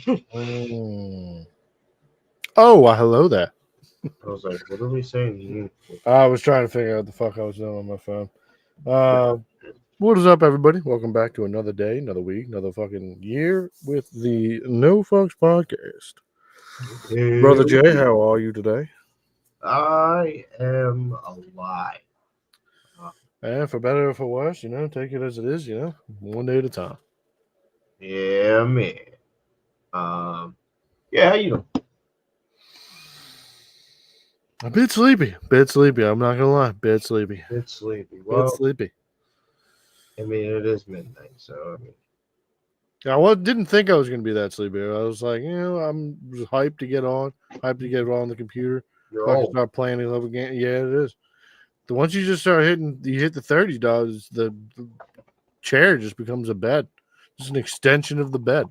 Oh, well, hello there. I was like, what are we saying? I was trying to figure out what the fuck I was doing on my phone. What is up, everybody? Welcome back to another day, another week, another fucking year with the No Fucks Podcast. Brother Jay, how are you today? I am alive. And for better or for worse, take it as it is, one day at a time. Yeah, man. Yeah, how you doing? A bit sleepy. I'm not gonna lie. Bit sleepy. Bit sleepy. Bit Well, sleepy. I mean, it is midnight, so I mean, Didn't think I was gonna be that sleepy. I was like, I'm just hyped to get on, the computer, you're fucking old. start playing a little game. Yeah, it is. Once you just start you hit the 30s, dogs. The chair just becomes a bed, just an extension of the bed.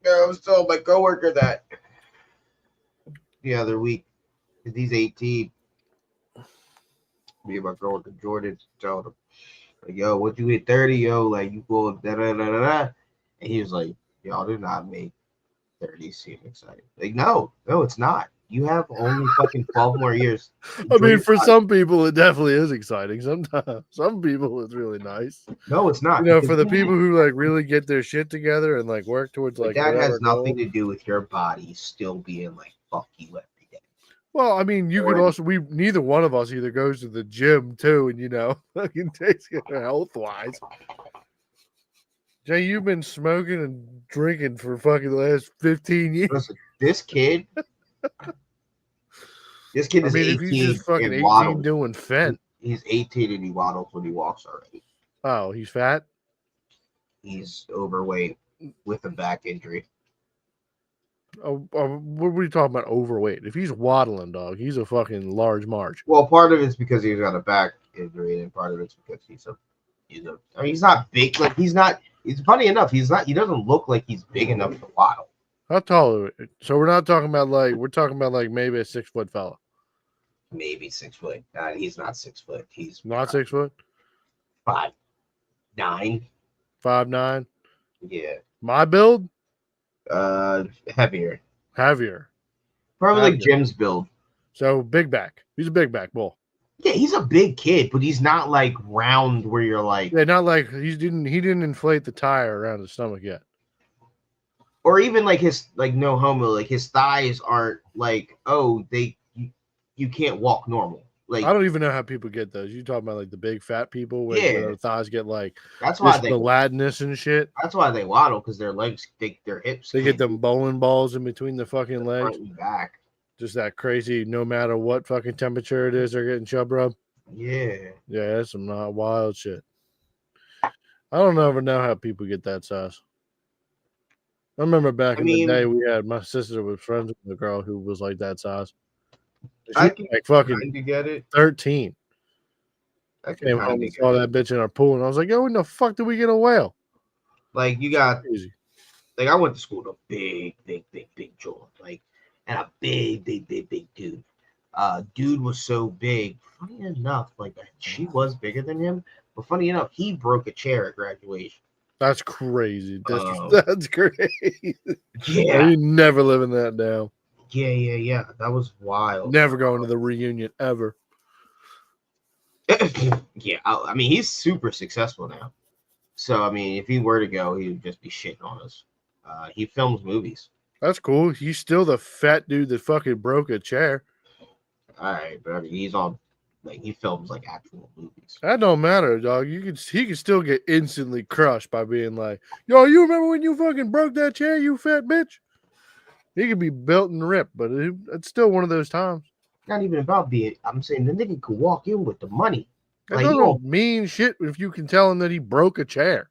Yeah, I was telling my coworker that the other week. He's 18. Me and my coworker Jordan told him, like, yo, once you hit 30, yo, like you go da da da da da. And he was like, y'all do not make 30 seem exciting. Like, no, it's not. You have only fucking 12 more years. I mean, for some people, it definitely is exciting. Sometimes, some people, it's really nice. No, it's not. For the people who like really get their shit together and like work towards like that has nothing goal. to do with your body still being like fuck you every day. Well, I mean, you could also neither one of us either goes to the gym too, and fucking takes care health wise. Jay, you've been smoking and drinking for fucking the last 15 years. Listen, this kid is 18. If he's just fucking 18 waddles, doing fent. He's 18 and he waddles when he walks already. Oh, he's fat? He's overweight with a back injury. What were you talking about overweight? If he's waddling, dog, he's a fucking large march. Well, part of it's because he's got a back injury, and part of it's because he's not big. Like he's not. It's funny enough. He doesn't look like he's big enough to waddle. How tall are we? So we're not talking about we're talking about maybe a 6 foot fella. Maybe 6 foot. He's not 6 foot. He's not 6 foot. 5'9". 5'9". Yeah. My build. Heavier. Probably like Jim's build. So big back. He's a big back bull. Yeah, he's a big kid, but he's not like round where you're like. Yeah, not like he didn't inflate the tire around his stomach yet. Or even like his no homo, like his thighs aren't like you can't walk normal. Like I don't even know how people get those. You talking about like the big fat people where their thighs get like that's why they gelatinous and shit. That's why they waddle, because their legs, their hips. They get them bowling balls in between the fucking legs. Front and back. Just that crazy. No matter what fucking temperature it is, they're getting chub rub. Yeah. Yeah, that's some not wild shit. I don't ever know how people get that size. I remember back in the day, we had my sister was friends with a girl who was like that size. I can like fucking get it. 13. I came home and saw that bitch in our pool, and I was like, "Yo, when the fuck did we get a whale?" Like you got crazy. Like I went to school with a big jaw, like and a big dude. Dude was so big. Funny enough, like she was bigger than him, but funny enough, he broke a chair at graduation. That's crazy. That's crazy. Yeah, you never living that down. Yeah. That was wild. Never going to the reunion ever. Yeah, I mean, he's super successful now. So, I mean, if he were to go, he would just be shitting on us. He films movies. That's cool. He's still the fat dude that fucking broke a chair. All right, but I mean, he's on, like, he films, like, actual movies. That don't matter, dog. He could still get instantly crushed by being like, yo, you remember when you fucking broke that chair, you fat bitch? He could be built and ripped, but it's still one of those times. Not even about being. I'm saying the nigga could walk in with the money. That don't mean shit if you can tell him that he broke a chair.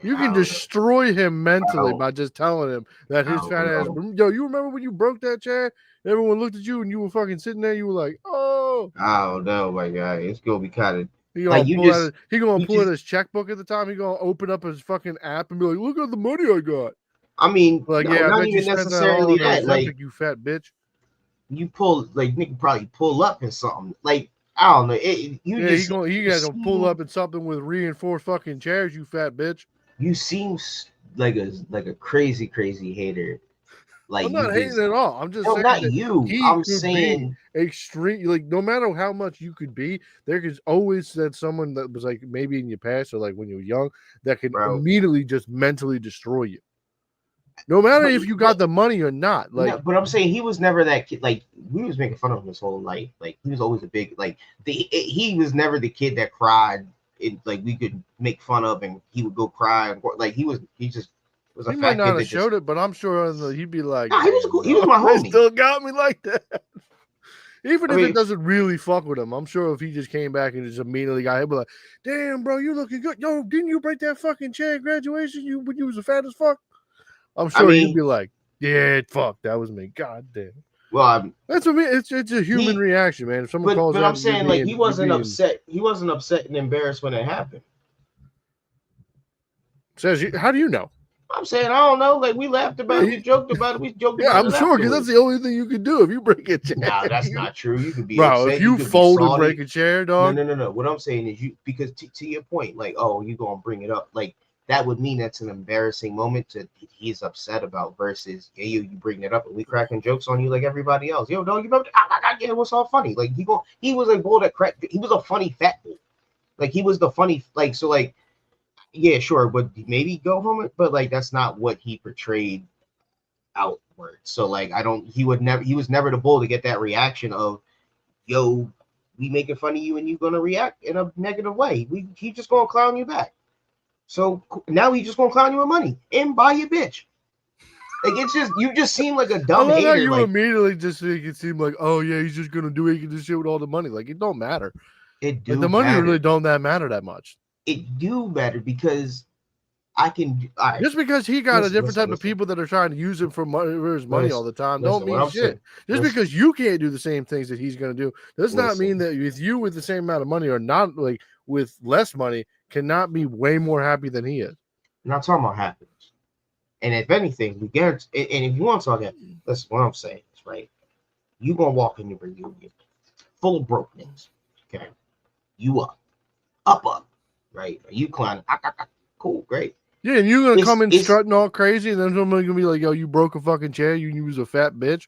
You can destroy him mentally by just telling him that his fat ass. Yo, you remember when you broke that chair? Everyone looked at you and you were fucking sitting there. You were like, oh. I don't know, my guy. It's gonna be kind of. He gonna pull out his checkbook at the time. He gonna open up his fucking app and be like, "Look at the money I got." I mean, like, yeah, not even necessarily that. Like, you fat bitch. You pull, like, Nick probably pull up in something. Like, I don't know. You guys gonna pull up in something with reinforced fucking chairs, you fat bitch. You seem like a crazy hater. Like I'm you not hating just at all. I'm just no, saying not that you. he I'm could be saying extreme. Like no matter how much you could be, there is always that someone that was like maybe in your past or like when you were young that can bro. immediately just mentally destroy you. No matter if you got the money or not. No, Like but I'm saying he was never that kid. Like we was making fun of him his whole life. Like he was always a big like he was never the kid that cried. Like we could make fun of and he would go cry and like he just was a he might fat kid not have that just showed it, but I'm sure he'd be like, nah, he was "Damn, cool. He was bro, my they homie. still got me like that." Even I if it mean, doesn't really fuck with him, I'm sure if he just came back and just immediately got hit, be like, "Damn, bro, you looking good. Yo, didn't you break that fucking chair at graduation? You when you was a fat as fuck." I'm I sure you'd mean, be like, "Yeah, fuck, that was me. God damn." well, That's what I mean. It's a human he reaction, man. If someone calls but I'm out, you're saying like being he you're wasn't being upset. He wasn't upset and embarrassed when it happened. says, "How do you know?" I'm saying I don't know. Like we laughed about it, we joked about it, Yeah, it I'm sure because that's afterwards. the only thing you can do if you break a chair. Nah, that's not true. You could be Bro, if upset. You you could be fold and break salty. a chair, dog. No. What I'm saying is you because to your point, like, oh, you gonna bring it up, like that would mean that's an embarrassing moment to he's upset about versus yeah, you bring it up and we cracking jokes on you like everybody else. Yo, no, you remember? Yeah, what's all funny? Like he was a bull that cracked. He was a funny fat bull. Like he was the funny like so like yeah, sure, but maybe go home, but like that's not what he portrayed outward. So like I don't he was never the bull to get that reaction of yo, we making fun of you and you gonna react in a negative way. He just gonna clown you back. So now he just gonna clown you with money and buy your bitch. Like it's just you just seem like a I dumb love how hater. you Like immediately just make it seem like, oh yeah, he's just gonna do it. He can just shit with all the money. Like it don't matter. it Like do the money really matter. don't that matter that much. It do matter because I can. All right, Just because he got a different type of listen. people that are trying to use him for his money all the time, don't Listen, what mean I'm saying. shit. Just Listen, because you can't do the same things that he's going to do does not mean listen. that with the same amount of money or not like with less money cannot be way more happy than he is. I'm not talking about happiness. And if anything, we guarantee. And if you want to talk that, listen, what I'm saying is right. You gonna walk in your reunion full of broke niggas. Okay, you up, right? You climbing, cool, great. Yeah, and you're gonna come in It's strutting all crazy, and then somebody's gonna be like, "Yo, you broke a fucking chair. You was a fat bitch."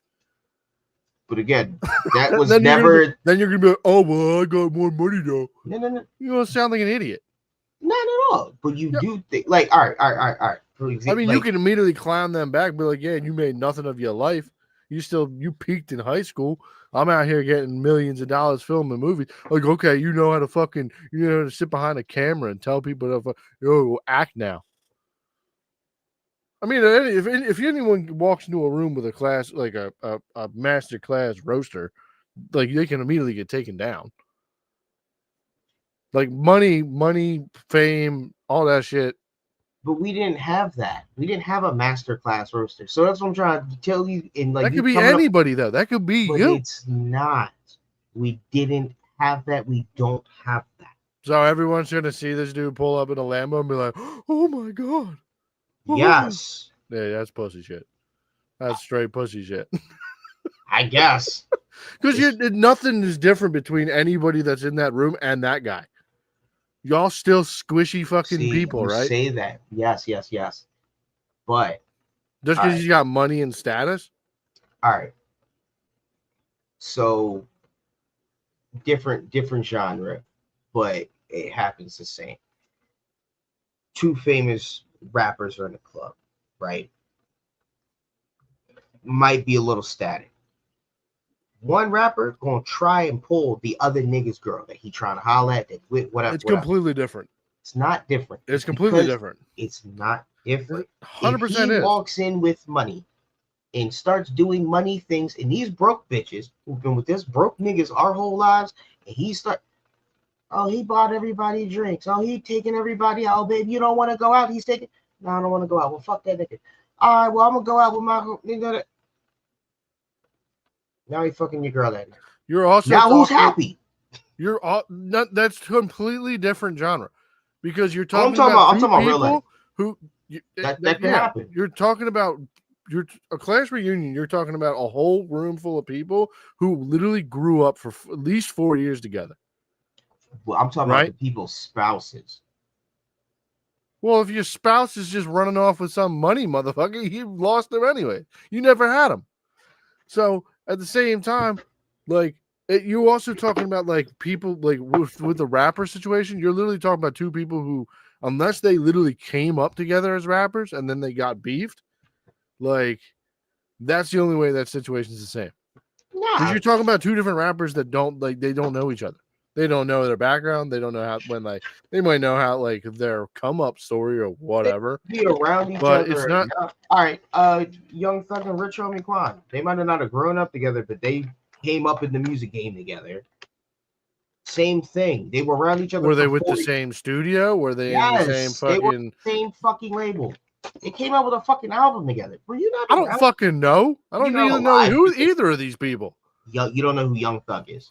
but again, that was then never. Then you're gonna be like, "Oh well, I got more money though." No. You're gonna sound like an idiot. Not at all. But you do think like, all right. For example, I mean, you can immediately clown them back, be like, "Yeah, you made nothing of your life. You peaked in high school. I'm out here getting millions of dollars filming movies. Like, okay, you know how to sit behind a camera and tell people to, act now." I mean, if anyone walks into a room with a class like a master class roaster, like they can immediately get taken down. Like money, fame, all that shit. But we didn't have that. We didn't have a master class roaster. So that's what I'm trying to tell you. And like That you could be coming up, anybody though. That could be but you. it's not. We didn't have that. We don't have that. So everyone's gonna see this dude pull up in a Lambo and be like, "Oh my god." Yes. Yeah, that's pussy shit. That's straight pussy shit. I guess. Because nothing is different between anybody that's in that room and that guy. Y'all still squishy fucking people, you right? say that. Yes. But Just because he's got money and status? all right. So different genre, but it happens the same. Two famous rappers are in the club, right? Might be a little static. One rapper gonna try and pull the other nigga's girl that he trying to holler at, that whatever. It's completely different. It's not different. It's completely different. It's not different. 100% if he walks in with money and starts doing money things, and these broke bitches who've been with this broke niggas our whole lives, and he bought everybody drinks. Oh, he taking everybody out. Oh, baby, you don't want to go out? He's taking. No, I don't want to go out. Well, fuck that nigga. All right, well, I'm gonna go out with my nigga. Now he fucking your girl that night. You're also now who's happy? You're all that's completely different genre because you're talking I'm talking about real life. Who that can happen. You're talking about a class reunion. You're talking about a whole room full of people who literally grew up for at least 4 years together. Well, I'm talking about the people's spouses. Well, if your spouse is just running off with some money, motherfucker, you lost them anyway. You never had them. So at the same time, like you also talking about like people like with the rapper situation. You're literally talking about two people who, unless they literally came up together as rappers and then they got beefed, like that's the only way that situation's the same. Because you're talking about two different rappers that don't they don't know each other. They don't know their background. They don't know how they might know how like their come up story or whatever. Be around each But other. it's not. All right. Young Thug and Rich Homie Quan. They might have not have grown up together, but they came up in the music game together. Same thing. They were around each other. Were they with the same studio? Were they in the same fucking? They were the same fucking label. They came out with a fucking album together. Were you not? I don't fucking know. I don't even know who either of these people. You don't know who Young Thug is.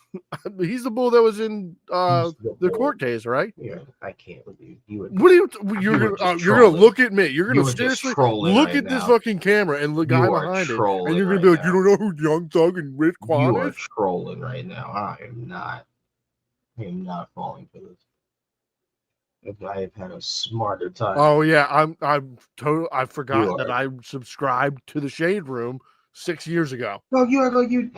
He's the bull that was in the court case, right? Yeah, I can't with you. What are you? You're gonna look at me. You're gonna seriously look at this fucking camera and the guy behind it, and you're gonna be like, you don't know who Young Thug and Rich Quan is? You are trolling right now. I am not falling for this. I have had a smarter time. Oh yeah, I'm total. I forgot that I subscribed to the Shade Room 6 years ago. No, you act like you.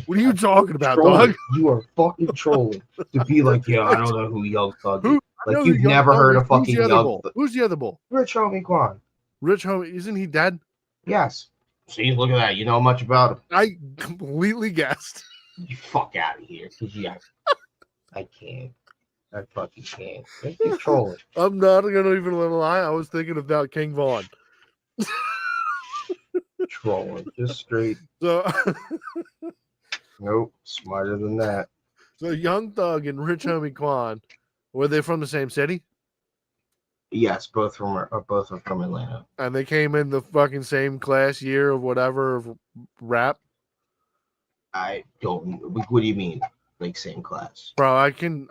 What are you talking about, dog? You are fucking trolling to be like, yeah, I don't know who Young Thug is. Like you've never heard of fucking Young Thug. Who's the other bull? Rich Homie Quan. Rich Homie, isn't he dead? Yes. See, look at that. You know much about him. I completely guessed. You fuck out of here, I can't. I fucking can't. You're trolling. I'm not gonna even lie. I was thinking about King Von. Trolling, just straight. So nope, smarter than that. So Young Thug and Rich Homie Quan, were they from the same city? Yes, both are from Atlanta. And they came in the fucking same class year of whatever of rap. I don't. What do you mean? Like same class? Bro, I can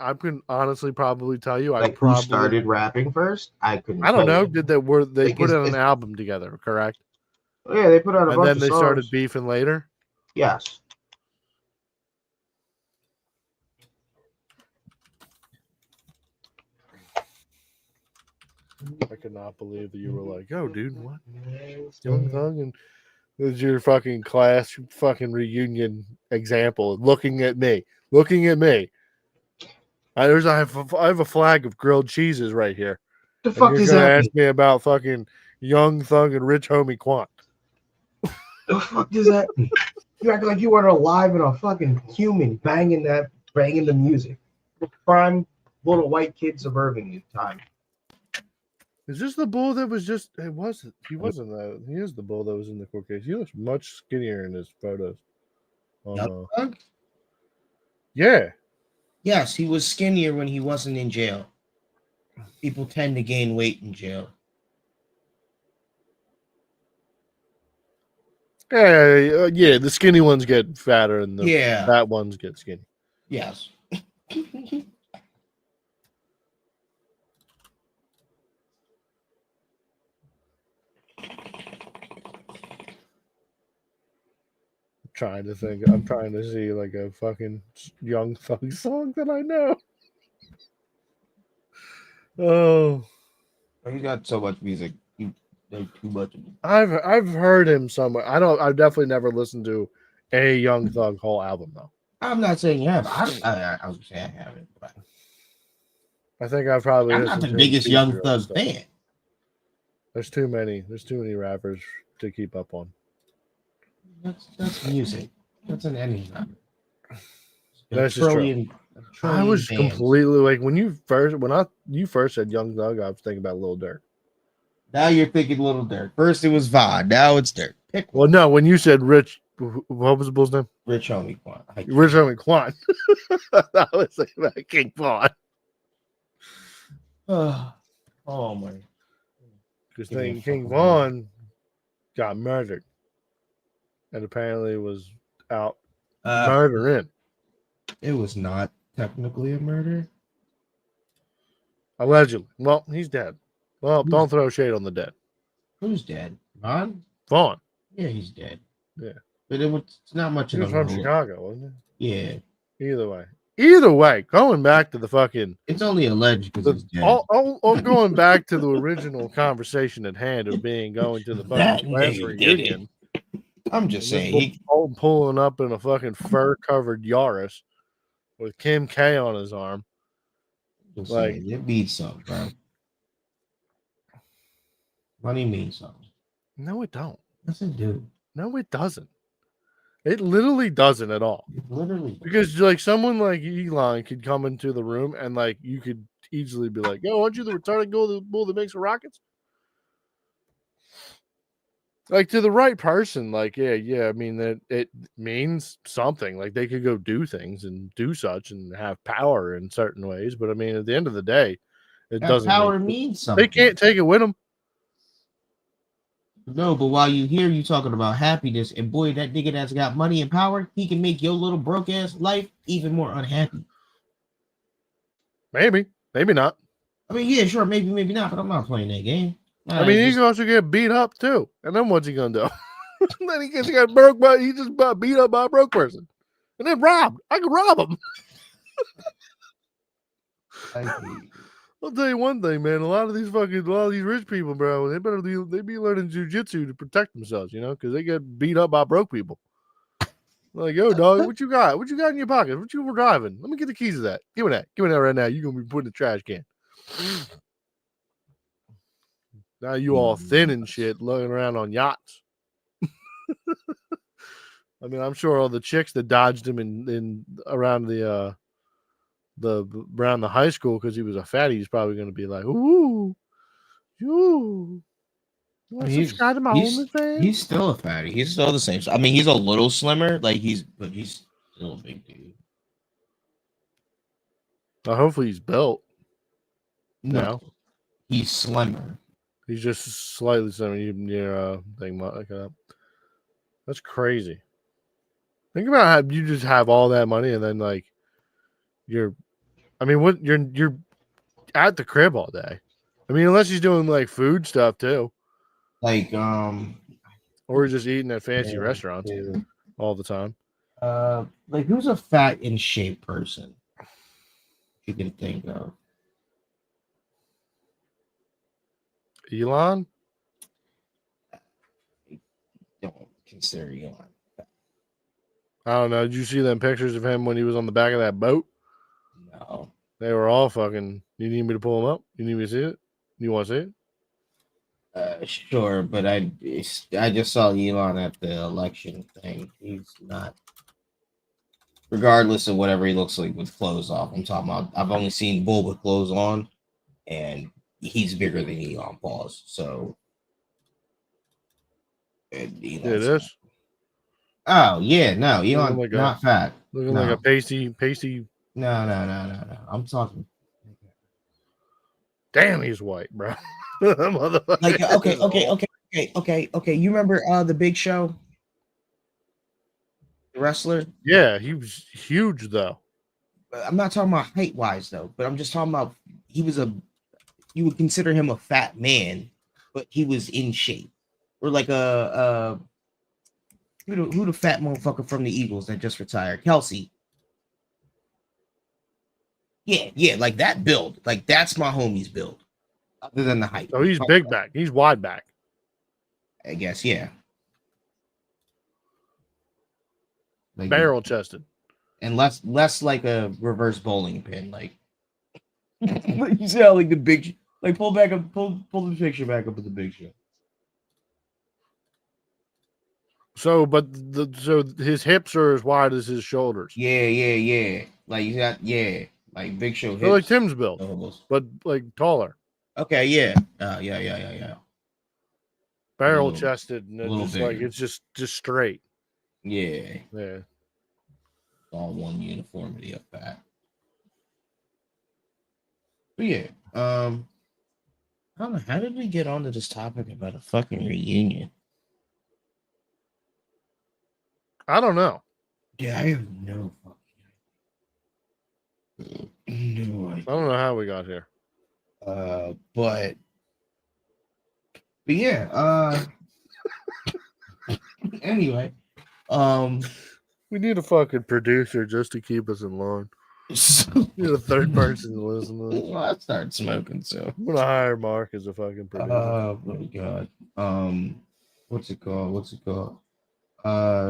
honestly probably tell you. Like who started rapping first? I couldn't. I don't know. Did they put out an album together? Correct. Yeah, they put out a bunch of songs. And then they started beefing later? Yes. I could not believe that you were like, yo, dude, what? Young Thug? And this is your fucking class fucking reunion example. Looking at me. I have a flag of grilled cheeses right here. The fuck is that? Ask me about fucking Young Thug and Rich Homie Quan. The fuck does that mean? You act like you weren't alive and a fucking human banging the music. Prime little white kid suburban time. Is this the bull that was just? He wasn't that. He is the bull that was in the court case. He looks much skinnier in his photos. Yeah. Yes, he was skinnier when he wasn't in jail. People tend to gain weight in jail. Yeah, the skinny ones get fatter and the fat ones get skinny. Yes. I'm trying to see like a fucking Young Thug song that I know. Oh, He got so much music. Too much. I've heard him somewhere. I've definitely never listened to a Young Thug whole album though. I'm not saying you have. I was saying I haven't. But I think I've probably. I'm not the biggest Young Thug fan. There's too many rappers to keep up on. That's music. That's an anything. That's just true. I was completely like when you first said Young Thug, I was thinking about Lil Durk. Now you're thinking Little Durk. First it was Vaughn. Now it's Durk. Well, no, when you said Rich, what was the bull's name? Rich Homie Quan. Rich Homie Quan. I was thinking about King Vaughn. Oh my! Because King Vaughn got murdered, and apparently was out murdering. It was not technically a murder. Allegedly. Well, he's dead. Well, don't throw shade on the dead. Who's dead? Vaughn? Vaughn. Yeah, he's dead. Yeah. But it's not much he was from Chicago, wasn't he? Yeah. Either way. Either way, going back to the fucking It's only alleged because it's dead. all going back to the original conversation at hand of going to the That fucking class nigga did it. reunion. I'm just And this saying. bull pulling up in a fucking fur-covered Yaris with Kim K on his arm. Just Like- saying, it means something, bro. Money means something. No, it don't. Yes, it do. No, it doesn't. It literally doesn't at all. It literally. Because like someone like Elon could come into the room and like you could easily be like, "Yo, aren't you the retarded bull that makes the rockets?" Like to the right person, like yeah. I mean that it means something. Like they could go do things and do such and have power in certain ways. But I mean, at the end of the day, it That doesn't. power means something. They can't take it with them. No, but while you hear you talking about happiness, and boy, that nigga that's got money and power, he can make your little broke ass life even more unhappy. Maybe not. I mean, yeah, sure, maybe not, but I'm not playing that game. I mean, he can also get beat up too. And then what's he gonna do? Then he got broke by he just got beat up by a broke person. And then robbed. I could rob him. I'll tell you one thing, man. A lot of these rich people, bro, they be learning jujitsu to protect themselves, you know, because they get beat up by broke people. Like, yo, dog, what you got? What you got in your pocket? What you were driving? Let me get the keys to that. Give me that. Give me that right now. You're gonna be put in the trash can. Now you all thin and shit, looking around on yachts. I mean, I'm sure all the chicks that dodged him in around the high school because he was a fatty, he's probably going to be like, "Ooh, you want to subscribe to my OnlyFans?" He's still a fatty. He's still the same. I mean, he's a little slimmer, but he's still a big dude. Hopefully he's built. No, he's slimmer. He's just slightly slimmer. Your thing like that. That's crazy. Think about how you just have all that money and then like you're at the crib all day. I mean, unless he's doing like food stuff too. Like or he's just eating at fancy restaurants all the time. Like who's a fat in shape person you can think of? Elon? Don't consider Elon. I don't know. Did you see them pictures of him when he was on the back of that boat? No. They were all fucking. You need me to pull them up? You need me to see it? You want to see it? Sure, but I just saw Elon at the election thing. He's not, regardless of whatever he looks like with clothes off. I'm talking about. I've only seen Bull with clothes on, and he's bigger than Elon Paul's. So, It is. Oh yeah, no, Elon like not fat. Looking like a pasty. No. I'm talking. Damn, he's white, bro. Like okay. You remember the Big Show, the wrestler? Yeah, he was huge though. I'm not talking about height wise though, but I'm just talking about you would consider him a fat man, but he was in shape. Or like who the fat motherfucker from the Eagles that just retired? Kelsey. Yeah, like that build. Like that's my homie's build. Other than the height. Oh, he's big back. He's wide back. I guess, yeah. Like, barrel chested. And less like a reverse bowling pin. Like you see how like the big like pull the picture back up with the Big Show. So, but so his hips are as wide as his shoulders. Yeah. Like you got like Big Show hips. So like Tim's build, almost. but like taller. Okay, yeah. Yeah. Barrel chested, and little it's like bigger. it's just straight. Yeah. Yeah. All one uniformity of that. But yeah, I don't know. How did we get onto this topic about a fucking reunion? I don't know. Yeah, I have no fucking idea. No idea. I don't know how we got here. But yeah, anyway, We need a fucking producer just to keep us in line. So, You're the third person to listen to this. well, I started smoking, so. I'm gonna hire Mark as a fucking producer. Oh my god. What's it called?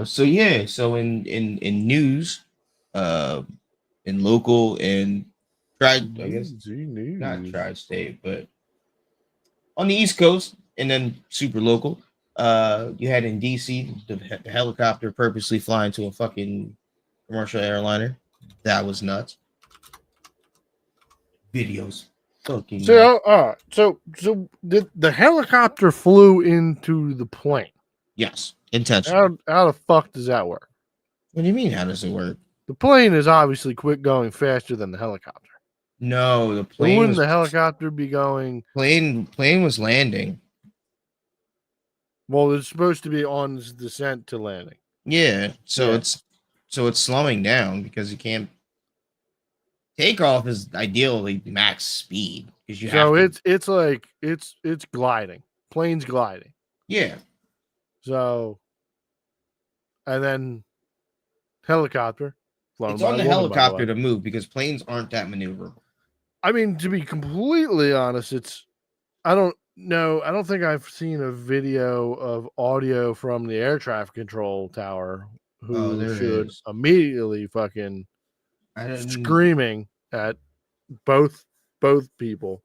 So yeah, so in news, in local and I guess not tri-state, but on the East Coast and then super local. You had in DC the helicopter purposely flying to a fucking commercial airliner. That was nuts. Videos. Fucking nuts. So the helicopter flew into the plane. Yes, intentional. How the fuck does that work? What do you mean? How does it work? The plane is obviously quick going faster than the helicopter. No, the So plane wouldn't was the helicopter be going? plane was landing. Well, it's supposed to be on its descent to landing. Yeah, so Yeah. it's slowing down because you can't. Takeoff is ideally max speed because you have So to. it's like it's gliding. Plane's gliding. Yeah, So, and then helicopter. flown it's by on a the woman, by the helicopter way. to move because planes aren't that maneuverable. I mean, to be completely honest, I don't know. I don't think I've seen a video of audio from the air traffic control tower who there should is. immediately fucking I didn't. screaming at both people.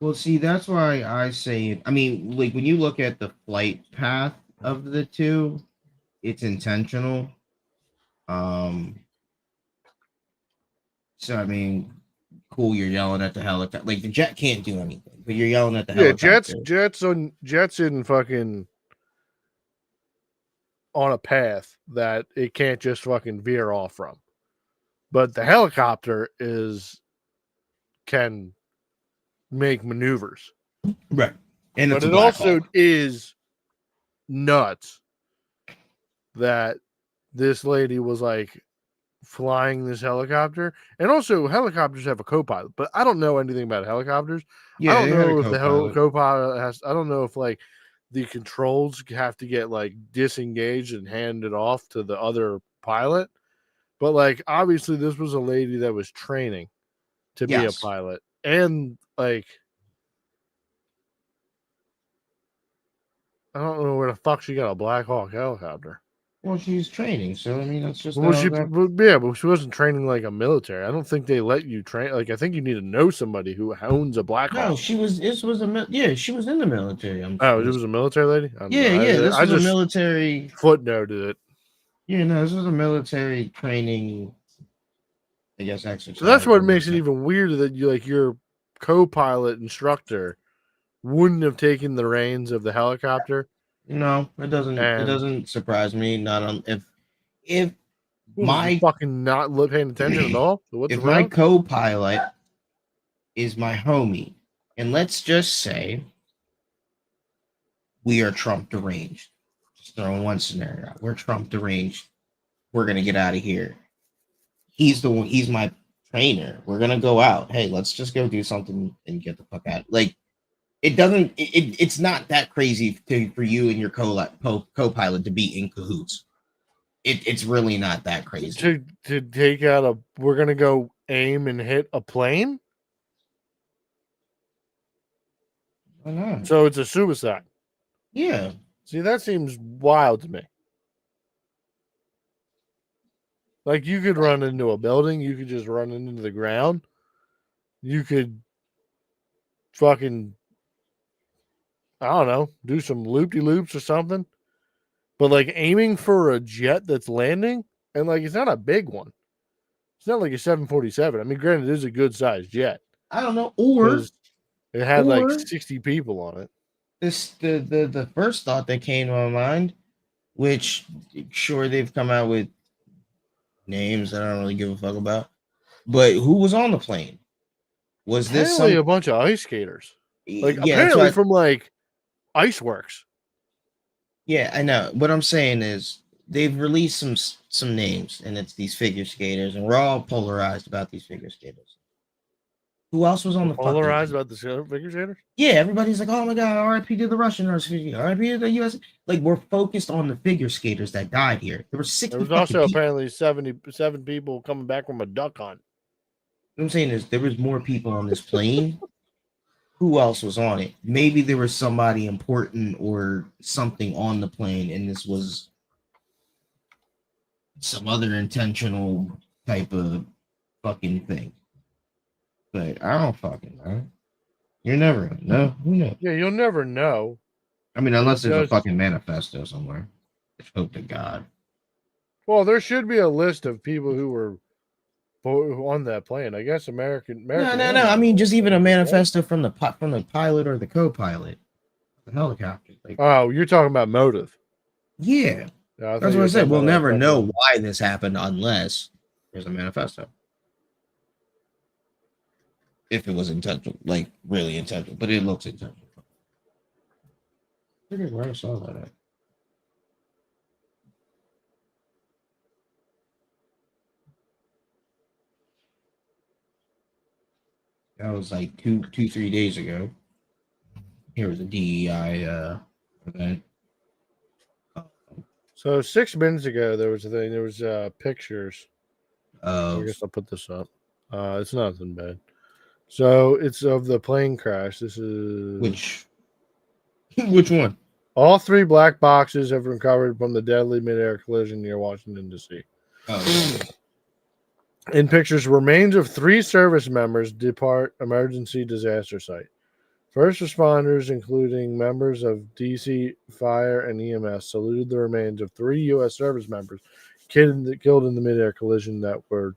Well, see, that's why I say. I mean, like when you look at the flight path of the two, it's intentional. So I mean, cool. You're yelling at the helicopter. Like the jet can't do anything, but you're yelling at the Yeah, helicopter. jets in fucking on a path that it can't just fucking veer off from. But the helicopter can make maneuvers. Right. And But it's a it Black also Hawk. is nuts that this lady was like flying this helicopter. And also helicopters have a co-pilot, but I don't know anything about helicopters. Yeah, I don't they had a know if the co-pilot. co-pilot I don't know if like the controls have to get like disengaged and handed off to the other pilot. But like obviously this was a lady that was training to be a Yes. pilot. And like I don't know where the fuck she got a Black Hawk helicopter. Well, she's training, so I mean that's just Well, how but she wasn't training like a military. I don't think they let you train. Like I think you need to know somebody who owns a Black Hawk. No, she was. This was yeah. She was in the military. It was a military lady. I don't know. Yeah. This I was a just military. footnoted it. Yeah, no, this was a military training. I guess exercise. So that's what makes it even weirder that your co-pilot instructor wouldn't have taken the reins of the helicopter. No, it doesn't. It And- doesn't surprise me. Not on if Was my he fucking not paying attention at all. So what's if my wrong? co-pilot is my homie, and let's just say we are Trump deranged. Just throwing one scenario out. We're Trump deranged. We're gonna get out of here. He's the one. He's my trainer. We're gonna go out. Hey, let's just go do something and get the fuck out. Like it doesn't. It's not that crazy for you and your co-pilot to be in cahoots. It's really not that crazy. To take out we're gonna go aim and hit a plane. Why not? So it's a suicide. Yeah. See, that seems wild to me. Like you could run into a building, you could just run into the ground. You could fucking, I don't know, do some loop-de-loops or something. But like aiming for a jet that's landing, and like it's not a big one. It's not like a 747. I mean, granted, it is a good sized jet. I don't know. Or 'cause it had like or- 60 people on it. the first thought that came to my mind, which sure they've come out with names that I don't really give a fuck about, but who was on the plane? Was this Apparently a bunch of ice skaters? Like yeah, apparently from like Iceworks. Yeah, I know. What I'm saying is they've released some names, and it's these figure skaters, and we're all polarized about these figure skaters. Who else was on the Polarized about the figure skaters? Yeah, everybody's like, "Oh my god, R.I.P. to the Russian RIP to the U.S." Like we're focused on the figure skaters that died here. There were 60. There was also apparently 77 people coming back from a duck hunt. What I'm saying is there was more people on this plane. Who else was on it? Maybe there was somebody important or something on the plane, and this was some other intentional type of fucking thing. But I don't fucking know. You're never gonna know. Who knows? Yeah, you'll never know. I mean, unless there's a Does- fucking manifesto somewhere. Just hope to God. Well, there should be a list of people who were on that plane. I guess American. No. I Airlines mean, just even a right? manifesto from the pilot or the co-pilot, the helicopter. Like, Oh, you're talking about motive. yeah, Yeah, that's what I said. We'll never know why this happened unless there's a manifesto. If it was intentional, like really intentional, but it looks intentional. I forget where I saw that at. That was like 3 days ago. Here was a DEI event. So 6 minutes ago, there was a thing. There was pictures. I Of guess I'll put this up. It's nothing bad. So it's of the plane crash. This is which one? all 3 black boxes have recovered from the deadly midair collision near Washington, D.C. Oh, In pictures, remains of 3 service members depart emergency disaster site. First responders, including members of DC Fire and EMS, saluted the remains of 3 U.S. service members killed in the midair collision that were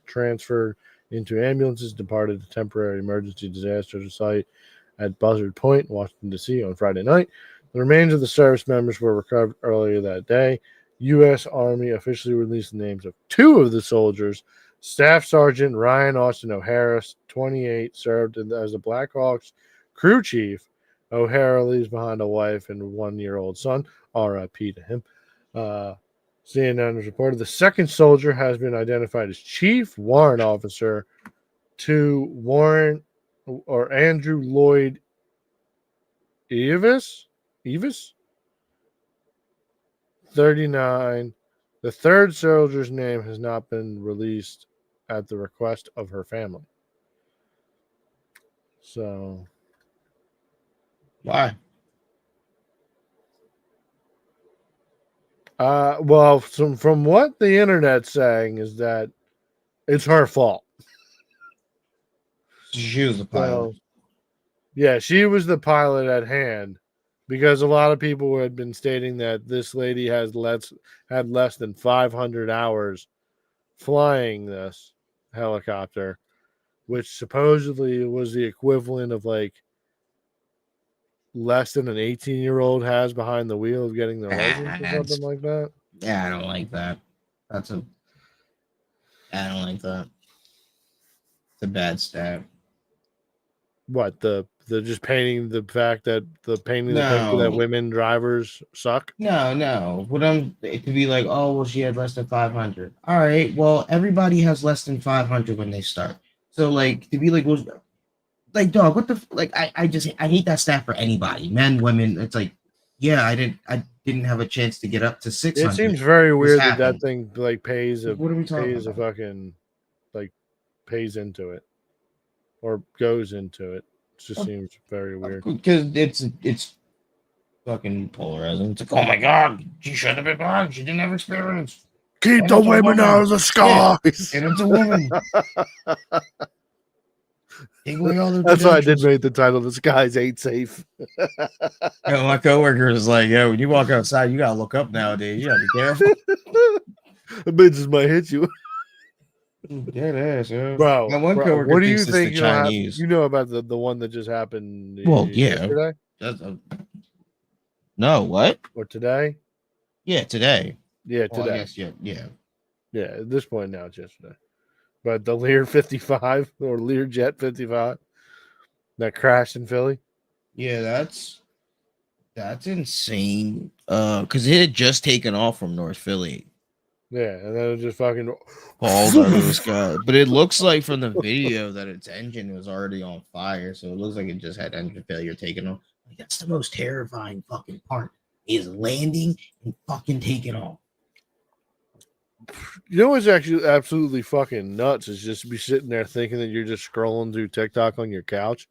transferred into ambulances, departed a temporary emergency disaster site at Buzzard Point, Washington, D.C. on Friday night. The remains of the service members were recovered earlier that day. U.S. Army officially released the names of 2 of the soldiers. Staff Sergeant Ryan Austin O'Hara, 28, served as the Blackhawks crew chief. O'Hara leaves behind a wife and 1-year-old son. R.I.P. to him. CNN has reported the second soldier has been identified as Chief Warrant Officer to Warrant or Andrew Lloyd Evis, 39. The third soldier's name has not been released at the request of her family. So, why? well, from what the internet's saying is that it's her fault. She was the pilot. So, yeah, she was the pilot at hand because a lot of people had been stating that this lady had less than 500 hours flying this helicopter, which supposedly was the equivalent of like less than an 18-year-old has behind the wheel of getting their license or something like that. Yeah, I don't like that. I don't like that. It's a bad stat. What the just painting the fact that the picture that No. women drivers suck? No. It could be like, oh well, she had less than 500. All right, well, everybody has less than 500 when they start. So like to be like, well, like dog, what the like? I hate that stat for anybody, men, women. It's like, yeah, I didn't have a chance to get up to 600. It seems very weird that happened. thing like pays a What are we talking pays a about? fucking like pays into it or goes into it. It just seems very weird. Because it's fucking polarizing. It's like, oh my god, she should have been blind. She didn't have experience. Keep And the it's a women woman. out of the skies. And it's a woman. Take away all their That's why I did credentials. make the title "The Skies Ain't Safe." Yo, my coworker was like, yo, when you walk outside, you gotta look up nowadays. You gotta be careful. The bitches might hit you, Dead ass, yo. bro. My one bro, coworker what do you thinks it's think? the Chinese. You know about the one that just happened? Well, yeah. yesterday No, what? or today? Yeah, today. Yeah, Well, today. I guess, yeah. Yeah, at this point now it's yesterday. But the Lear 55 or Learjet 55 that crashed in Philly. Yeah, that's insane. Because it had just taken off from North Philly. Yeah, and then it just fucking Falls out of the sky. But it looks like from the video that its engine was already on fire. So it looks like it just had engine failure taken off. Like, that's the most terrifying fucking part is landing and fucking taking off. You know what's actually absolutely fucking nuts is just to be sitting there thinking that you're just scrolling through TikTok on your couch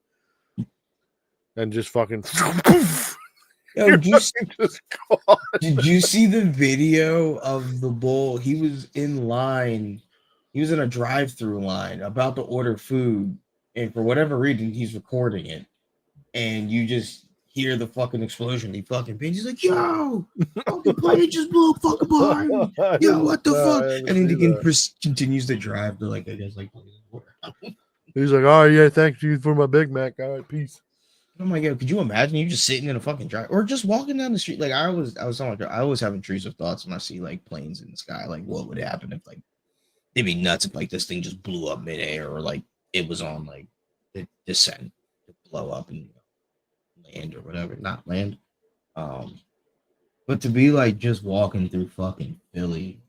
and just fucking Yo, you're did you, fucking just gone. did you see the video of the bull? He was in line. He was in a drive-through line about to order food, and for whatever reason, he's recording it, and you just hear the fucking explosion. He fucking pins. He's like, "Yo, fucking plane just blew up fucking behind me. Yo, what the fuck?" And then he continues to drive to like I guess like. He's like, "Oh yeah, thank you for my Big Mac. All right, peace." Oh my god, could you imagine you just sitting in a fucking drive or just walking down the street? Like I was talking about, I always have intrusive thoughts when I see like planes in the sky. Like, what would happen if like it'd be nuts if like this thing just blew up midair or like it was on like the descent to blow up and land or whatever, not land. But to be like just walking through fucking Philly.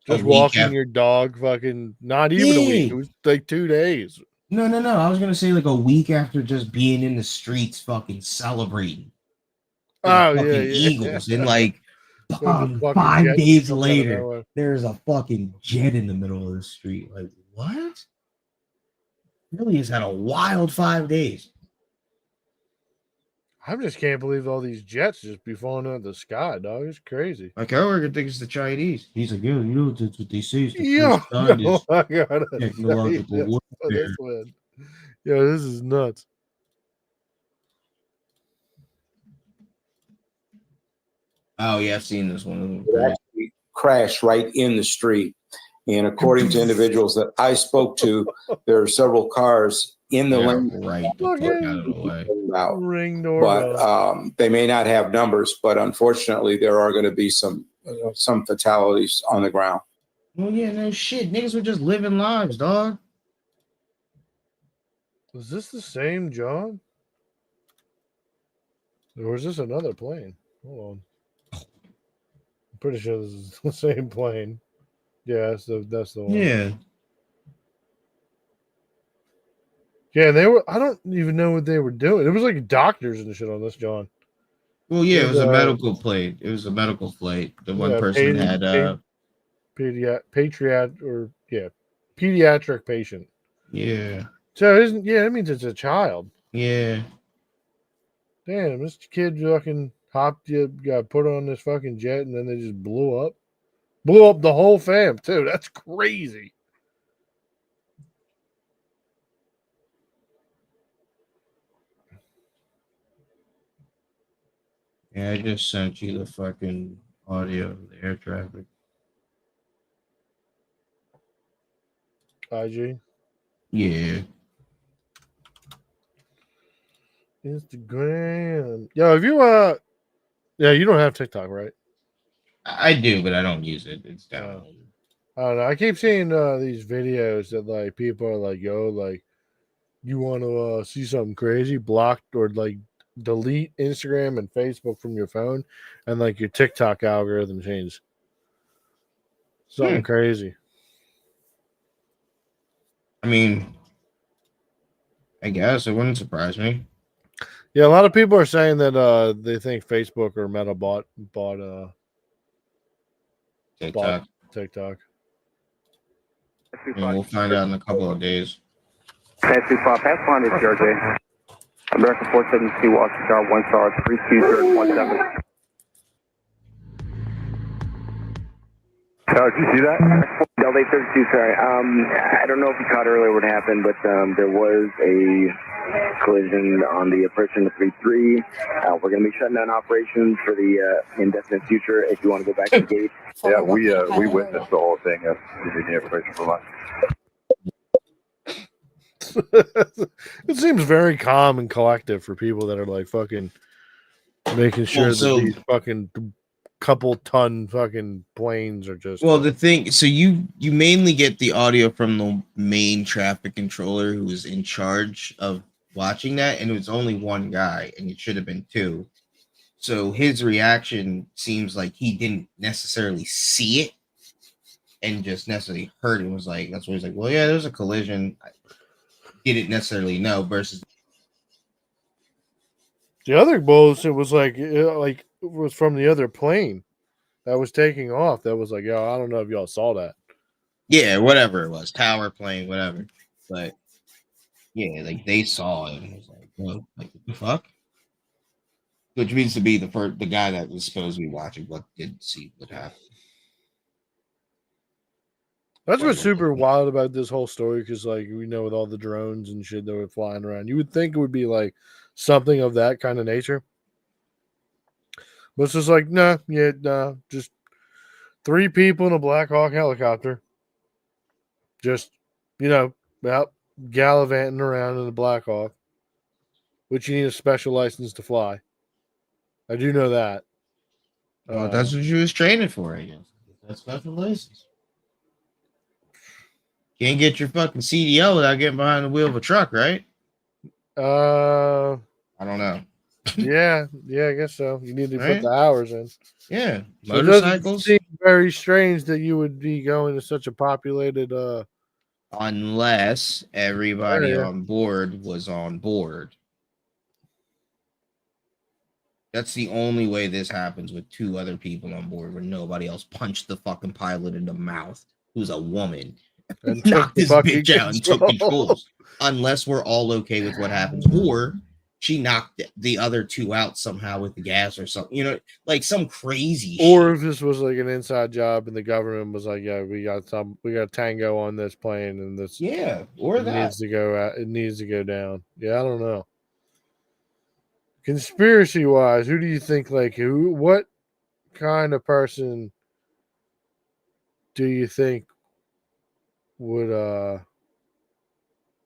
Just walking your dog, fucking not even a week. It was like 2 days. No. I was gonna say like a week after just being in the streets, fucking celebrating. Oh fucking yeah, Eagles, and like fucking 5 days comes out of later, nowhere. there's a fucking jet in the middle of the street. Like what? Really has had a wild 5 days. I just can't believe all these jets just be falling out of the sky, dog. It's crazy. My coworker thinks it's the Chinese. He's like, yo, you know that's what they say. Is the Yo, first sign no, is I gotta technological say, warfare. this one. Yo, this is nuts. Oh yeah, I've seen this one. It actually crashed right in the street. And according to individuals that I spoke to, there are several cars in the lane right the fuck out of the way. out. Ring But doorbell. they may not have numbers, but unfortunately, there are going to be some fatalities on the ground. Well, yeah, no shit. Niggas were just living lives, dog. Was this the same John? Or was this another plane? Hold on. I'm pretty sure this is the same plane. Yeah, that's the one. Yeah. Yeah, they were. I don't even know what they were doing. It was like doctors and shit on this, John. Well, yeah, it was a And, medical plate. It was a medical plate. The one yeah, person had pediatric patient. yeah. So isn't that means it's a child. Yeah. Damn, this kid fucking got put on this fucking jet and then they just blew up. Blew up the whole fam too. That's crazy. Yeah, I just sent you the fucking audio of the air traffic. IG. Yeah. Instagram. Yo, if you yeah, you don't have TikTok, right? I do, but I don't use it. It's down. I don't know. I keep seeing these videos that like people are like, yo, like you want to see something crazy, blocked or like delete Instagram and Facebook from your phone, and like your TikTok algorithm changes. Something crazy. I mean, I guess it wouldn't surprise me. Yeah, a lot of people are saying that they think Facebook or Meta bought TikTok. And we'll find out in a couple of days. Pathfinder CRJ. American 472 Washington 1 star 32017. Did you see that? Delta 832, sorry. I don't know if you caught earlier what happened, but there was a collision on the approach in the 33. We're going to be shutting down operations for the indefinite future. If you want to go back to the gate. Yeah, we witnessed the whole thing. That's the information from us. It seems very calm and collective for people that are like fucking making sure that these fucking couple ton fucking planes are just. Well, the thing, so you mainly get the audio from the main traffic controller who was in charge of watching that, and it was only one guy, and it should have been two. So his reaction seems like he didn't necessarily see it and just necessarily heard it. Was like, that's why he's like, well, yeah, there's a collision. I didn't necessarily know. Versus the other bullshit was like it was from the other plane. that was taking off. That was like, yo, I don't know if y'all saw that. Yeah, whatever it was, tower plane, whatever. But yeah, like they saw it and it was like, whoa, like what the fuck? Which means to be the guy that was supposed to be watching what didn't see what happened. That's what's super wild about this whole story, because like we know with all the drones and shit that were flying around, you would think it would be like something of that kind of nature. But it's just like, nah, just 3 people in a Black Hawk helicopter. Just, out gallivanting around in a Black Hawk, which you need a special license to fly. I do know that. Well, that's what you was training for, I guess. That's special license. Can't get your fucking CDL without getting behind the wheel of a truck, right? I don't know. Yeah, I guess so. You need to put Right? the hours in. Yeah, So it doesn't motorcycles. seem very strange that you would be going to such a populated. Unless everybody Area. on board was on board. That's the only way this happens with 2 other people on board, where nobody else punched the fucking pilot in the mouth, who's a woman, And knocked the this fucking bitch out and took control. controls. Unless we're all okay with what happens, or she knocked the other 2 out somehow with the gas or something, like some crazy Or shit. if this was like an inside job and the government was like, yeah, we got Tango on this plane and this Yeah, or it that. needs to go out. It needs to go down. Yeah, I don't know. Conspiracy wise, who do you think, what kind of person do you think would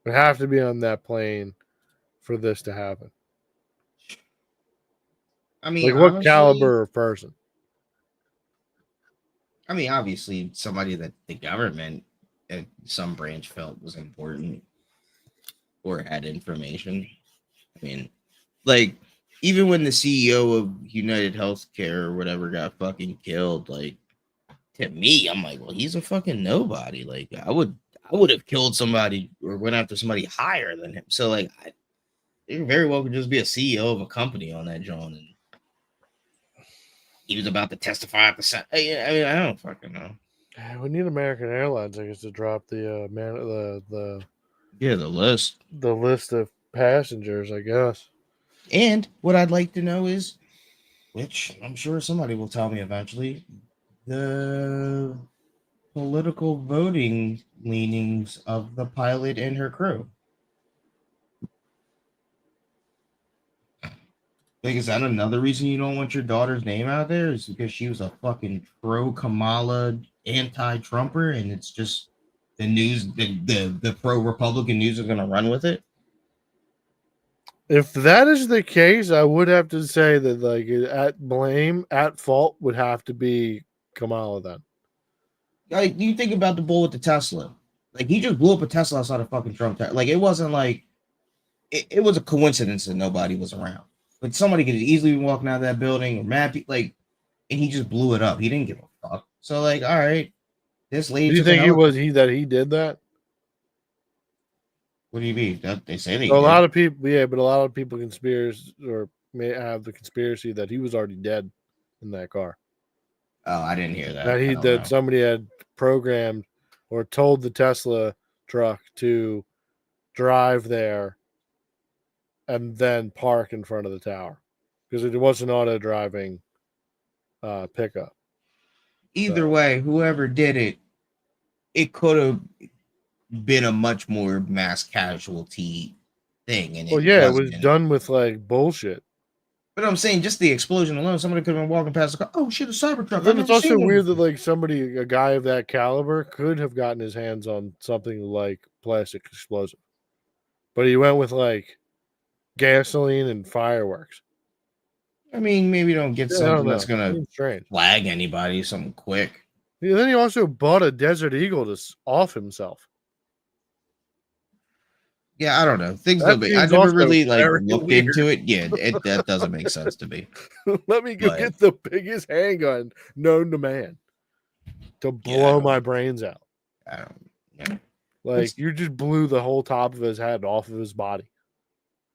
have to be on that plane for this to happen? I mean, Like, what honestly, caliber of person? I mean, obviously, somebody that the government at some branch felt was important or had information. I mean, like, even when the CEO of United Healthcare or whatever got fucking killed, like, to me, I'm like, well, he's a fucking nobody. Like, I would have killed somebody or went after somebody higher than him. So, like, he very well could just be a CEO of a company on that John, and he was about to testify at the Senate. I mean, I don't fucking know. We need American Airlines, I guess, to drop the list. The list of passengers, I guess. And what I'd like to know is, which I'm sure somebody will tell me eventually, the political voting leanings of the pilot and her crew. Like, is that another reason you don't want your daughter's name out there? Is because she was a fucking pro Kamala anti-Trumper, and it's just the news, the pro Republican news are gonna run with it? If that is the case, I would have to say that, like, at fault would have to be Kamala then. Like, you think about the bull with the Tesla. Like, he just blew up a Tesla outside of fucking Trump. Like, it wasn't like it was a coincidence that nobody was around. But somebody could easily be walking out of that building or mad people, like, and he just blew it up. He didn't give a fuck. So, like, all right, this lady. Do you think he did that? What do you mean? That they say they A did. lot of people, yeah, but a lot of people may have the conspiracy that he was already dead in that car. Oh, I didn't hear that. That somebody had programmed or told the Tesla truck to drive there and then park in front of the tower because it was an auto driving pickup. Either way, whoever did it, it could have been a much more mass casualty thing. And it was done with like bullshit. But I'm saying just the explosion alone, somebody could have been walking past the car. Oh shit, a Cybertruck. Then it's also weird that like a guy of that caliber could have gotten his hands on something like plastic explosive. But he went with like gasoline and fireworks. I mean, maybe don't get something that's gonna flag anybody, something quick. Yeah, then he also bought a Desert Eagle to off himself. Yeah, I don't know. Things a little bit. I never really looked into it. Yeah, that doesn't make sense to me. Let me go get the biggest handgun known to man to blow my brains out. I don't know. Like, you just blew the whole top of his head off of his body.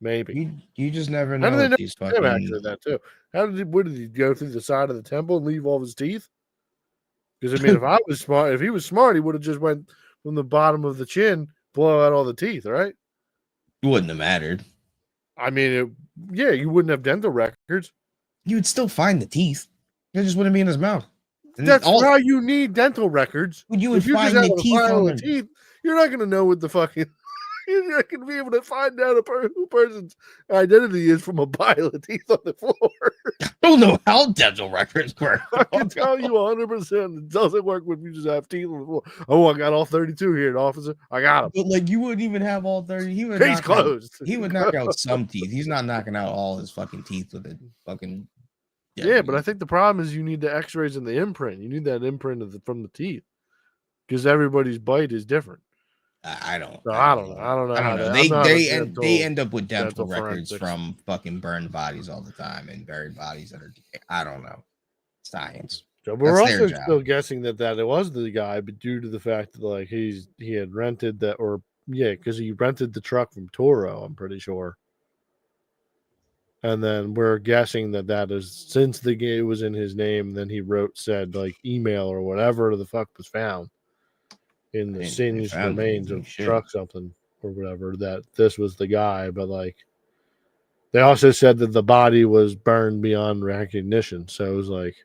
Maybe. You just never know. These fucking... that too. What did he go through the side of the temple and leave all of his teeth? Because I mean, if he was smart, he would have just went from the bottom of the chin, blow out all the teeth, right? It wouldn't have mattered. I mean, you wouldn't have dental records. You would still find the teeth. It just wouldn't be in his mouth. And That's why you need dental records. You would If you find just the have a teeth file on of the teeth, you're not going to know what the fucking. You're not going to be able to find out who person's identity is from a pile of teeth on the floor. I don't know how dental records work. I can tell you 100% it doesn't work when you just have teeth on the floor. Oh, I got all 32 here, officer. I got them. But like you wouldn't even have all 30. He would Case knock out- closed. he would knock out some teeth. He's not knocking out all his fucking teeth with a fucking. Yeah, but I think the problem is you need the X-rays and the imprint. You need that imprint from the teeth because everybody's bite is different. I don't. So I don't know. I don't know. They end up with dental dental records forensics. from fucking burned bodies all the time and buried bodies that are. I don't know. Science. So, but we're That's their also job. still guessing that it was the guy, but due to the fact that like he had rented that, or because he rented the truck from Toro, I'm pretty sure. And then we're guessing that is since the game was in his name, then he said like email or whatever the fuck was found in the They singed found remains it, of shit. truck something or whatever, that this was the guy. But like they also said that the body was burned beyond recognition. So it was like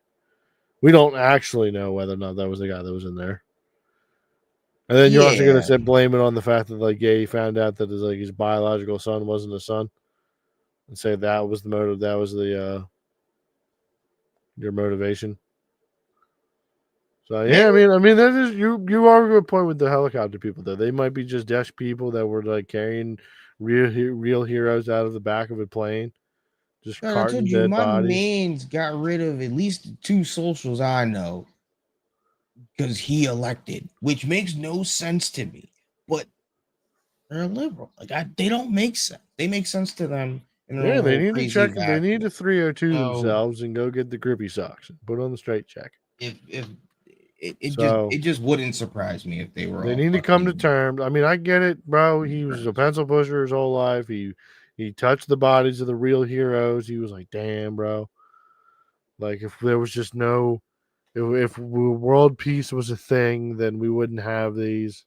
we don't actually know whether or not that was the guy that was in there. And then you're also gonna say blame it on the fact that like he found out that his biological son wasn't a son. And say that was the motive, that was the your motivation. So yeah, I mean that is you are a good point with the helicopter people though. They might be just desk people that were like carrying real heroes out of the back of a plane. Just I carting told you, dead my bodies. man's got rid of at least 2 socials I know because he elected, which makes no sense to me. But they're a liberal. Like they don't make sense. They make sense to them. Yeah, they need to check. They Vacuum. need to 302 So- themselves and go get the grippy socks and put on the straight check. If So- it just wouldn't surprise me if they were. They all need to come to fucking- terms. I mean, I get it, bro. He was a pencil pusher his whole life. He touched the bodies of the real heroes. He was like, damn, bro. Like if there was just no, if world peace was a thing, then we wouldn't have these.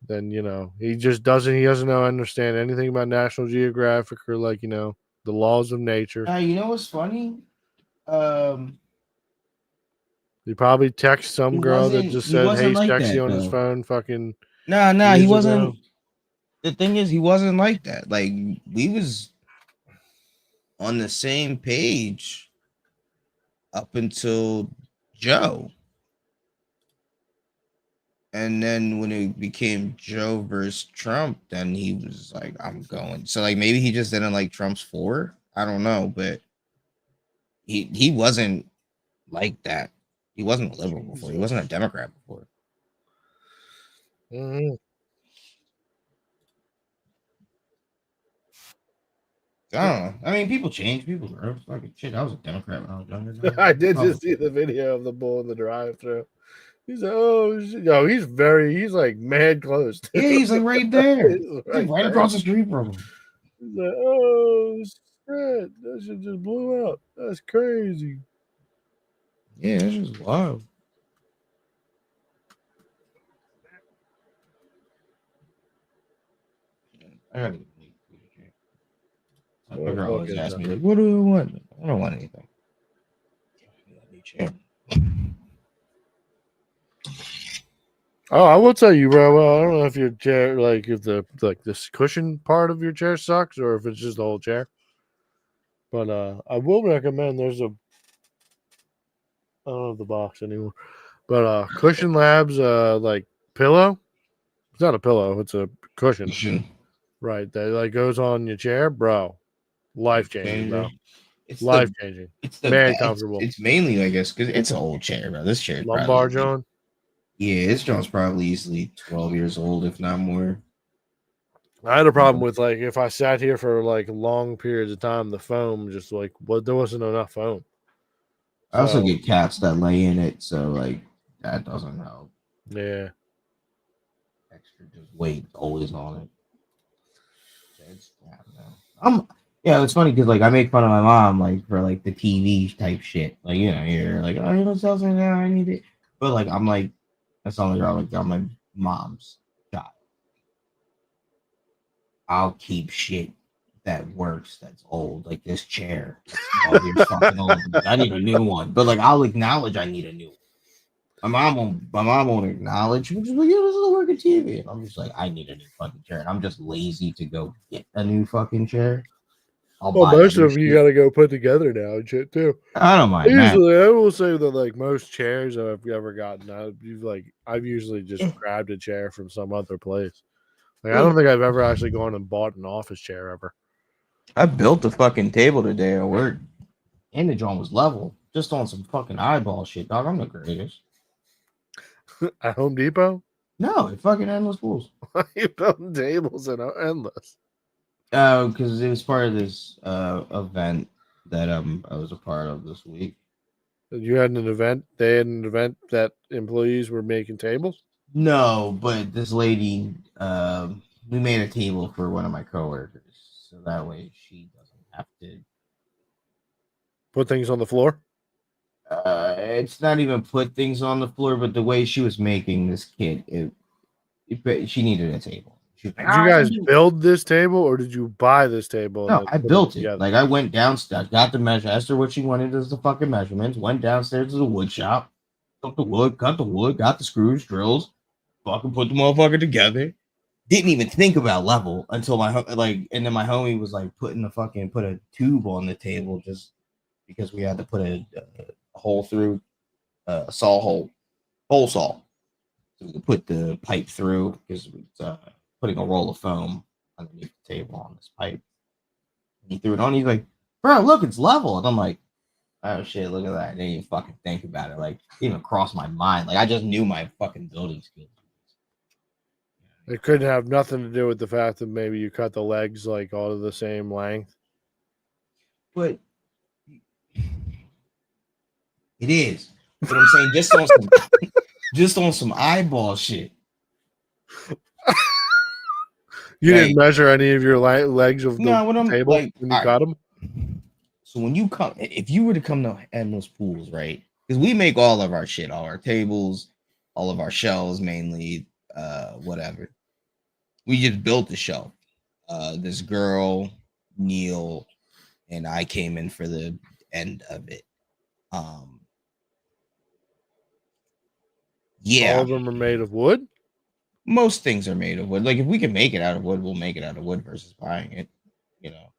Then he just doesn't. He doesn't understand anything about National Geographic or like the laws of nature. You know what's funny? He probably texted some He girl that wasn't- just he said, wasn't "Hey, like sexy" that, on his though. phone. Fucking Nah, years he ago. wasn't. The thing is, he wasn't like that. Like we was on the same page up until Joe. And then when it became Joe versus Trump, then he was like, I'm going. So like maybe he just didn't like Trump's floor. I don't know, but he wasn't like that. He wasn't a liberal before. He wasn't a Democrat before. Mhm. I don't know. I mean, people change. People grow. Fucking shit. I was a Democrat when I was younger. I did just see the video of the bull in the drive-thru. He's like, oh, shit. Yo, he's like mad close. Yeah, he's like right there. He's He's right right there. across the street from him. He's like, oh shit, that shit just blew up. That's crazy. Yeah, that's just wild. I gotta get my girl always asks me, like, what do I want? I don't want anything. New chair. Oh, I will tell you, bro. Well, I don't know if your chair, like, if this cushion part of your chair sucks, or if it's just the whole chair. But I will recommend. There's I don't have the box anymore, but Cushion Labs, like pillow. It's not a pillow. It's a cushion. Right, that like goes on your chair, bro. Life changing, bro. It's Life changing. It's the Mad best. comfortable. It's mainly, I guess, because it's an old chair, bro. This chair, Lumbar John. Yeah, this John's probably easily 12 years old, if not more. I had a problem with like if I sat here for like long periods of time, the foam just like there wasn't enough foam. I also So, get cats that lay in it, so like that doesn't help. yeah. Extra just weight always on it. It's, I don't know. Yeah, it's funny because like I make fun of my mom like for like the TV type shit. Like you're like, oh, you don't sell something now, I need it. But like I'm like, that's not like I'm my mom's child. I'll keep shit that works that's old, like this chair. That's 12 years fucking old. I need a new one. But like I'll acknowledge I need a new one. My mom won't acknowledge. She's just like, yeah, this is a working TV. And I'm just like, I need a new fucking chair. And I'm just lazy to go get a new fucking chair. I'll Well, buy most other of them you shit. got to go put together now and shit too. I don't mind that. Usually, I will say that like most chairs that I've ever gotten, I've usually just grabbed a chair from some other place. Like I don't think I've ever actually gone and bought an office chair ever. I built a fucking table today at work, and the joint was level, just on some fucking eyeball shit, dog. I'm the greatest. At Home Depot, No, it fucking endless fools. why you building tables and endless? Because it was part of this event that I was a part of this week. You had an event. They had an event that employees were making tables. No, but this lady, we made a table for one of my coworkers, so that way she doesn't have to. Put things on the floor. It's not even put things on the floor, but the way she was making this kit, she needed a table. She was like, Did you guys build this table or did you buy this table? No, then I put built it. together? Like I went downstairs, got the measure, asked her what she wanted as the fucking measurements, went downstairs to the wood shop, took the wood, cut the wood, got the screws, drills, fucking put the motherfucker together. Didn't even think about level until and then my homie was like put a tube on the table just because we had to put a hole through a hole saw, so we could put the pipe through because it was putting a roll of foam underneath the table on this pipe. And he threw it on. He's like, "Bro, look, it's level." And I'm like, "Oh shit, look at that!" I didn't even fucking think about it. Like, it even crossed my mind. Like, I just knew my fucking building skills. It couldn't have nothing to do with the fact that maybe you cut the legs like all of the same length. But it is. But I'm saying just on some eyeball shit. You Like, didn't measure any of your legs of the table like, when you cut them. So when you come, if you were to come to Endless Pools, right? Because we make all of our shit, all our tables, all of our shelves, mainly, whatever. We just built the shelf. This girl, Neil, and I came in for the end of it. Yeah, All of them are made of wood. most things are made of wood. Like if we can make it out of wood, we'll make it out of wood versus buying it. You know,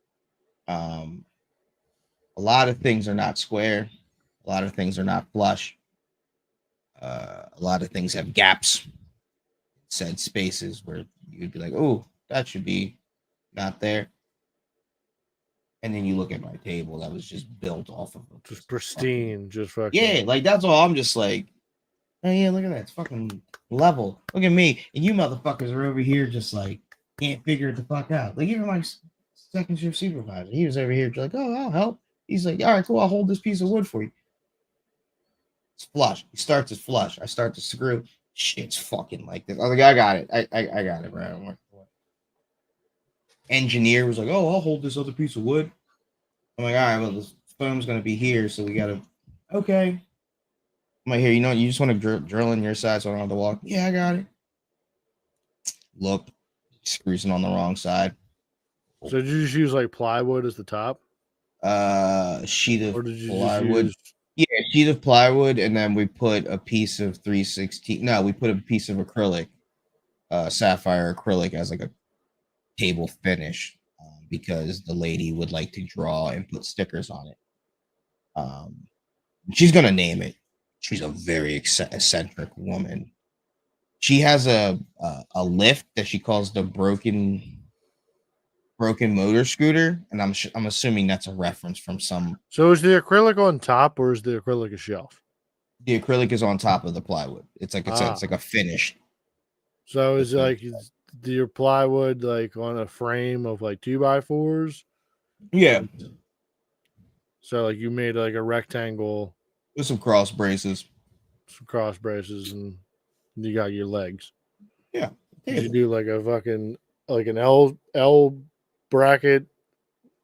a lot of things are not square. A lot of things are not flush. A lot of things have gaps, said spaces where you'd be like, "Oh, that should be not there." And then you look at my table that was just built off of Just pristine, just fucking. Yeah, like that's all. I'm just like, oh yeah, look at that, it's fucking level. Look at me, and you motherfuckers are over here just like can't figure it the fuck out. Like even my second shift supervisor, he was over here just like, oh, I'll help. He's like, all right, cool, I'll hold this piece of wood for you. It's flush. He starts it flush. I start to screw. Shit's fucking like this. I was like, I got it. I got it, bro. Engineer was like, oh, I'll hold this other piece of wood. I'm like, all right, well, this foam's gonna be here, so we gotta. Okay. I'm like, here, you know, you just want to drill in your side so I don't have to walk. Yeah, I got it. Look, screws it on the wrong side. So did you just use like plywood as the top? Sheet of Or did you plywood. just use Yeah, sheet of plywood, and then we put a piece of 316. No, we put a piece of acrylic, sapphire acrylic as like a table finish, because the lady would like to draw and put stickers on it. She's gonna name it. She's a very eccentric woman. She has a lift that she calls the broken motor scooter, and I'm assuming that's a reference from some. So is the acrylic on top or is the acrylic a shelf? The acrylic is on top of the plywood. It's like it's like a finish. So is your plywood like on a frame of like 2x4s? Yeah, So like you made like a rectangle, with some cross braces. some cross braces, and you got your legs. Yeah. Did you do like a fucking like an L bracket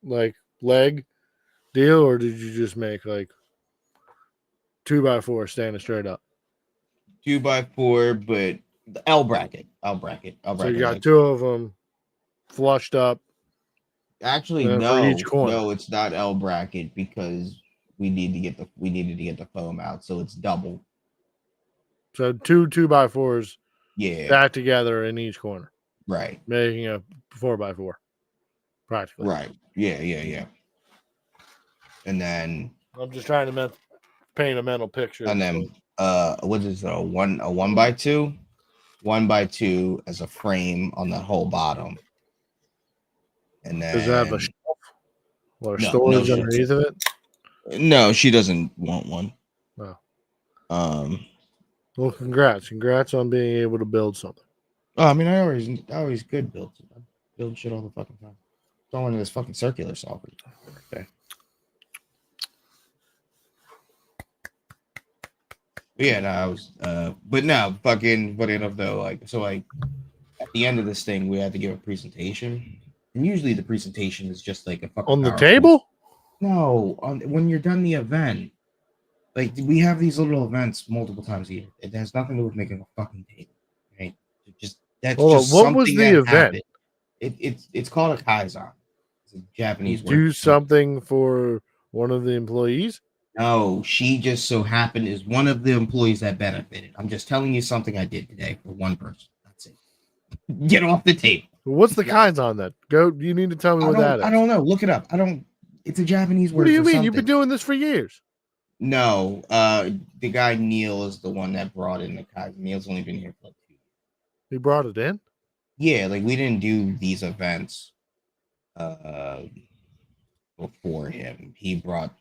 like leg deal, or did you just make like 2x4 standing straight up? 2x4, but the L bracket. So you got like- two of them flushed up. Actually, for no, each corner. no, it's not L bracket because we needed to get the foam out, so it's double. So two 2x4s Yeah, stacked together in each corner, right, making a 4x4 practically. right, yeah. And then I'm just trying to paint a mental picture. and then what is it, a 1x2? 1x2 as a frame on the whole bottom. And then Does it have a shelf or No, storage no underneath of it? no, she doesn't want one. Wow. Oh, Well, congrats on being able to build something. I mean, I always could build. I build shit all the fucking time. It's all in this fucking circular solver. Okay. But yeah, no, I was but no, fucking funny enough though, like so like at the end of this thing we had to give a presentation. And usually the presentation is just like a fucking On the PowerPoint. table? No, when you're done the event. Like we have these little events multiple times a year. It has nothing to do with making a fucking table, right? That's Hold on, just what was something the that event? happened. It's called a Kaizen. It's a Japanese word. Do something for one of the employees? No, she just so happened is one of the employees that benefited. I'm just telling you something I did today for one person. That's it. Get off the table. What's the kinds on that? You need to tell me what that is. I don't know. Look it up. It's a Japanese word. What do you for mean? You've been something. doing this for years. No, the guy Neil is the one that brought in the Kaizen. Neil's only been here for like 2 years. He brought it in? Yeah, like we didn't do these events before him. He brought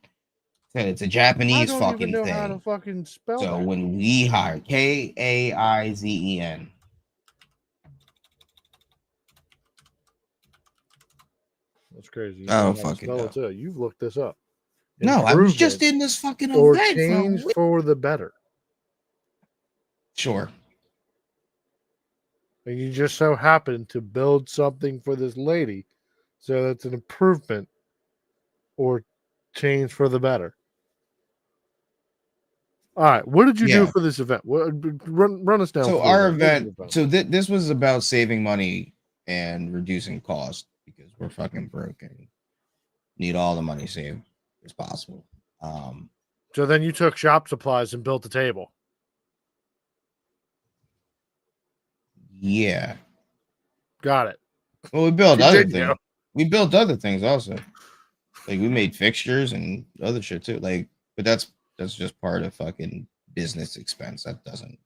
it's a Japanese I don't fucking even know how to thing. fucking spell So that. when we hired Kaizen. That's crazy. You I don't know how to fucking spell know. it too. You've looked this up. No, I was just Improvement in this fucking or event. change for the better. Sure. And you just so happen to build something for this lady, so that's an improvement or change for the better. All right, what did you do Yeah. for this event? Run us down. So through our that. What was event, the event? so this was about saving money and reducing cost because we're fucking broke and need all the money saved as possible. So then you took shop supplies and built a table. Yeah. Got it. Well, we built other Continue. things. We built other things also. Like we made fixtures and other shit too. Like, but that's just part of fucking business expense. That doesn't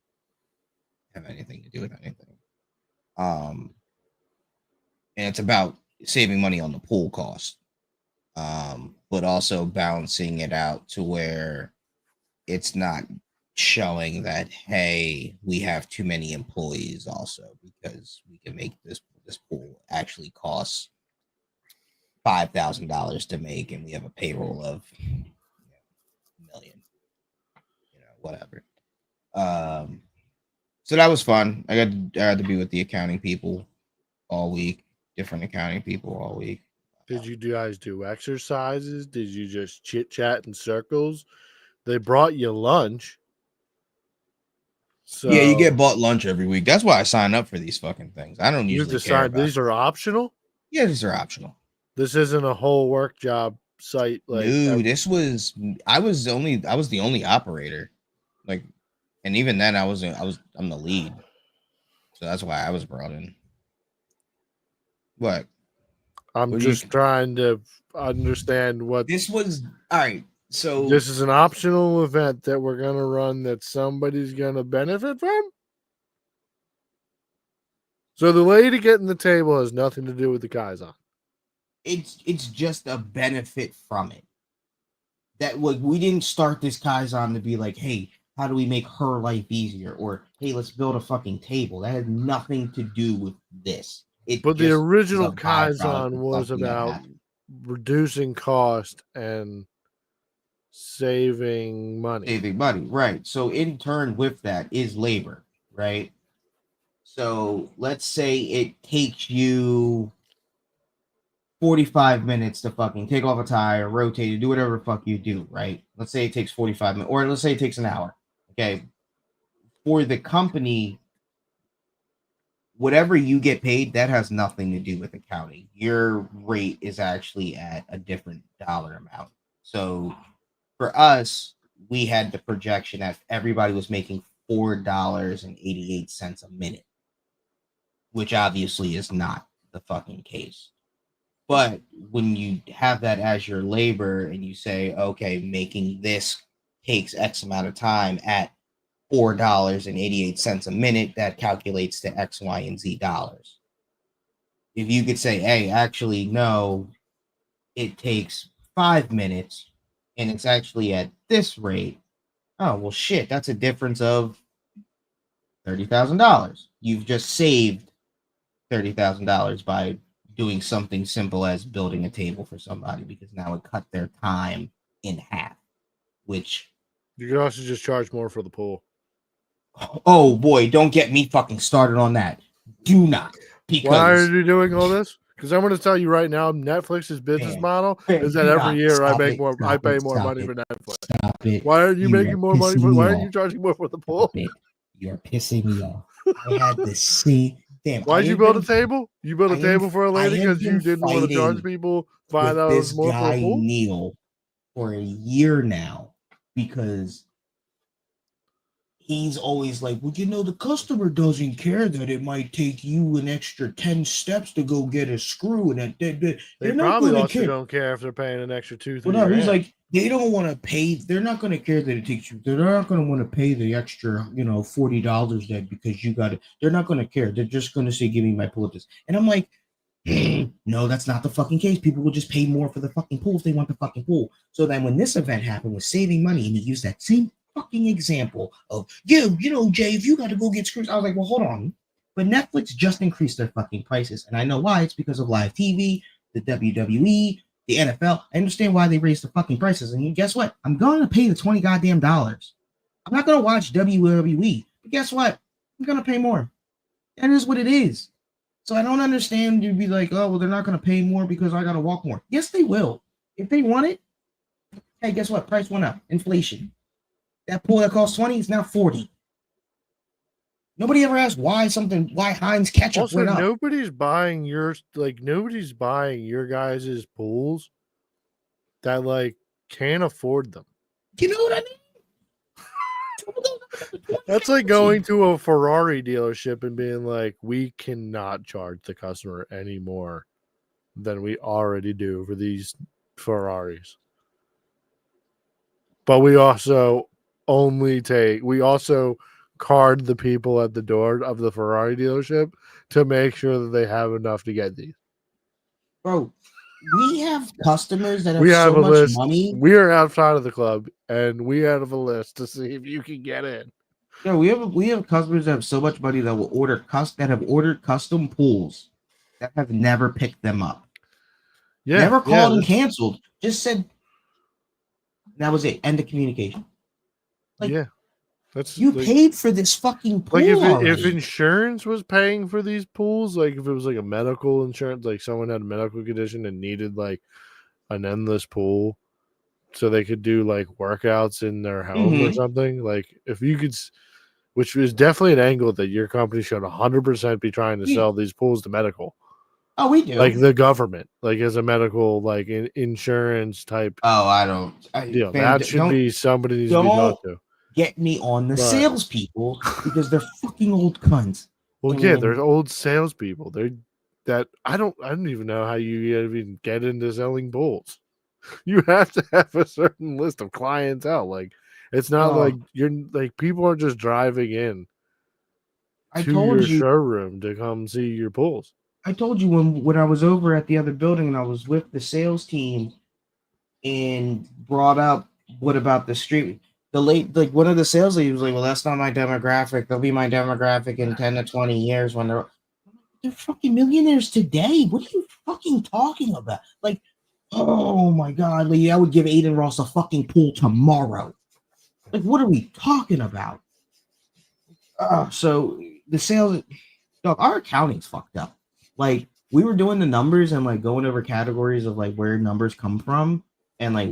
have anything to do with anything. And it's about saving money on the pool cost. But also balancing it out to where it's not showing that hey, we have too many employees also because we can make this pool actually costs $5,000 to make and we have a payroll of $1 million, whatever. So that was fun. I had to be with the accounting people all week, different accounting people all week. Did you guys do exercises? Did you just chit chat in circles? They brought you lunch. So Yeah, you get bought lunch every week. That's why I sign up for these fucking things. I don't you usually care decide about these are optional. Yeah, these are optional. This isn't a whole work job site. Like No, I was the only operator. Like, and even then I'm the lead. So that's why I was brought in. What? I'm What do just you- trying to understand what This was all right. So this is an optional event that we're gonna run that somebody's gonna benefit from. So the lady getting the table has nothing to do with the Kaizen. it's just a benefit from it. That we didn't start this Kaizen to be like, hey, how do we make her life easier? Or hey, let's build a fucking table. That had nothing to do with this. But the just original is a byproduct Kaizen of was something that about happened. reducing cost and saving money. Saving money, right? So in turn with that is labor, right? So let's say it takes you 45 minutes to fucking take off a tire, rotate it, do whatever the fuck you do, right? Let's say it takes 45 minutes, or let's say it takes an hour. Okay. For the company, whatever you get paid, that has nothing to do with accounting. Your rate is actually at a different dollar amount. So for us, we had the projection that everybody was making $4.88 a minute, which obviously is not the fucking case. But when you have that as your labor and you say, okay, making this takes X amount of time at $4.88 a minute, that calculates to X, Y, and Z dollars. If you could say, hey, actually, no, it takes 5 minutes and it's actually at this rate. Oh, well, shit, that's a difference of $30,000. You've just saved $30,000 by doing something simple as building a table for somebody, because now it cut their time in half, which... You can also just charge more for the pool. Oh, boy, don't get me fucking started on that. Do not. Because Why are you doing all this? Because I'm going to tell you right now, Netflix's business model is that every year I pay more money for Netflix. Stop it. Why are you making more money? Why are you charging more for the pool? You're pissing me off. I had the same... Damn, Why'd you build a table? You built a table for a lady because you didn't want to charge people $5 more for a pool? Neil for a year now, because he's always like, well, you know, the customer doesn't care that it might take you an extra 10 steps to go get a screw, and They probably also don't care if they're paying an extra $2-3. Well, no, he's like, they don't want to pay. They're not going to care that it takes you. They're not going to want to pay the extra, $40 that because you got it. They're not going to care. They're just going to say, give me my pool. And I'm like, no, that's not the fucking case. People will just pay more for the fucking pool if they want the fucking pool. So then when this event happened with saving money, and he used that same fucking example of, Jay, if you got to go get screws, I was like, well, hold on. But Netflix just increased their fucking prices. And I know why. It's because of live TV, the WWE, the NFL. I understand why they raised the fucking prices. And guess what? I'm going to pay the $20 goddamn dollars. I'm not going to watch WWE. But guess what? I'm going to pay more. That is what it is. So I don't understand you'd be like, oh, well, they're not going to pay more because I got to walk more. Yes, they will. If they want it, hey, guess what? Price went up. Inflation. That pool that cost 20 is now 40. Nobody ever asked why Heinz ketchup also, went up. Nobody's buying your guys' pools that can't afford them. You know what I mean? That's like going to a Ferrari dealership and being like, we cannot charge the customer any more than we already do for these Ferraris. But we also card the people at the door of the Ferrari dealership to make sure that they have enough to get these. Bro, we have customers that We have so a much list. money. We are outside of the club, and we have a list to see if you can get in. Yeah, we have customers that have so much money that will ordered custom pools that have never picked them up. Yeah, never called and canceled. Just said that was it. End of communication. That's you paid for this fucking pool. If insurance was paying for these pools, if it was a medical insurance, someone had a medical condition and needed an endless pool so they could do workouts in their home or something, if you could, which is definitely an angle that your company should 100% be trying to sell these pools to medical. Oh, we do. The government, as a medical, insurance type. Oh, I don't. Deal. That should be somebody needs to be talked to. Get me on the salespeople because they're fucking old cunts. Well, yeah, they're old salespeople. I don't even know how you even get into selling pools. You have to have a certain list of clientele. It's not you're people are just driving in to your showroom to come see your pools. I told you when I was over at the other building and I was with the sales team and brought up what about the street. One of the sales ladies was like, well, that's not my demographic. They'll be my demographic in 10 to 20 years when they're fucking millionaires today. What are you fucking talking about? Oh my God, Lee, I would give Aiden Ross a fucking pool tomorrow. What are we talking about? So the sales, dog, our accounting's fucked up. we were doing the numbers and like going over categories of like where numbers come from, and like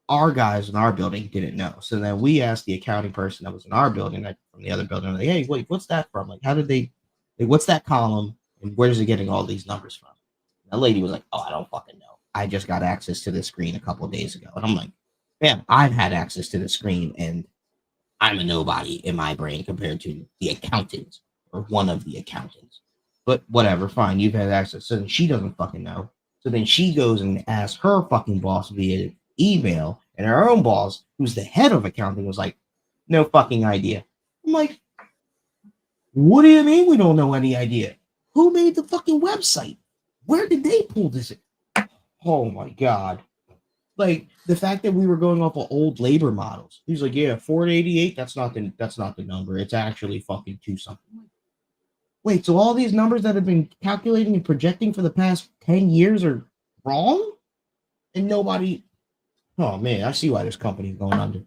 our guys in our building didn't know. So then we asked the accounting person that was in our building, like from the other building, like, hey, wait, what's that from? Like, how did they? Like, what's that column? And where's it getting all these numbers from? The lady was like, oh, I don't fucking know. I just got access to the screen a couple of days ago, and I'm like, man, I've had access to the screen, and I'm a nobody in my brain compared to the accountant or one of the accountants. But whatever, fine, you've had access. So then she doesn't fucking know. So then she goes and asks her fucking boss via email, and her own boss, who's the head of accounting, was like, no fucking idea. I'm like, what do you mean we don't know any idea? Who made the fucking website? Where did they pull this? Oh my God. Like the fact that we were going off of old labor models. He's like, yeah, 488, that's not the number. It's actually fucking 2 something. Wait, so all these numbers that have been calculating and projecting for the past 10 years are wrong? And nobody. Oh man, I see why this company's going under.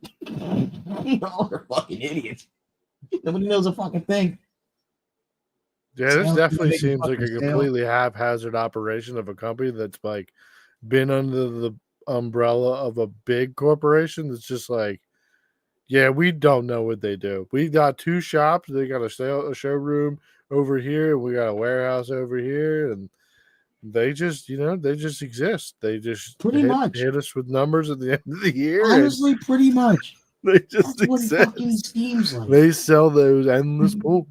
All are fucking idiots. Nobody knows a fucking thing. Yeah, this Sounds definitely like a seems like a fucking sale. completely haphazard operation of a company that's like been under the umbrella of a big corporation. That's just like, yeah, we don't know what they do. We got 2 shops. They got a showroom over here. We got a warehouse over here, and they just, they just exist. They just Pretty much. hit us with numbers at the end of the year. and Honestly, pretty much. they just That's what it exist. fucking seems like. They sell those endless pools.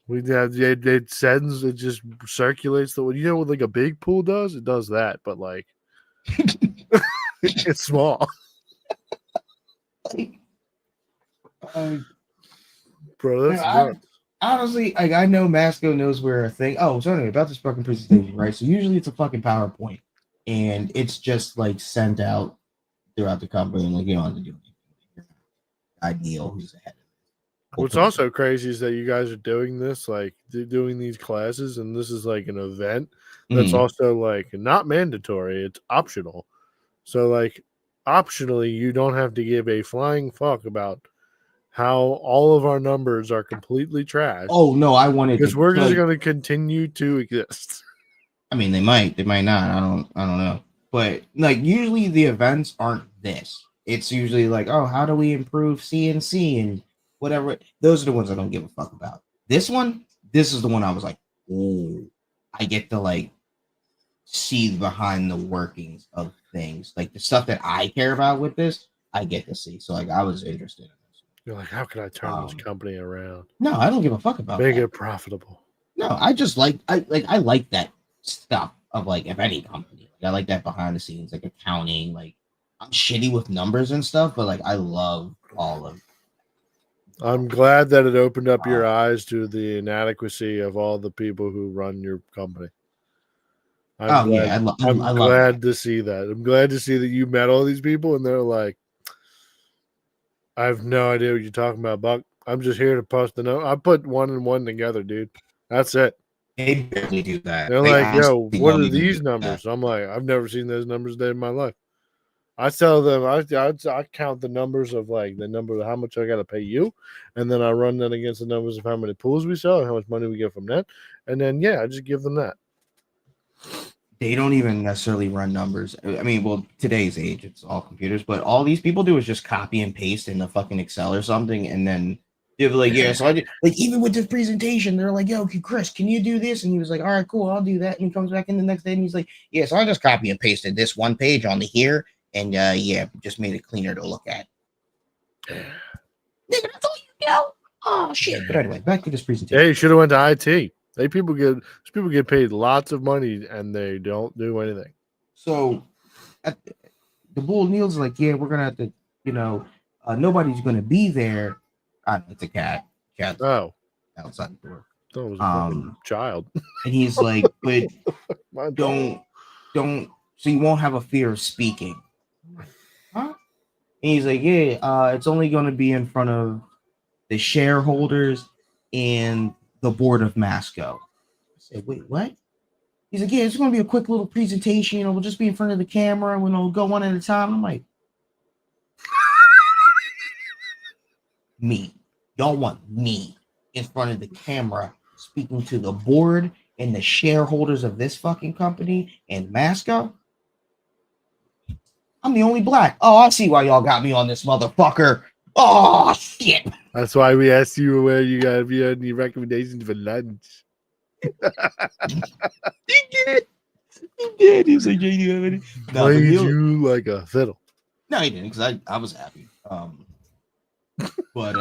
We have it sends, it just circulates the, what like a big pool does? It does that, but like it's small. Bro, that's nuts. Honestly, like I know Masco knows where a thing. Oh, so anyway, about this fucking presentation, right? So usually it's a fucking PowerPoint, and it's just like sent out throughout the company, and like you don't have to do anything. Ideal, who's ahead of it. What's also crazy is that you guys are doing this, like doing these classes, and this is like an event that's also like not mandatory, it's optional. So like optionally, you don't have to give a flying fuck about how all of our numbers are completely trash. Oh no, I wanted because to we're just going to continue to exist. I mean, they might not. I don't know. But like usually the events aren't this. It's usually like, oh, how do we improve CNC and whatever. Those are the ones I don't give a fuck about. This is the one I was like, oh, I get to like see behind the workings of things, like the stuff that I care about with this. I get to see. So like, I was interested in this. You're like, how can I turn this company around? No, I don't give a fuck about Make that. it profitable. No, I just like I like that stuff of like of any company. Like, I like that behind the scenes, like accounting. Like I'm shitty with numbers and stuff, but like I love all of. I'm glad that it opened up your eyes to the inadequacy of all the people who run your company. I'm glad to see that. I'm glad to see that you met all these people and they're like, I have no idea what you're talking about, Buck. I'm just here to post the note. I put 1 and 1 together, dude. That's it. They barely do that. They're like, yo, what are these numbers? I'm like, I've never seen those numbers a day in my life. I tell them, I count the numbers of like the number of how much I got to pay you. And then I run that against the numbers of how many pools we sell and how much money we get from that. And then, yeah, I just give them that. They don't even necessarily run numbers. I mean, well, today's age, it's all computers, but all these people do is just copy and paste in the fucking Excel or something. And then they're like, yeah, so I did, like, even with this presentation, they're like, yo, Chris, can you do this? And he was like, all right, cool, I'll do that. And he comes back in the next day and he's like, yeah, so I just copy and pasted this one page onto here. And yeah, just made it cleaner to look at. Nigga, that's all you know. Oh shit! But anyway, back to this presentation. Hey, you should have went to IT. People get paid lots of money and they don't do anything. So, the bull Neil's like, yeah, we're gonna have to, nobody's gonna be there. It's a cat. Cat. Oh, outside the door. That was a child. And he's like, but don't. So you won't have a fear of speaking. Huh? And he's like, yeah, it's only going to be in front of the shareholders and the board of Masco. I said, wait, what? He's like, yeah, it's going to be a quick little presentation. We'll just be in front of the camera and we'll go one at a time. I'm like, me. Y'all want me in front of the camera speaking to the board and the shareholders of this fucking company and Masco, I'm the only black. Oh, I see why y'all got me on this motherfucker. Oh shit. That's why we asked you where you got if you had any recommendations for lunch. He did. He did. He was like, "Yeah, you have any?" No, Played Neil- you like a fiddle. no, he didn't, because I was happy. But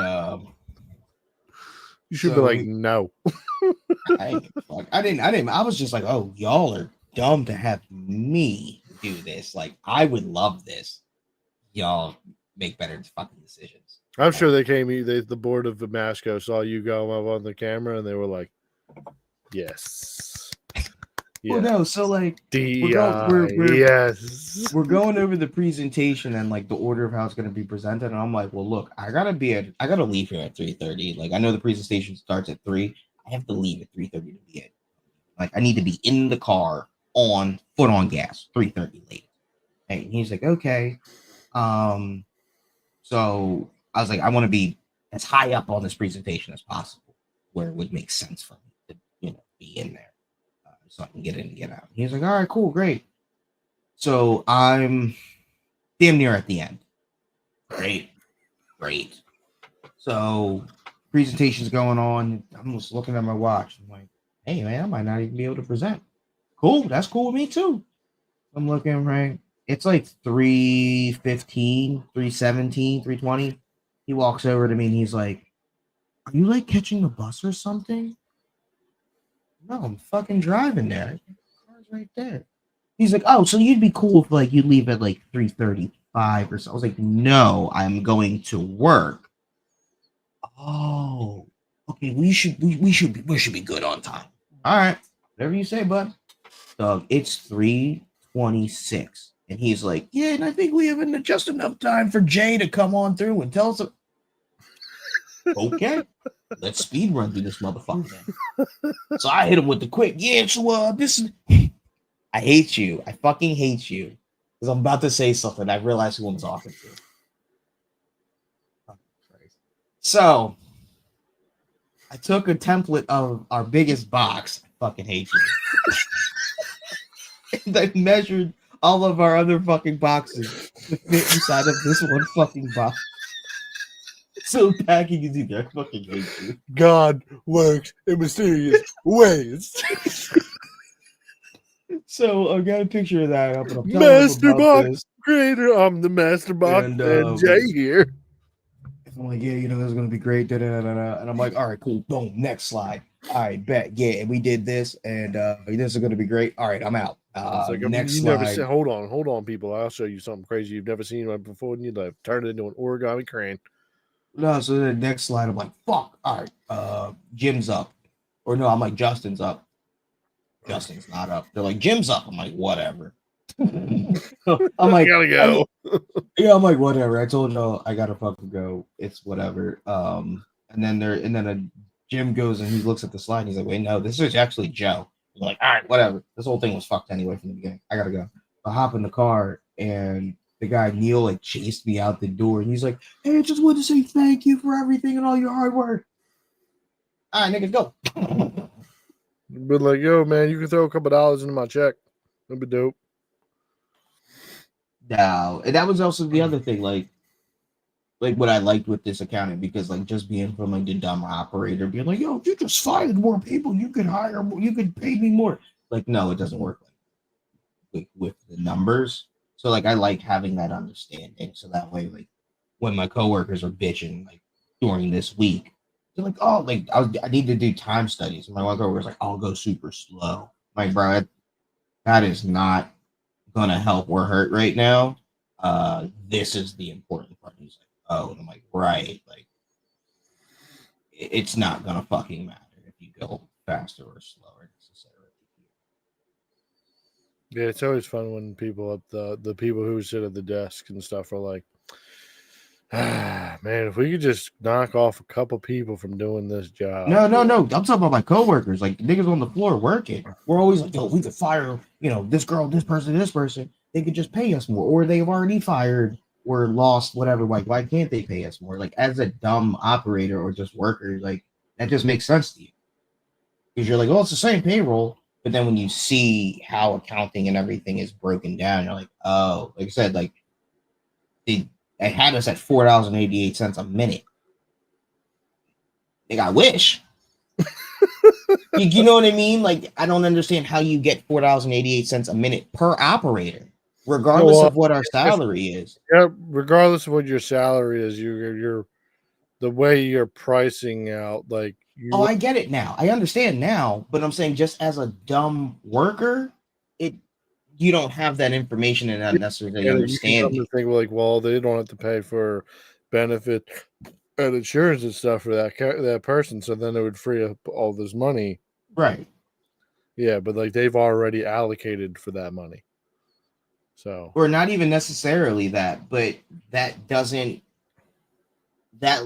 You should So be like, we- no. I didn't. I was just like, oh, y'all are dumb to have me do this. Like, I would love this. Y'all make better fucking decisions. I'm sure they came. The board of the Masco saw you go up on the camera, and they were like, "Yes, Well, yeah, no, so like DEI, we're- yes." we're going over the presentation and like the order of how it's going to be presented, and I'm like, well, look, I gotta leave here at 3:30. Like, I know the presentation starts at 3. I have to leave at 3:30 to be in. Like, I need to be in the car on foot on gas 3:30 late. And he's like, okay. So I was like, I want to be as high up on this presentation as possible, where it would make sense for me to, be in there, so I can get in and get out. He's like, all right, cool, great. So I'm damn near at the end. Great. So presentation's going on. I'm just looking at my watch. I'm like, hey man, I might not even be able to present. Cool, that's cool with me too. I'm looking, right? It's like 3:15, 3:17, 3:20. He walks over to me and he's like, are you like catching the bus or something? No, I'm fucking driving there. The car's right there. He's like, oh, so you'd be cool if like you leave at like 3:35 or so. I was like, no, I'm going to work. Oh, okay. We should be good on time. All right, whatever you say, bud. Doug, it's 3:26, and he's like, yeah, and I think we have just enough time for Jay to come on through and tell us. Okay, let's speed run through this motherfucker. Then. So I hit him with the quick. Yeah, so this is. I hate you. I fucking hate you. Because I'm about to say something. I realize who I'm talking to. So I took a template of our biggest box. I fucking hate you. And I measured all of our other fucking boxes to fit inside of this one fucking box. So packing is either. I fucking hate you. God works in mysterious ways. So I got a picture of that up, and I'm telling Master him about box this. Creator, I'm the Master Box, And, and Jay here. I'm like, yeah, this is gonna be great. Da, da, da, da, da. And I'm like, all right, cool. Boom. Next slide. All right, bet. Yeah, we did this, and this is gonna be great. All right, I'm out. It's like, Next you slide. never said, hold on, people. I'll show you something crazy you've never seen before in your life. Turn it into an origami crane. No, so the next slide, I'm like, fuck. All right, Jim's up, or no, I'm like, Justin's up. Justin's not up. They're like, Jim's up. I'm like, whatever. I'm like, Gotta go. yeah, I'm like, whatever. I told y'all I gotta fucking go. It's whatever. And then Jim goes and he looks at the slide and he's like, wait, no, this is actually Joe. I'm like, all right, whatever. This whole thing was fucked anyway from the beginning. I gotta go. I hop in the car and the guy Neil like chased me out the door and he's like, hey, I just wanted to say thank you for everything and all your hard work. All right, niggas, go. But like, yo, man, you can throw a couple dollars into my check. That'd be dope. No, and that was also the other thing, like what I liked with this accounting, because like just being from like the dumb operator, being like, yo, if you just fired more people, you could hire more, you could pay me more. Like, no, it doesn't work like with the numbers. So like I like having that understanding. So that way, like when my coworkers are bitching like during this week, they're like, oh, like I need to do time studies. And my one coworker's like, I'll go super slow. I'm like, bro, that is not gonna help or hurt right now. This is the important part. He's like, oh, and I'm like, right, like it's not gonna fucking matter if you go faster or slower necessarily. Yeah, it's always fun when people at the people who sit at the desk and stuff are like, man, if we could just knock off a couple people from doing this job. No. I'm talking about my coworkers, like niggas on the floor working. We're always like, yo, we could fire, this girl, this person. They could just pay us more, or they've already fired or lost, whatever. Like, why can't they pay us more? Like, as a dumb operator or just worker, like that just makes sense to you. because you're like, oh, it's the same payroll. But then when you see how accounting and everything is broken down, you're like, oh, like I said, like they had us at $4.88 a minute. Like, I wish. You know what I mean? Like, I don't understand how you get $4.88 a minute per operator, regardless of what our salary is. Yeah, regardless of what your salary is, you're the way you're pricing out, like Oh, I get it now. I understand now, but I'm saying just as a dumb worker, you don't have that information and not necessarily understand you it. think like, well, they don't have to pay for benefit and insurance and stuff for that person, so then it would free up all this money. Right. Yeah, but like they've already allocated for that money. So, Or not even necessarily that, but that doesn't, that,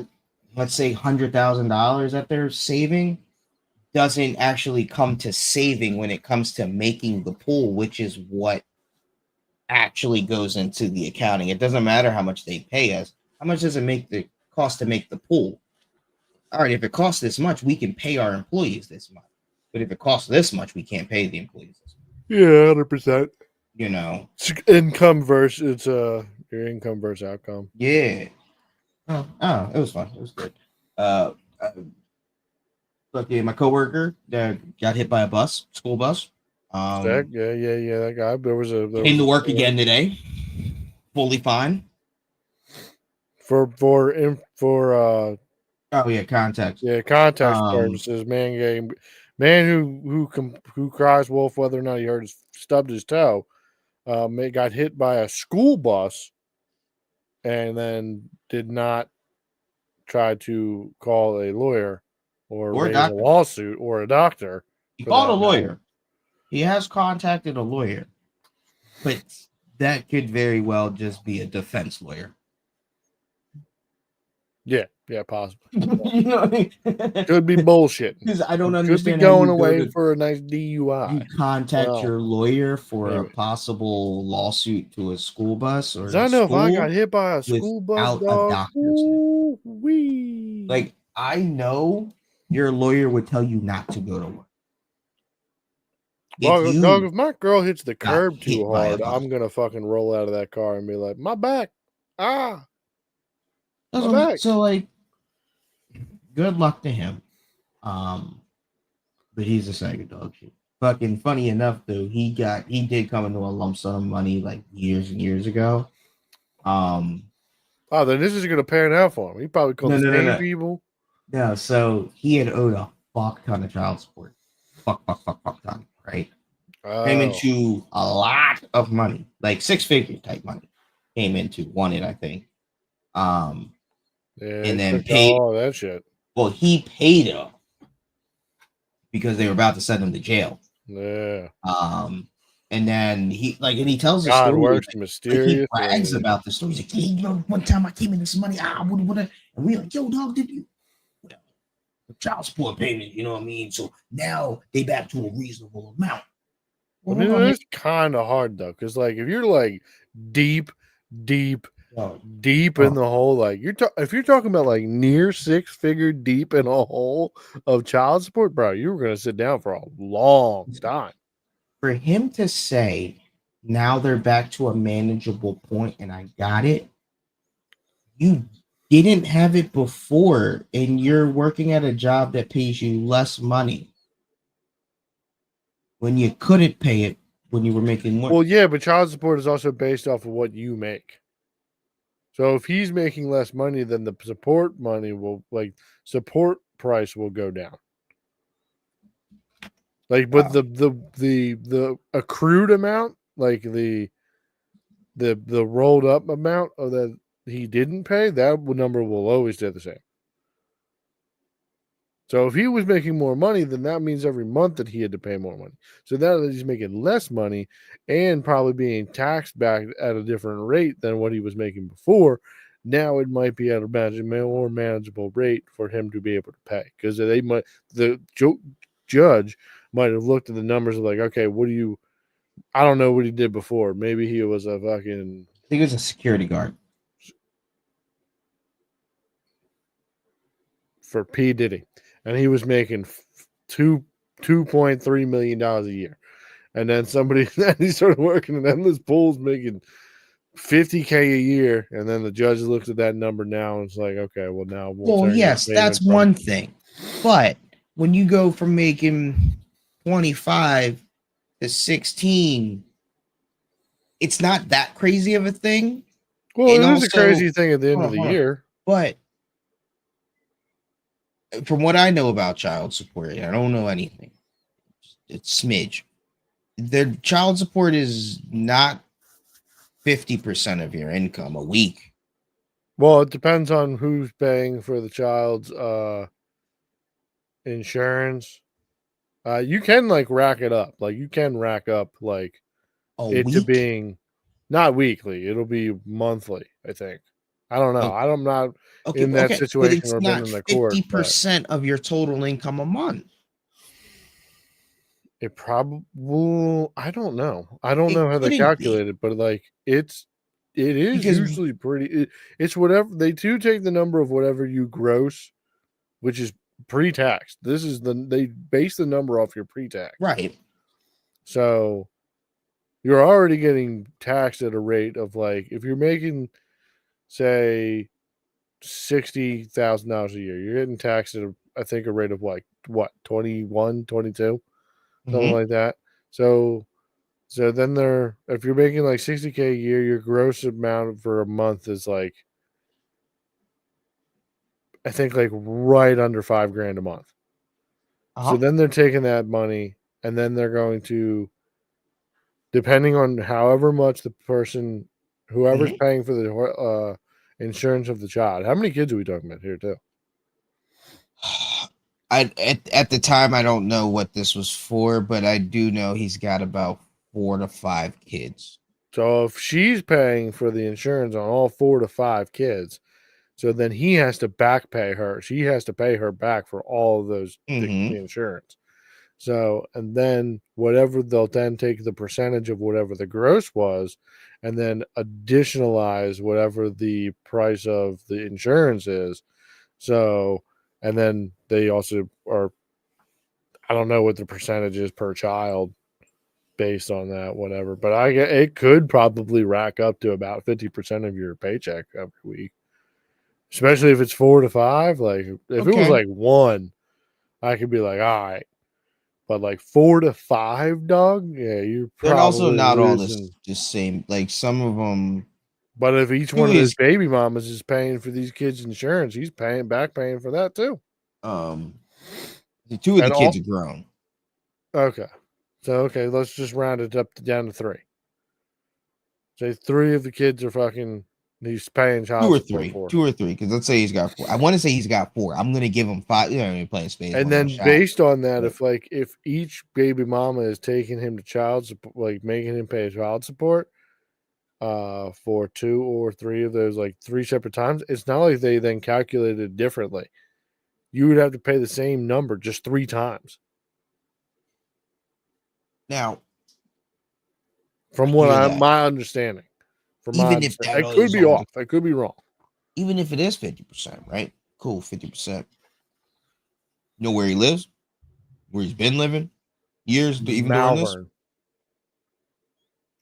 let's say $100,000 that they're saving doesn't actually come to saving when it comes to making the pool, which is what actually goes into the accounting. It doesn't matter how much they pay us. How much does it make the cost to make the pool? All right, if it costs this much, we can pay our employees this much. But if it costs this much, we can't pay the employees this much. yeah, 100%. You know, Income versus your income versus outcome. yeah. Oh, it was fun. It was good. But yeah, my coworker got hit by a bus, school bus. Yeah, that guy. Came to work again today, fully fine. For Oh yeah, context. Yeah, context purposes, man who cries wolf whether or not he stubbed his toe, got hit by a school bus, and then did not try to call a lawyer or raise a lawsuit or a doctor. He called a lawyer. He has contacted a lawyer, but that could very well just be a defense lawyer. Yeah, possibly. You know what I mean? Could be bullshit. Because I don't understand. Could be going away for a nice DUI. You contact your lawyer for a possible lawsuit to a school bus, or I know if I got hit by a school bus, a doctor's like, I know your lawyer would tell you not to go to work. Dog, if my girl hits the curb too hard, I'm gonna fucking roll out of that car and be like, my back. My back. So like, good luck to him. But he's a sack of dog shit. Fucking funny enough though, he did come into a lump sum of money like years and years ago. Then this is gonna pan out for him. He probably called the same people. No, so he had owed a fuck ton of child support. Fuck ton, right? Came into a lot of money, like 6-figure type money. Came into, wanted, I think. And then paid all that shit. Well, he paid it off because they were about to send him to jail. Yeah. And then he tells the God story. works mysterious. He brags about the story. He's like, hey, you know, one time I came in this money, and we like, yo, dog, did you? The child support payment, you know what I mean? So now they back to a reasonable amount. I mean, it's kind of hard though, because like if you're like deep in the hole, like if you're talking about like near 6-figure deep in a hole of child support, bro, you were gonna sit down for a long time. For him to say now they're back to a manageable point and I got it, you didn't have it before, and you're working at a job that pays you less money when you couldn't pay it when you were making more. Well, yeah, but child support is also based off of what you make. So if he's making less money, then the support price will go down. Like, but the accrued amount, like the rolled up amount of that he didn't pay, that number will always stay the same. So if he was making more money, then that means every month that he had to pay more money. So now that he's making less money and probably being taxed back at a different rate than what he was making before, now it might be at a more manageable rate for him to be able to pay, because the judge might have looked at the numbers and like, okay, I don't know what he did before. Maybe he was I think he was a security guard for P. Diddy, and he was making $2.3 million a year. And then then he started working in endless pools, making $50K a year. And then the judge looks at that number now and it's like, okay, well, now Well, turn your yes, that's payment from- one thing. But when you go from making 25 to 16, it's not that crazy of a thing. Well, and it is a also- crazy thing at the end hold of the on, hold on. year. But from what I know about child support, I don't know anything. It's smidge. The child support is not 50% of your income a week. Well, it depends on who's paying for the child's insurance. You can like rack it up. Like you can rack up like A it to week? being not weekly. It'll be monthly, I think. I don't know. Okay. I'm not Okay, in that okay, situation but it's or been not in the court, but 50% of your total income a month. it probably I don't know. I don't It know how they couldn't calculate it, but like it is Because- usually pretty it's whatever they do take the number of whatever you gross, which is pre-tax. This is they base the number off your pre-tax. Right. So you're already getting taxed at a rate of like if you're making say $60,000 a year, you're getting taxed at I think a rate of like what 21, 22, something Mhm. like that. So then if you're making like 60K a year, your gross amount for a month is like I think like right under $5,000 a month. Uh-huh. So then they're taking that money and then they're going to, depending on however much the person, whoever's paying for the insurance of the child. How many kids are we talking about here too? At the time, I don't know what this was for, but I do know he's got about 4 to 5 kids. So if she's paying for the insurance on all 4 to 5 kids, so then he has to back pay her. She has to pay her back for all of those the insurance. So and then whatever they'll then take the percentage of whatever the gross was, and then additionalize whatever the price of the insurance is. So and then they also are I don't know what the percentage is per child based on that, whatever. But it could probably rack up to about 50% of your paycheck every week. Especially if it's 4 to 5. Like if it was Okay. like 1, I could be like, all right. But like 4 to 5, dog, yeah, you're probably They're also not all losing. the same. Like some of them. But if each Who one of his is- baby mamas is paying for these kids' insurance, he's paying for that too. The 2 of the And kids are grown. Okay. So let's just round it up down to 3. Say 3 of the kids are fucking he's paying child 2 or support 3. for. 2 or 3. Because let's say he's got 4. I want to say he's got 4. I'm gonna give him 5. You know, you're playing spades. And one then more shot. based on that, Right. if each baby mama is taking him to child support, like making him pay child support, for 2 or 3 of those, like 3 separate times, it's not like they then calculated it differently. You would have to pay the same number just 3 times. Now, From I what hear that. my understanding. From my Even if that understanding. I could is be all off. I could be wrong. even if it is 50%, right? Cool, 50%. Know where he lives, where he's been living, years even during this, Malvern.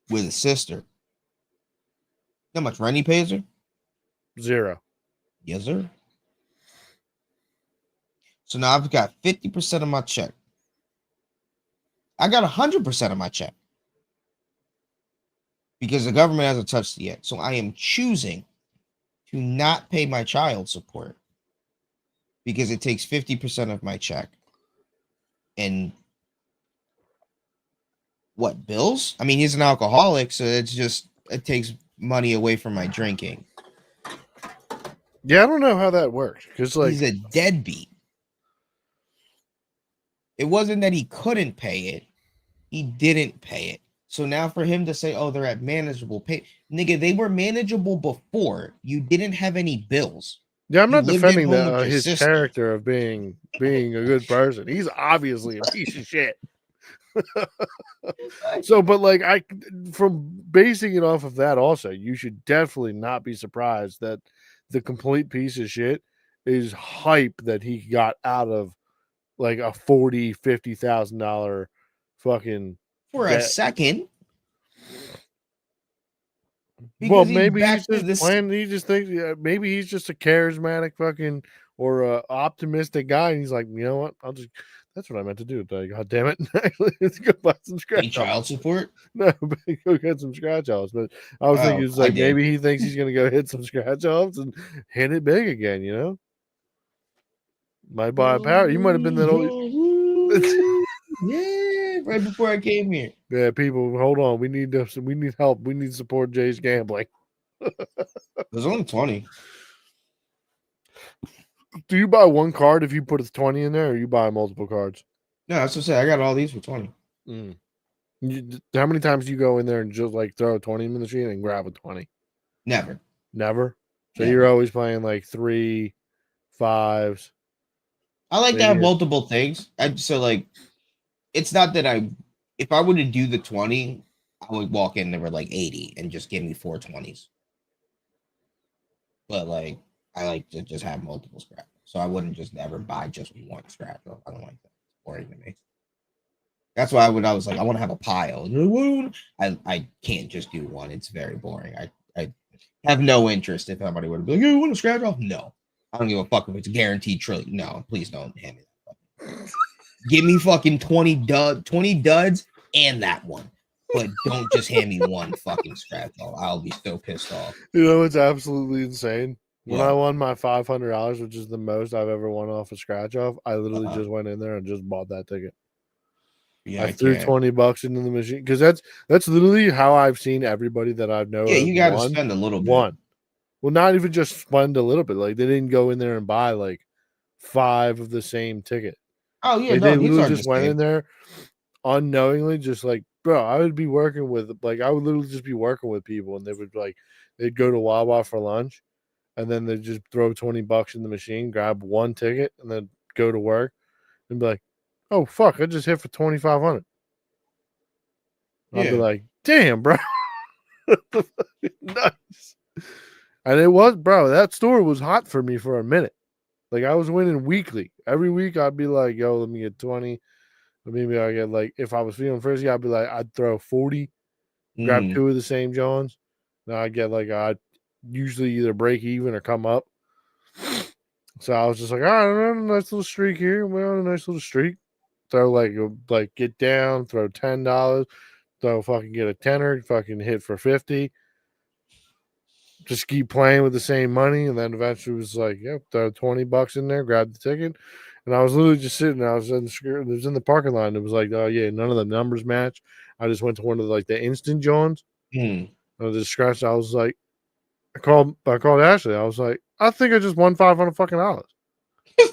with his sister. How much rent he pays her? 0. Yes, sir. So now I've got 50% of my check. I got 100% of my check because the government hasn't touched it yet. So I am choosing to not pay my child support because it takes 50% of my check. And what, bills? I mean, he's an alcoholic, so it takes money away from my drinking. Yeah, I don't know how that works. Because like He's a deadbeat. It wasn't that he couldn't pay it. He didn't pay it. So now for him to say, oh, they're at manageable pay. Nigga, they were manageable before. You didn't have any bills. yeah, I'm you not lived at defending home with your his sister. character of being a good person. He's obviously a piece of shit. So, but like from basing it off of that, also, you should definitely not be surprised that the complete piece of shit is hype that he got out of like a $40,000-$50,000 fucking. For a Yeah. second. Well, Because he's maybe back he's to just this. playing. He just thinks maybe he's just a charismatic fucking or a optimistic guy, and he's like, you know what? I'll just. That's what I meant to do. Like, God damn it! Let's go buy some Pay scratch. child support. No, but go get some scratch offs. But I was thinking it's I like did. maybe he thinks he's gonna go hit some scratch offs and hit it big again. You know, might buy a power. You might have been that old. Yeah, right before I came here. Yeah, people, hold on. We need help. We need to support Jay's gambling. There's only 20. Do you buy one card if you put a 20 in there, or you buy multiple cards? No, that's what I said. I got all these for 20. How many times do you go in there and just like throw a 20 in the machine and grab a 20? Never. Never. So Never. you're always playing like 3, 5s. I like to have Maybe. multiple things. So like, it's not that if I were to do the 20, I would walk in there with like 80 and just give me 4 20s. But like, I like to just have multiple scratch. So I wouldn't just never buy just one scratch. I don't like that. It's boring to me. That's why when I was like, I want to have a pile. I can't just do one. It's very boring. I have no interest if somebody were to be like, you want to scratch off? No. I don't give a fuck if it's guaranteed trillion. No, please don't hand me that. Give me fucking 20 duds and that one. But don't just hand me one fucking scratch off. I'll be so pissed off. You know, it's absolutely insane. When What? I won my $500, which is the most I've ever won off a scratch off, I literally just went in there and just bought that ticket. Yeah, I threw $20 into the machine because that's literally how I've seen everybody that I've known. Yeah, you got to won. spend a little bit. One. Well, not even just spend a little bit. Like they didn't go in there and buy like 5 of the same ticket. Oh yeah, Like, no, they these literally are just went in there unknowingly, just like, bro, I would be working with I would literally just be working with people, and they would they'd go to Wawa for lunch, and then they'd just throw $20 in the machine, grab one ticket, and then go to work, and be like, oh fuck, I just hit for 2,500. I'll be like, damn, bro. Nice. And it was, bro, that store was hot for me for a minute. Like I was winning weekly. Every week I'd be like, yo, let me get 20. Maybe I get like, if I was feeling frisky, I'd be like, I'd throw 40, grab 2 of the same Johns. Now I get like, I'd usually either break even or come up. So I was just like, all right, I'm on a nice little streak here. We're on a nice little streak. Throw like get down, throw $10, throw fucking get a tenner, fucking hit for 50. Just keep playing with the same money, and then eventually it was like, yep, throw $20 in there, grab the ticket, and I was literally just sitting. I was in the parking lot. And it was like, oh yeah, none of the numbers match. I just went to one of the instant Johns. I just scratched. I was like, I called Ashley. I was like, I think I just won $500 fucking dollars. I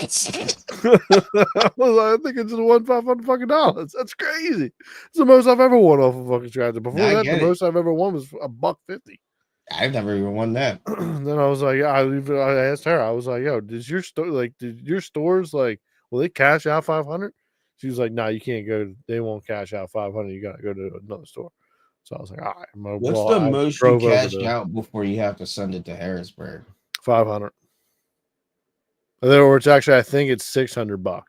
was like, I think I just won $500 fucking dollars. That's crazy. It's the most I've ever won off of fucking scratcher. Before that, the most I've ever won was $1.50. I've never even won that. Then I was like, I asked her, I was like, yo, did your stores will they cash out 500? She was like, no, you can't go. They won't cash out 500. You got to go to another store. So I was like, all right. What's the most you cashed out before you have to send it to Harrisburg? 500. Or it's actually, I think it's $600,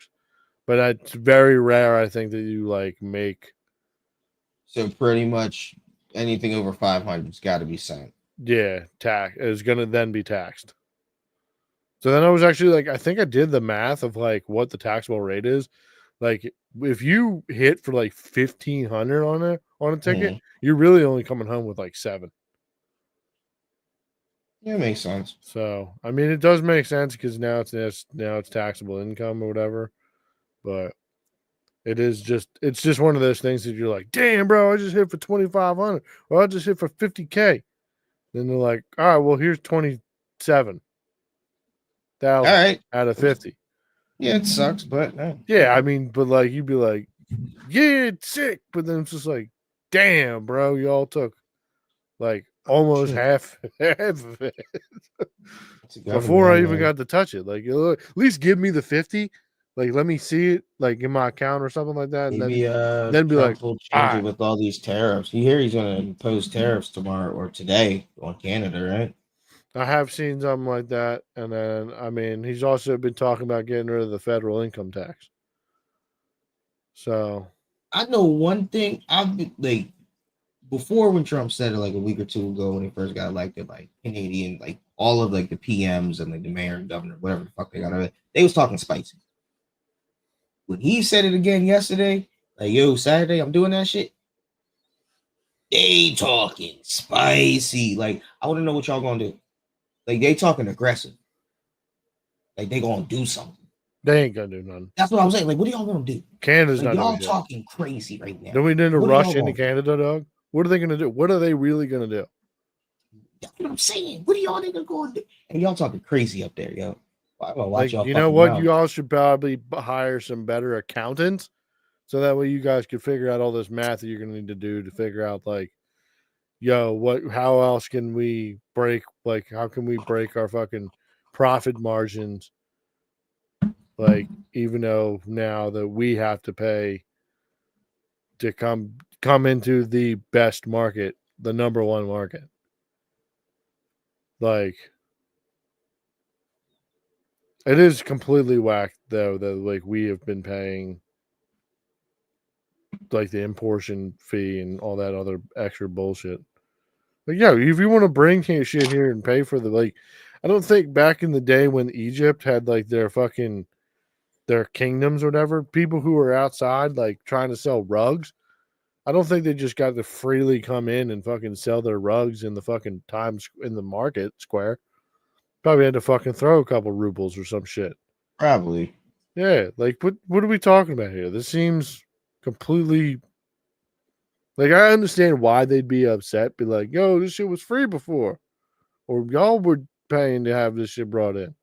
but it's very rare. I think that you make. So pretty much anything over 500's got to be sent. Yeah, is going to then be taxed. So then I was actually I think I did the math of what the taxable rate is. Like if you hit for $1,500 on a ticket, you're really only coming home with 7. Yeah, it makes sense. So I mean, it does make sense because now it's taxable income or whatever. But it's just one of those things that you're like, damn, bro, I just hit for 2,500, or I just hit for 50K. Then they're like, all right, well, here's 27,000 right out of 50. Yeah, it sucks, but yeah, I mean, but you'd be like, yeah, it's sick, but then it's just like, damn, bro, y'all took almost half of it before I even got to touch it. At least give me the 50. Let me see it in my account or something like that. Maybe and then be Trump will change it with all these tariffs. You hear he's going to impose tariffs tomorrow or today on Canada, right? I have seen something like that. And then, I mean, he's also been talking about getting rid of the federal income tax. So I know one thing. I've been like before when Trump said it like a week or two ago when he first got elected, like Canadian, like all of like the PMs and like the mayor and governor, whatever the fuck they got, they was talking spicy. When he said it again yesterday, like yo, Saturday, I'm doing that shit. They talking spicy. Like I want to know what y'all gonna do. Like they talking aggressive. Like they gonna do something. they ain't gonna do nothing. That's what I'm saying. Like what are y'all gonna do? Canada's Like, not y'all doing shit. talking crazy right now. Then we need to What are rush y'all into gonna do? Canada, dog. What are they gonna do? What are they really gonna do? That's what I'm saying. What are y'all niggas going to do? And y'all talking crazy up there, yo. I'm gonna watch Like, y'all. you know fucking what? mouth. You all should probably hire some better accountants, so that way you guys can figure out all this math that you're gonna need to do to figure out, like, yo, what? How else can we break? Like, how can we break our fucking profit margins? Like, even though now that we have to pay to come into the best market, the number one market, like. It is completely whacked though that like we have been paying like the importation fee and all that other extra bullshit. Like, yeah, if you want to bring shit here and pay for the like, I don't think back in the day when Egypt had like their fucking their kingdoms or whatever, people who were outside like trying to sell rugs, I don't think they just got to freely come in and fucking sell their rugs in the fucking times in the market square. Probably had to fucking throw a couple rubles or some shit. Probably. Yeah, like what are we talking about here? This seems completely like I understand why they'd be upset, be like, yo, this shit was free before. Or y'all were paying to have this shit brought in.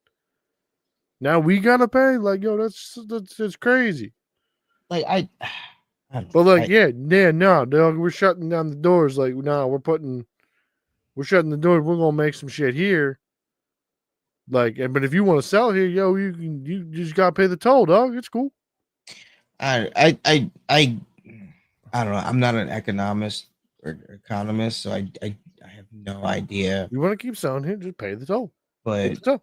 Now we gotta pay? Like, yo, that's crazy. Like I don't But know. like, no, dog, we're shutting down the doors. Like, no, we're shutting the doors, we're gonna make some shit here. Like, but if you want to sell here, yo, you just gotta pay the toll, dog. It's cool. I don't know. I'm not an economist or economist, so I have no idea. You want to keep selling here, just pay the toll. But Pay the toll.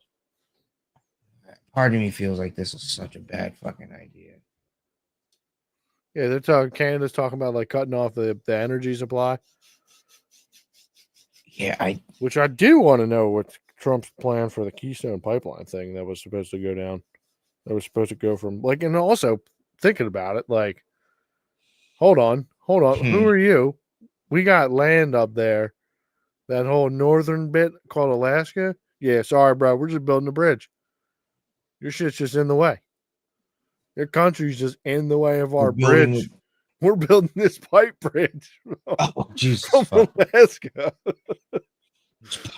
part of me feels like this is such a bad fucking idea. Yeah, they're talking. Canada's talking about like cutting off the energy supply. Yeah, Which I do want to know what Trump's plan for the Keystone Pipeline thing that was supposed to go down. That was supposed to go from like, and also thinking about it, like, hold on. Who are you? We got land up there. That whole northern bit called Alaska. Yeah, sorry, bro. We're just building a bridge. Your shit's just in the way. Your country's just in the way of our bridge. We're building this pipe bridge Oh Jesus! from Fuck. Alaska.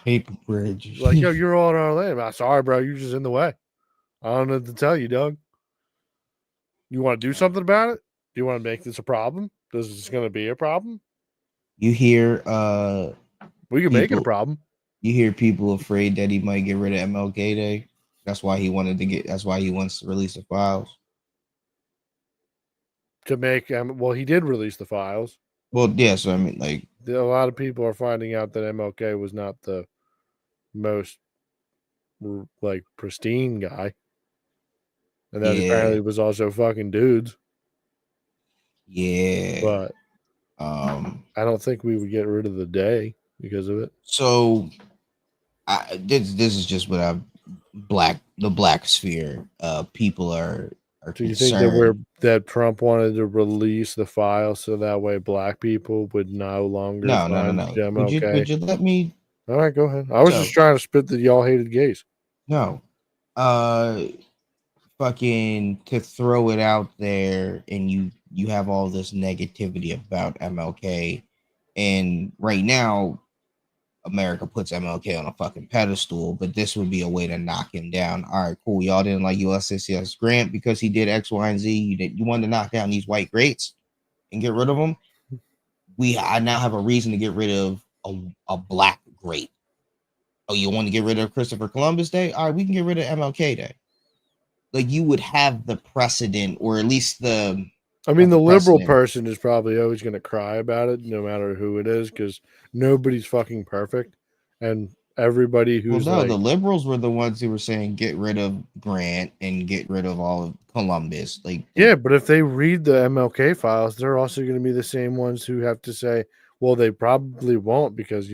Paper bridge. Like, yo, you're all on our land. I'm sorry, bro. You're just in the way. I don't know what to tell you, Doug. You want to do something about it? Do you want to make this a problem? This is going to be a problem? You hear We can make it a People- problem. you hear people afraid that he might get rid of MLK Day. That's why he wants to release the files. To make well, he did release the files. Well, yeah, so I mean like A lot of people are finding out that MLK was not the most like pristine guy, and that Yeah. apparently was also fucking dudes. yeah. But I don't think we would get rid of the day because of it. So this is just what the black sphere people are Do you concerned. think that Trump wanted to release the file so that way black people would no longer No. find MLK? Would you let me? All right, go ahead. I was just trying to spit that y'all hated gays. No. Fucking to throw it out there, and you have all this negativity about MLK, and right now America puts MLK on a fucking pedestal, but this would be a way to knock him down. All right, cool. Y'all didn't like USCS Grant because he did X, Y, and Z. You wanted to knock down these white greats and get rid of them. I now have a reason to get rid of a black great. Oh, you want to get rid of Christopher Columbus Day? All right, we can get rid of MLK Day. Like you would have the precedent, or at least the. I mean, the liberal precedent. person is probably always going to cry about it, no matter who it is, because nobody's fucking perfect. And everybody Well, who's no, like, the liberals were the ones who were saying get rid of Grant and get rid of all of Columbus. Like, yeah, but if they read the MLK files, they're also going to be the same ones who have to say, well, they probably won't because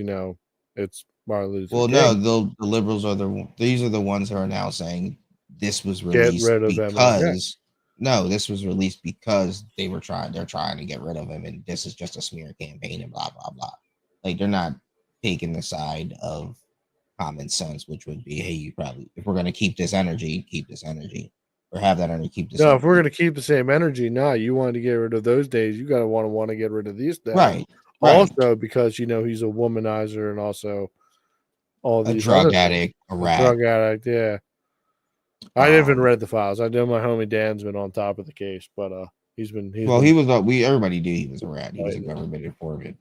it's Martin Luther well, King. no, the liberals are these are the ones who are now saying this was Get released rid of MLK. because no, this was released because they're trying to get rid of him, and this is just a smear campaign and blah blah blah. Like they're not taking the side of common sense, which would be, hey, you probably if we're gonna keep this energy, or have that energy, keep this. No, if we're energy. going to keep the same energy, you want to get rid of those days. You got to want to get rid of these days. Right. Also, because he's a womanizer and also all A these drug other addict, a things. rat. Drug addict, yeah. I haven't read the files. I know my homie Dan's been on top of the case, but he's been. He was. Everybody knew he was a rat. He was a government informant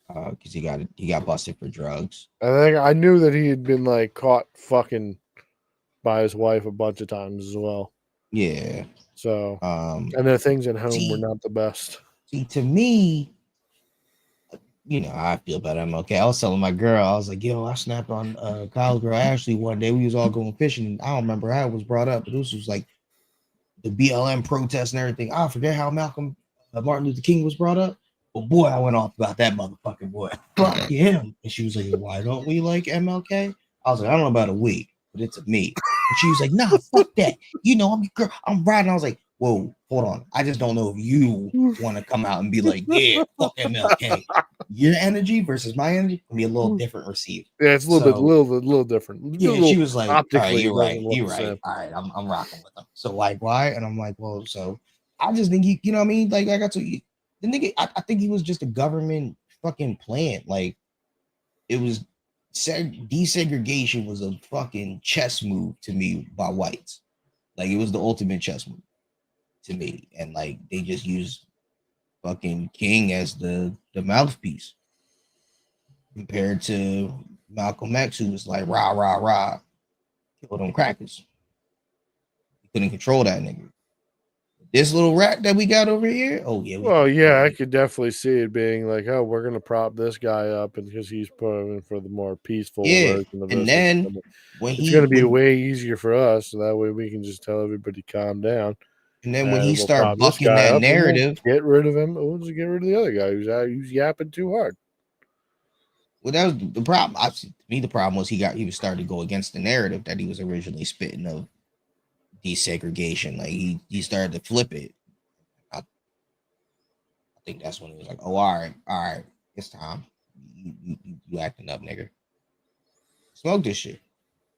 because he got busted for drugs. I knew that he had been like caught fucking by his wife a bunch of times as well. Yeah. So, and their things at home were not the best. See, to me, I feel about MLK. I was telling my girl, I was like, yo, I snapped on college girl Ashley one day. We was all going fishing. I don't remember how it was brought up, but this was like the BLM protest and everything. I forget how Martin Luther King was brought up. But boy, I went off about that motherfucking boy. Fuck him. And she was like, why don't we like MLK? I was like, I don't know about a week, but it's a me. And she was like, nah, fuck that. I'm riding. I was like, whoa, hold on. I just don't know if you want to come out and be like, yeah, fuck MLK. Your energy versus my energy can be a little different received. Yeah, it's a little different. Yeah, she was like, all right, you're right. You're right. All right, I'm rocking with them. So like, why? And I'm like, well, so I just think you know what I mean? Like I got to the nigga, I think he was just a government fucking plan. Like it was desegregation was a fucking chess move to me by whites. Like it was the ultimate chess move to me. And like they just used fucking King as the mouthpiece compared to Malcolm X, who was like rah rah rah, kill them crackers. He couldn't control that nigga. This little rat that we got over here, oh yeah. Well, yeah, I could definitely see it being like, oh, we're gonna prop this guy up, and because he's putting for the more peaceful version of this. And then it's gonna be way easier for us, so that way we can just tell everybody calm down. And then when he started bucking that narrative, get rid of him. We'll just get rid of the other guy who's yapping too hard. Well, that was the problem. To me, the problem was he was starting to go against the narrative that he was originally spitting of desegregation. Like he started to flip it. I think that's when he was like, "Oh, all right, it's time. You acting up, nigga. Smoke this shit."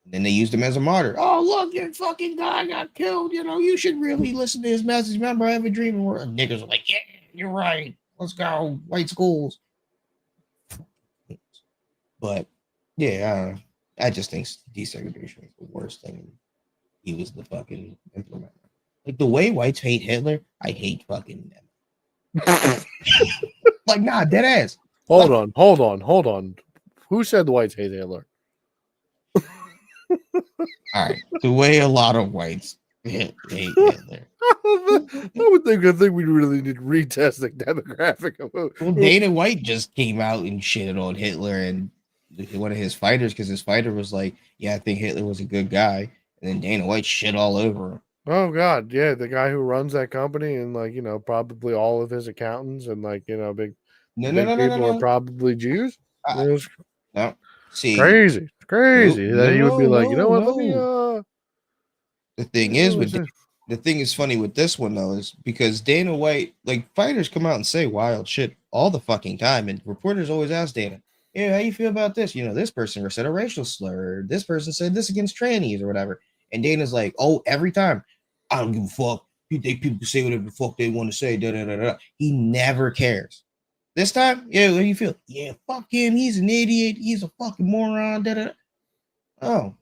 And then they used him as a martyr. Oh, look, your fucking guy got killed. You should really listen to his message. Remember, I have a dream. And niggas are like, "Yeah, you're right. Let's go, white schools." But yeah, I just think desegregation is the worst thing. He was the fucking implementer. Like the way whites hate Hitler, I hate fucking them. Like, nah, dead ass. Hold on. Who said the whites hate Hitler? All right, the way a lot of whites hate Hitler. I would think we really need to retest the demographic of Well, Dana White just came out and shitted on Hitler and one of his fighters because his fighter was like, "Yeah, I think Hitler was a good guy," and then Dana White shit all over him. Oh God, yeah, the guy who runs that company and probably all of his accountants and big people are probably Jews. No, see, crazy that he would be like, you know what? Let me. The thing is the thing is funny with this one though is because Dana White, like fighters come out and say wild shit all the fucking time, and reporters always ask Dana, "Yeah, how you feel about this? This person said a racial slur. Or this person said this against trannies or whatever." And Dana's like, "Oh, every time, I don't give a fuck. People can say whatever the fuck they want to say." Da, da, da, da. He never cares. This time, yeah, what do you feel? Yeah, fuck him. He's an idiot. He's a fucking moron. Da, da, da. Oh.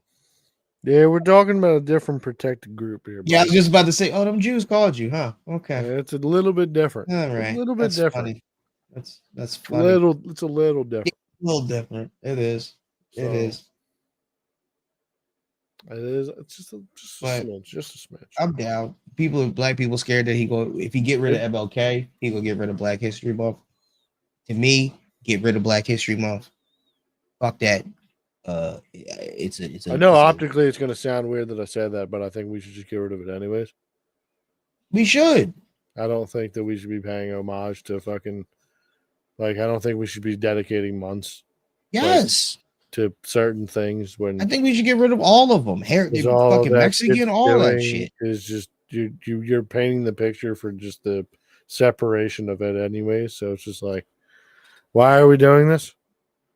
Yeah, we're talking about a different protected group here. Yeah, I was just about to say, oh, them Jews called you, huh? Okay. Yeah, it's a little bit different. All right. A little bit different. Funny. That's funny. It's a little different. A little different. It is. It is. It's just a smidge. I'm down. Black people scared that if he get rid of MLK, he will get rid of Black History Month. To me, get rid of Black History Month. Fuck that. it's a. I know it's a- optically it's going to sound weird that I said that, but I think we should just get rid of it anyways. we should. I don't think that we should be paying homage to fucking like. I don't think we should be dedicating months Yes, to certain things when I think we should get rid of all of them. Hair, because all fucking that Mexican, shit's all that doing shit. is just you're painting the picture for just the separation of it anyway. So it's just like, why are we doing this?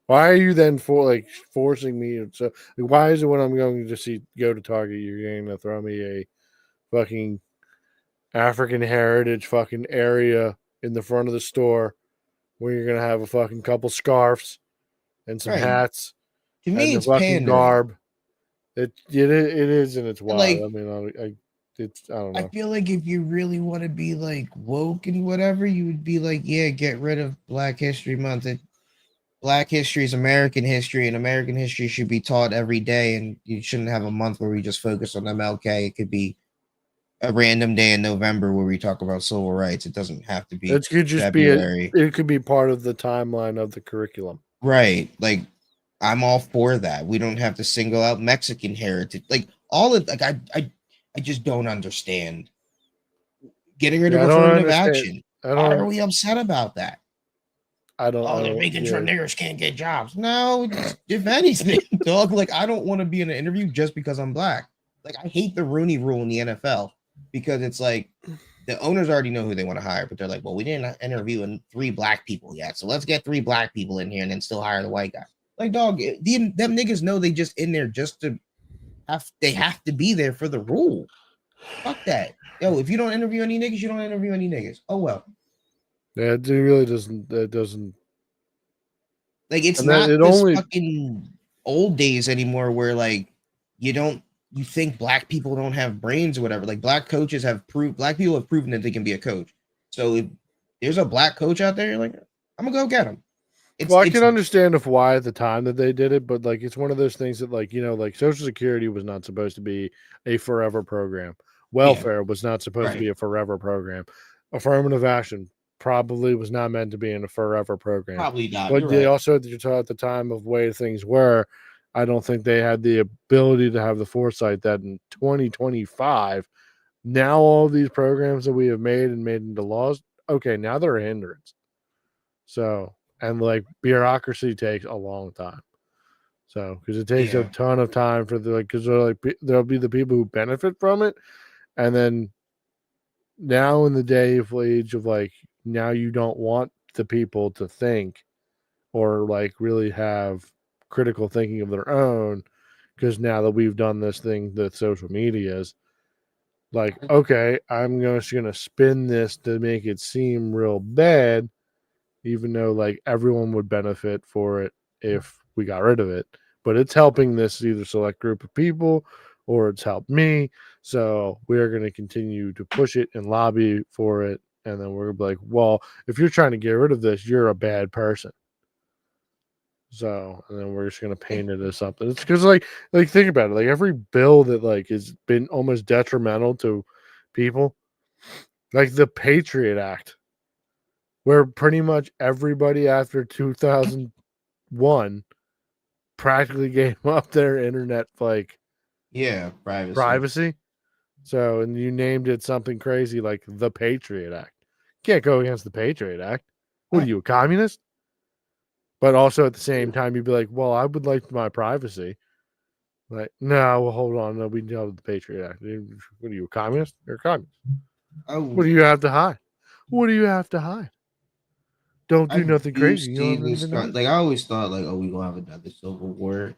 Why are you then forcing me? So why is it when I'm going to go to Target, you're going to throw me a fucking African heritage fucking area in the front of the store where you're gonna have a fucking couple scarves and some Right. hats To and me, the it's fucking pandering. garb. It is and it's wild. Like- I mean, I don't I know. feel like if you really want to be like woke and whatever, you would be like, yeah, get rid of Black History Month. Black history is American history, and American history should be taught every day. And you shouldn't have a month where we just focus on MLK. It could be a random day in November where we talk about civil rights. It doesn't have to be It could just February. it could be part of the timeline of the curriculum. Right. Like, I'm all for that. We don't have to single out Mexican heritage. Like, all of like I just don't understand. Getting rid Yeah, I of don't affirmative understand. action. I Why are don't. we upset about that? I don't. Oh, I they're don't making yeah. sure niggers can't get jobs. No, if anything, dog. Like, I don't want to be in an interview just because I'm black. Like, I hate the Rooney Rule in the NFL because it's like the owners already know who they want to hire, but they're like, well, we didn't interview 3 black people yet, so let's get 3 black people in here and then still hire the white guy. Like, dog, them niggas know they just in there just to they have to be there for the rule. Fuck that. Yo, if you don't interview any niggas, you don't interview any niggas. Oh well. Yeah, it really doesn't. It doesn't. Like, it's And then not it this only- fucking old days anymore where like you think black people don't have brains or whatever. Like, black people have proven that they can be a coach. So if there's a black coach out there, like, I'm gonna go get him. Well, I can understand of why at the time that they did it, but like it's one of those things that like like Social Security was not supposed to be a forever program. Welfare was not supposed to be a forever program. Affirmative action probably was not meant to be in a forever program. Probably not. But You're they right. also at the time of way things were, I don't think they had the ability to have the foresight that in 2025, now all these programs that we have made into laws, okay, now they're a hindrance. So, and like bureaucracy takes a long time. So, because it takes a ton of time for because there'll be the people who benefit from it, and then now in the day of age of like now you don't want the people to think or like really have critical thinking of their own because now that we've done this thing that social media is like, okay, I'm just gonna spin this to make it seem real bad, even though like everyone would benefit for it if we got rid of it. But it's helping this either select group of people or it's helped me. So we are going to continue to push it and lobby for it. And then we're gonna be like, well, if you're trying to get rid of this, you're a bad person. So, and then we're just going to paint it as something. It's because like think about it. Like every bill that like has been almost detrimental to people, like the Patriot Act, where pretty much everybody after 2001 practically gave up their internet like privacy. So, and you named it something crazy like the Patriot Act. Can't go against the Patriot Act. What are you, a communist? But also at the same time, you'd be like, well, I would like my privacy. Like, no, well, hold on. No, we dealt with the Patriot Act. What are you, a communist? You're a communist. Oh, What do you have to hide? What do you have to hide? Don't do nothing crazy. You don't even know. Like, I always thought, like, oh, we gonna have another civil war,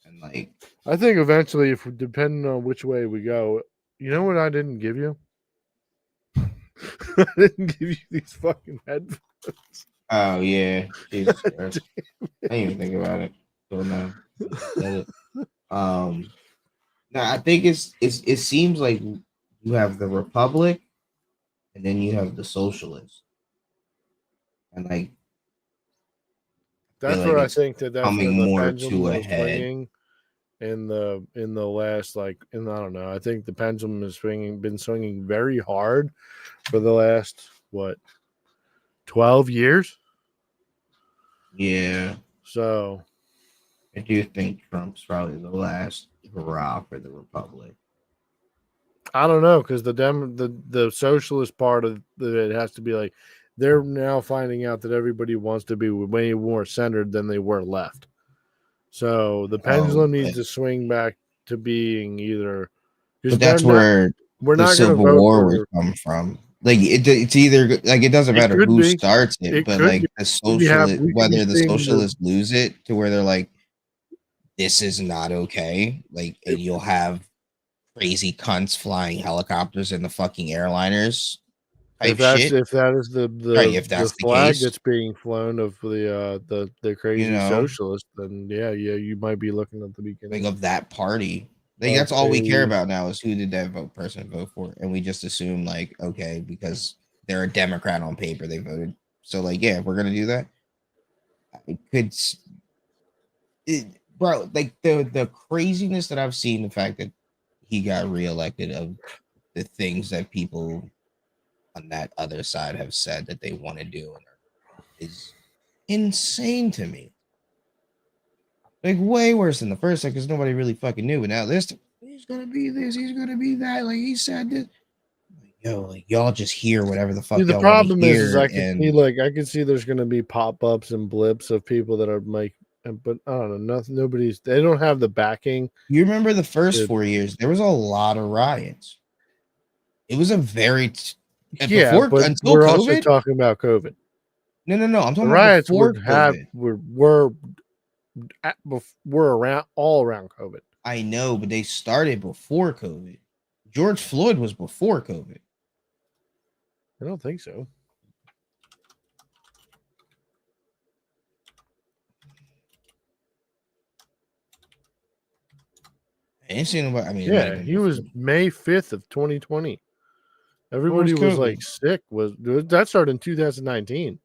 and like, I think eventually, if depending on which way we go, you know what I didn't give you? I didn't give you these fucking headphones. oh yeah, Jesus Christ. I didn't even think about it. So no, now I think it seems like you have the Republic, and then you have the Socialists, and like That's like where I it's think that's coming where the more pendulum to a was head. swinging in the last I don't know. I think the pendulum has been swinging very hard for the last 12 years. Yeah. So I do think Trump's probably the last hurrah for the republic. I don't know, because the socialist part of it has to be like they're now finding out that everybody wants to be way more centered than they were left. So the pendulum needs to swing back to being either. But that's where we're the not going to Civil vote War for. would come from. Like it's either like it doesn't It matter could who be. starts it, It but could like be. the socialist, we could be whether the seeing socialists lose it to where they're like, this is not okay. Like, and you'll have crazy cunts flying helicopters in the fucking airliners. If Type shit. that is the If that's the flag case. that's being flown of the crazy You know? socialist, then yeah, you might be looking at the beginning. Like of that party. Like that's all we care about now is who did that person vote for, and we just assume like, okay, because they're a Democrat on paper, they voted. So like, yeah, we're gonna do that. It could, bro. Like the craziness that I've seen, the fact that he got reelected, of the things that people on that other side have said that they want to do, is insane to me. Like way worse than the first time because nobody really fucking knew. But now this, he's gonna be this, he's gonna be that. Like he said this. Like, yo, like y'all just hear whatever the fuck. See, the y'all problem is hear, I can see there's gonna be pop-ups and blips of people that are like, but I don't know, nobody's. They don't have the backing. You remember the first 4 years? There was a lot of riots. It was a very but until we're COVID? also talking about COVID. No. I'm talking The riots about before COVID. were around all around COVID. I know, but they started before COVID. George Floyd was before COVID. I don't think so. I ain't seen nobody. I mean, Yeah, he was May 5th of 2020. Everybody was like sick. That started in 2019.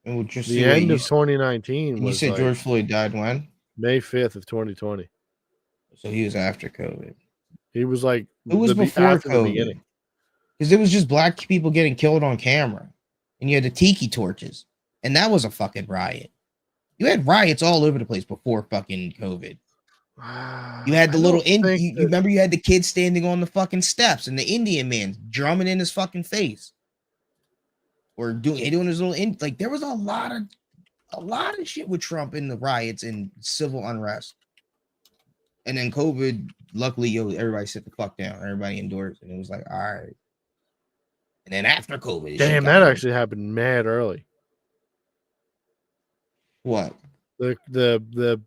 And just the end of 2019. You said like, George Floyd died when? May 5th of 2020. So he was after COVID. He was like it was before COVID. Because it was just black people getting killed on camera. And you had the tiki torches. And that was a fucking riot. You had riots all over the place before fucking COVID. You had the little you remember you had the kid standing on the fucking steps and the Indian man drumming in his fucking face. Or doing his little like there was a lot of shit with Trump in the riots and civil unrest. And then COVID, luckily, everybody sit the fuck down. Everybody endorsed, and it was like, all right. And then after COVID, damn, that actually happened mad early. What? The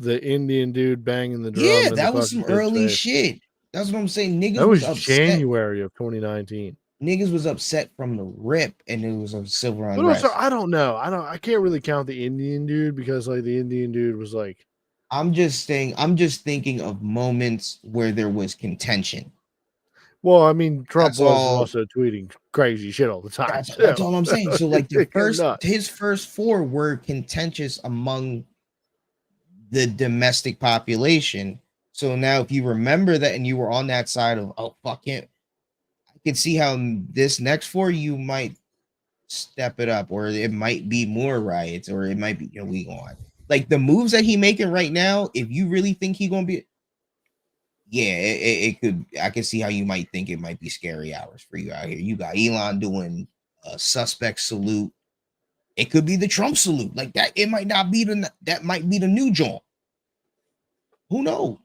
Indian dude banging the drum. Yeah, that was some early shit. That's what I'm saying. Niggas that was upset. January of 2019. Niggas was upset from the rip, and it was a civil unrest. But also, I don't know. I can't really count the Indian dude because like the Indian dude was like. I'm just thinking of moments where there was contention. Well, I mean, Trump was also tweeting crazy shit all the time. That's all I'm saying. So, like his first 4 were contentious among the domestic population. So now, if you remember that, and you were on that side of, oh fuck it, I can see how this next 4 you might step it up, or it might be more riots, or it might be we go on. Like the moves that he making right now, if you really think he gonna be, it could. I can see how you might think it might be scary hours for you out here. You got Elon doing a suspect salute. It could be the Trump salute, like that. It might not be that might be the new joint. Who knows?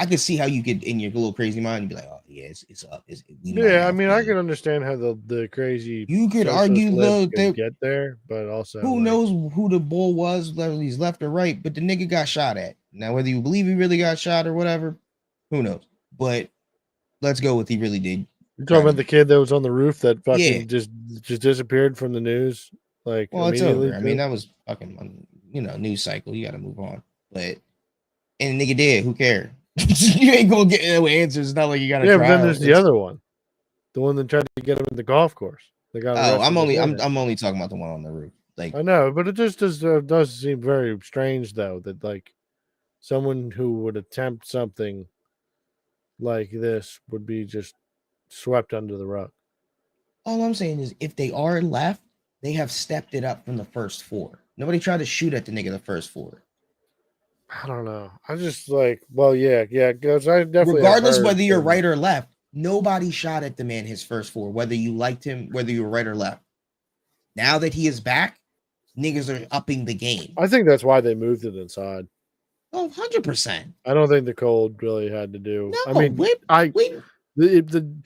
I could see how you could in your little crazy mind be like, oh yeah, it's up. I mean, I can understand how the crazy. You could argue they get there, but also who knows who the bull was, whether he's left or right. But the nigga got shot at. Now, whether you believe he really got shot or whatever, who knows? But let's go with he really did. You're talking about the kid that was on the roof that fucking just disappeared from the news. Like, well, it's over. I mean, that was fucking news cycle. You got to move on. But and the nigga did. Who cares? You ain't gonna get no answers. It's not like you got to. Yeah, but then there's the other one, the one that tried to get him in the golf course. They got. I'm only talking about the one on the roof. Like I know, but it just does seem very strange though that like someone who would attempt something like this would be just swept under the rug. All I'm saying is, if they are left, they have stepped it up from the first 4. Nobody tried to shoot at the nigga the first 4. I don't know. I just like, well, yeah, because I definitely have Regardless heard whether you're from- right or left, nobody shot at the man his first 4, whether you liked him, whether you were right or left. Now that he is back, niggas are upping the game. I think that's why they moved it inside. Oh, 100%. I don't think the cold really had to do. No, I mean, wait. the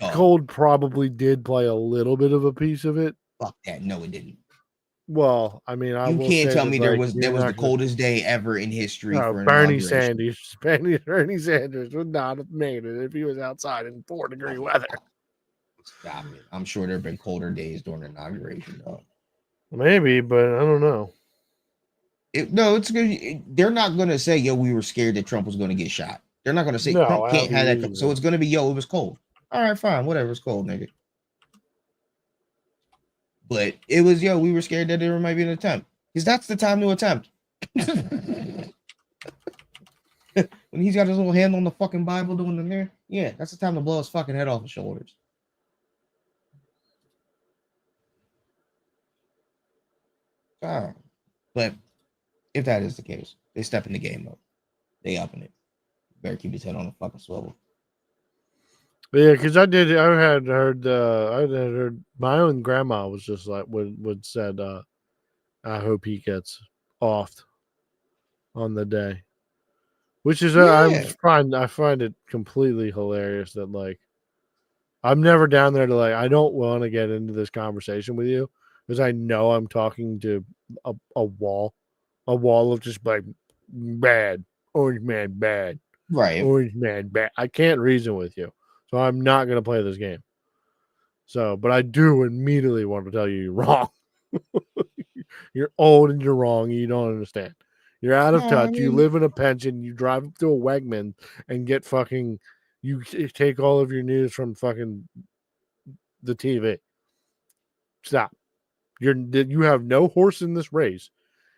Oh. cold probably did play a little bit of a piece of it. Fuck that. No, it didn't. Well, I mean, I You will can't say tell that, me like, there was you're the not gonna- coldest day ever in history No, for an Bernie inauguration. Bernie Sanders would not have made it if he was outside in 4-degree weather. Stop it. I'm sure there have been colder days during the inauguration, though. Maybe, but I don't know. No, it's good. They're not going to say, yo, we were scared that Trump was going to get shot. They're not going to say No, Trump can't have that. So absolutely. it's going to be, yo, it was cold. All right, fine. Whatever. It's cold, nigga. But it was, yo, we were scared that there might be an attempt. Because that's the time to attempt. When he's got his little hand on the fucking Bible doing in there, yeah, that's the time to blow his fucking head off his shoulders. But if that is the case, they step in the game up. They up in it. Better keep his head on the fucking swivel. Yeah, because I had heard my own grandma was just like would said, I hope he gets offed on the day, which is Yeah. I find it completely hilarious that, like, I'm never down there to, like, I don't want to get into this conversation with you because I know I'm talking to a wall of just like bad orange man bad. Right. Orange man bad. I can't reason with you, so I'm not going to play this game. So, but I do immediately want to tell you you're wrong. You're old and you're wrong. And you don't understand. You're out of No, I touch. You mean- live in a pension. You drive up to a Wegman and get fucking. You take all of your news from fucking the TV. Stop. You have no horse in this race.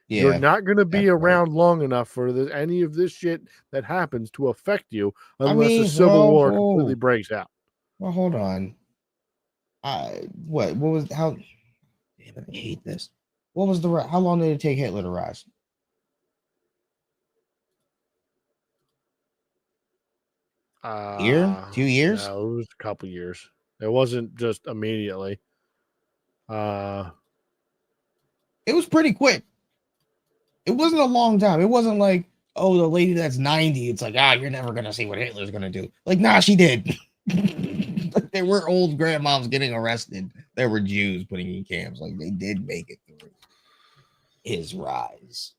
Yeah. You're not going to be that's right. around long enough for any of this shit that happens to affect you I unless mean, a civil war whoa. completely breaks out. Well, hold on. What was how? Damn it, I hate this. What was how long did it take Hitler to rise? Year? 2 years? No, it was a couple years. It wasn't just immediately. It was pretty quick. It wasn't a long time. It wasn't like, oh, the lady that's 90, it's like, you're never gonna see what Hitler's gonna do. Like, nah, she did. Like, there were old grandmoms getting arrested. There were Jews putting in camps. Like, they did make it through his rise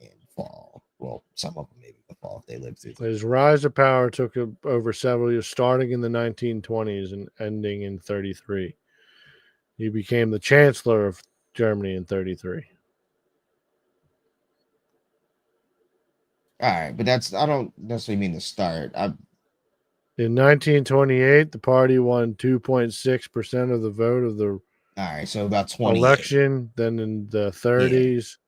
and fall. Well, some of them maybe the fall if they lived through. His rise to power took over several years, starting in the 1920s and ending in 33. He became the chancellor of Germany in 33. All right, but I don't necessarily mean the start. In 1928, the party won 2.6% of the vote of the All right, so about 20 election. Then in the 30s,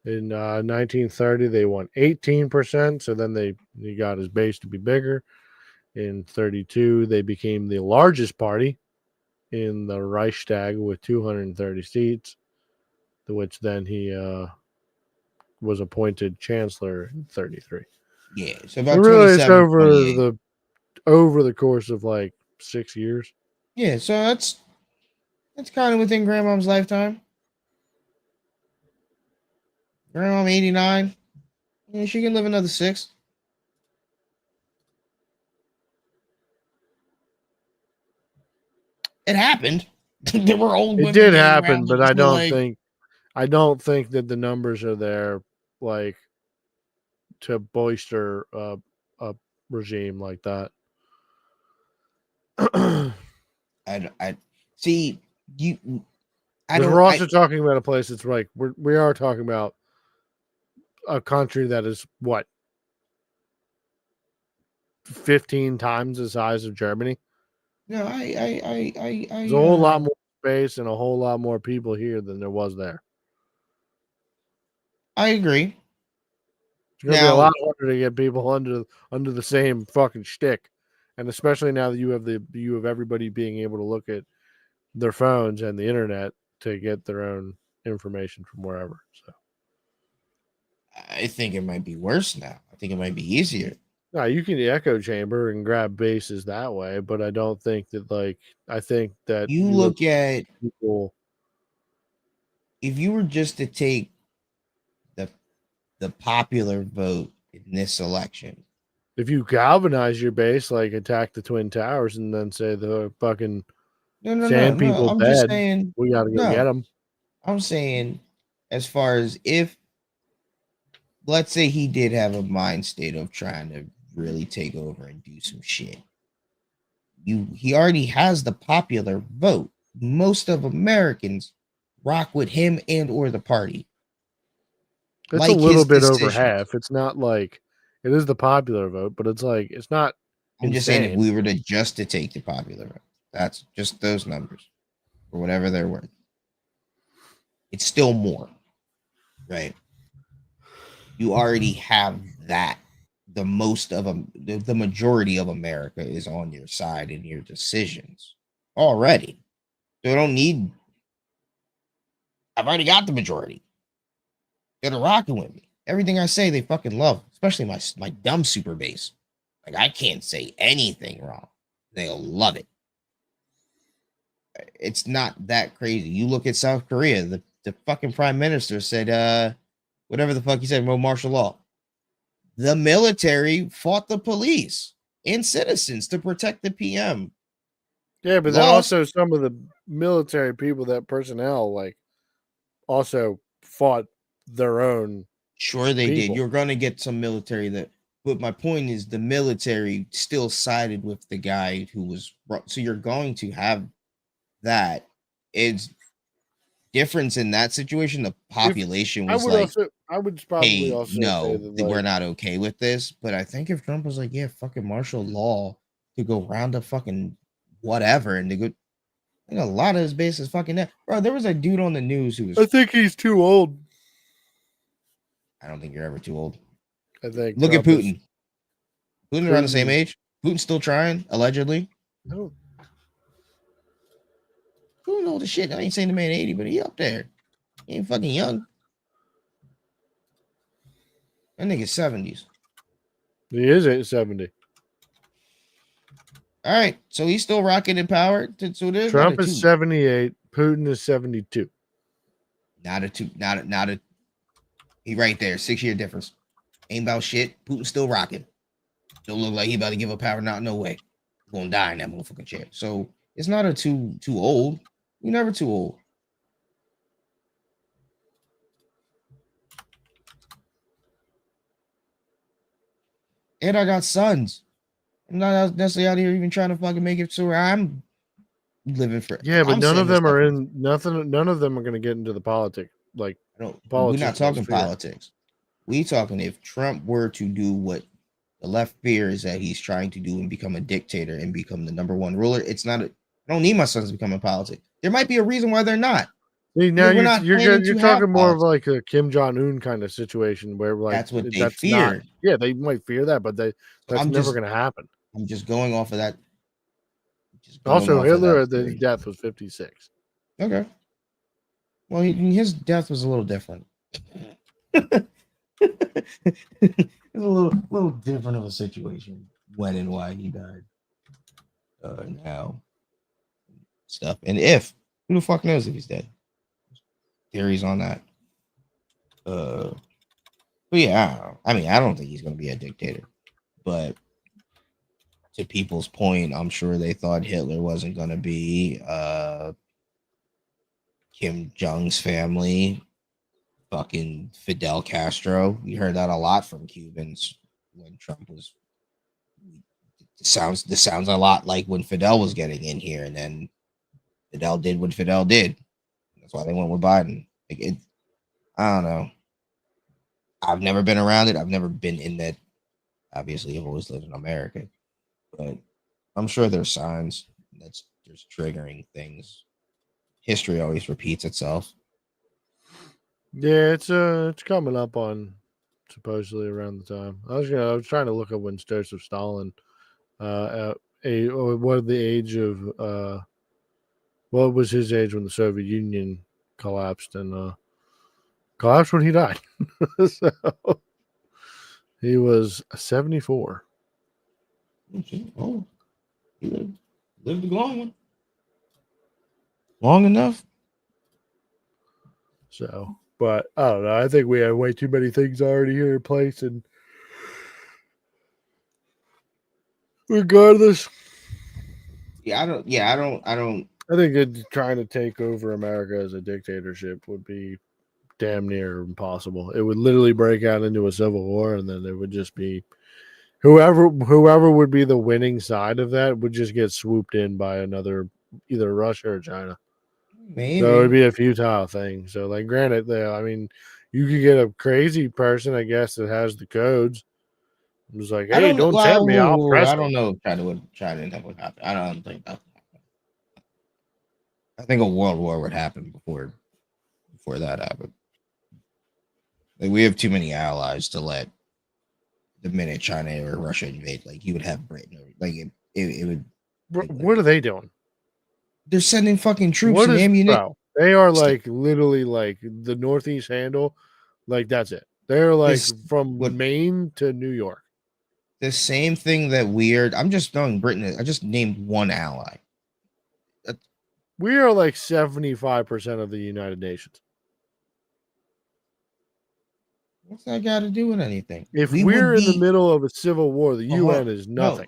in 1930, they won 18%. So then he got his base to be bigger. In 32, they became the largest party in the Reichstag with 230 seats, to which then he was appointed chancellor in 33. Yeah, so So about really, it's 27, over the course of like 6 years. yeah, so that's kind of within Grandmom's lifetime. Grandmom 89. Yeah, she can live another 6. It happened. There were old women It did getting happen, around but that I were don't like, think that the numbers are there, like, to bolster a regime like that. I see you. I Because don't. we're also talking about a place that's like we are talking about a country that is what 15 times the size of Germany. No, There's a whole lot more space and a whole lot more people here than there was there. I agree. It's gonna be a Now- lot harder to get people under the same fucking shtick, and especially now that you have everybody being able to look at their phones and the internet to get their own information from wherever. So I think it might be worse now. I think it might be easier. No, you can echo chamber and grab bases that way, but I don't think that I think that You look at people. if you were just to take the popular vote in this election. If you galvanize your base, like attack the Twin Towers and then say the fucking sand people I'm dead, just saying. we got to go get them. I'm saying, as far as if, let's say he did have a mind state of trying to really take over and do some shit. He already has the popular vote. Most of Americans rock with him and or the party. It's like a little his bit over decisions. half. It's not like it is the popular vote, but it's like it's not. I'm just saying, if insane. we were to just to take the popular vote, that's just those numbers or whatever they're worth. It's still more, right? You already have that. The majority of America is on your side in your decisions already. So I don't need. I've already got the majority. They're rocking with me. Everything I say, they fucking love, especially my dumb super base. Like, I can't say anything wrong. They'll love it. It's not that crazy. You look at South Korea, the fucking prime minister said, whatever the fuck he said, martial law. The military fought the police and citizens to protect the PM. Yeah, but then also some of the military people, that personnel, like, also fought their own. Sure, they people. did. You're going to get some military that, but my point is the military still sided with the guy who was. So you're going to have that. It's difference in that situation. The population was I would probably hey, also no, say that, we're not okay with this. But I think if Trump was like, yeah, fucking martial law to go round up fucking whatever, and to go, I think a lot of his base is fucking dead. Bro, there was a dude on the news who was. I think he's too old. I don't think you're ever too old. I think. Look at Putin. Putin around the same Putin- age. Putin's still trying, allegedly. No. Putin old as shit. I ain't saying the man 80, but he up there. He ain't fucking young. That nigga's 70s. He is at 70. All right, so he's still rocking in power. So there's Trump is 78. Putin is 72. Not a. He right there, 6-year difference. Ain't about shit. Putin's still rocking. Don't look like he about to give up power. Not no way. He's gonna die in that motherfucking chair. So it's not a too old. You're never too old. And I got sons. I'm not necessarily out here even trying to fucking make it so where I'm living for. Yeah, but I'm none of saying this them are stuff- in nothing. None of them are going to get into the politics. Like, I don't, we're politics not talking sphere. politics. We talking if Trump were to do what the left fears that he's trying to do and become a dictator and become the number one ruler. It's not. I don't need my sons to become in politics. There might be a reason why they're not. See, now We're not you're planning to have talking more of politics. like a Kim Jong Un kind of situation where like That's what they not- fear. yeah, they might fear that, but that's I'm never just- going to happen. I'm just going off of that. Just going Also, off of Hitler, that his theory. death was 56. Okay. Well, his death was a little different. It's a little different of a situation when and why he died. Now stuff and if who the fuck knows if he's dead? Theories on that. But yeah, I mean, I don't think he's gonna be a dictator. But to people's point, I'm sure they thought Hitler wasn't gonna be Kim Jong's family. Fucking Fidel Castro. We heard that a lot from Cubans when Trump was. This sounds a lot like when Fidel was getting in here, and then Fidel did what Fidel did. That's why they went with Biden. I don't know. I've never been around it. I've never been in that. Obviously, I've always lived in America, but I'm sure there's signs there's triggering things. History always repeats itself. Yeah, it's coming up on supposedly around the time. I was trying to look up when Joseph Stalin, what the age of what was his age when the Soviet Union collapsed, and collapsed when he died. So he was 74. Oh, he lived a long one. Long enough. So, but I don't know. I think we have way too many things already here in place, and regardless, I don't. I think trying to take over America as a dictatorship would be damn near impossible. It would literally break out into a civil war, and then it would just be whoever would be the winning side of that would just get swooped in by another, either Russia or China. Maybe. So it would be a futile thing. So, like, granted, I mean, you could get a crazy person, I guess, that has the codes. It was like, hey, don't tell me, I'll press I it. don't know if China would happen. I don't think that. I think a world war would happen before that happened. Like, we have too many allies to let the minute China or Russia invade. Like, you would have Britain. Like, it would. What are they doing? They're sending fucking troops What and is, ammunition. bro? They are like literally like the Northeast handle. Like, that's it. They're like from Maine to New York. The same thing that weird. I'm just knowing Britain. I just named one ally. We are like 75% of the United Nations. What's that got to do with anything? If we're in the middle of a civil war, the UN is nothing.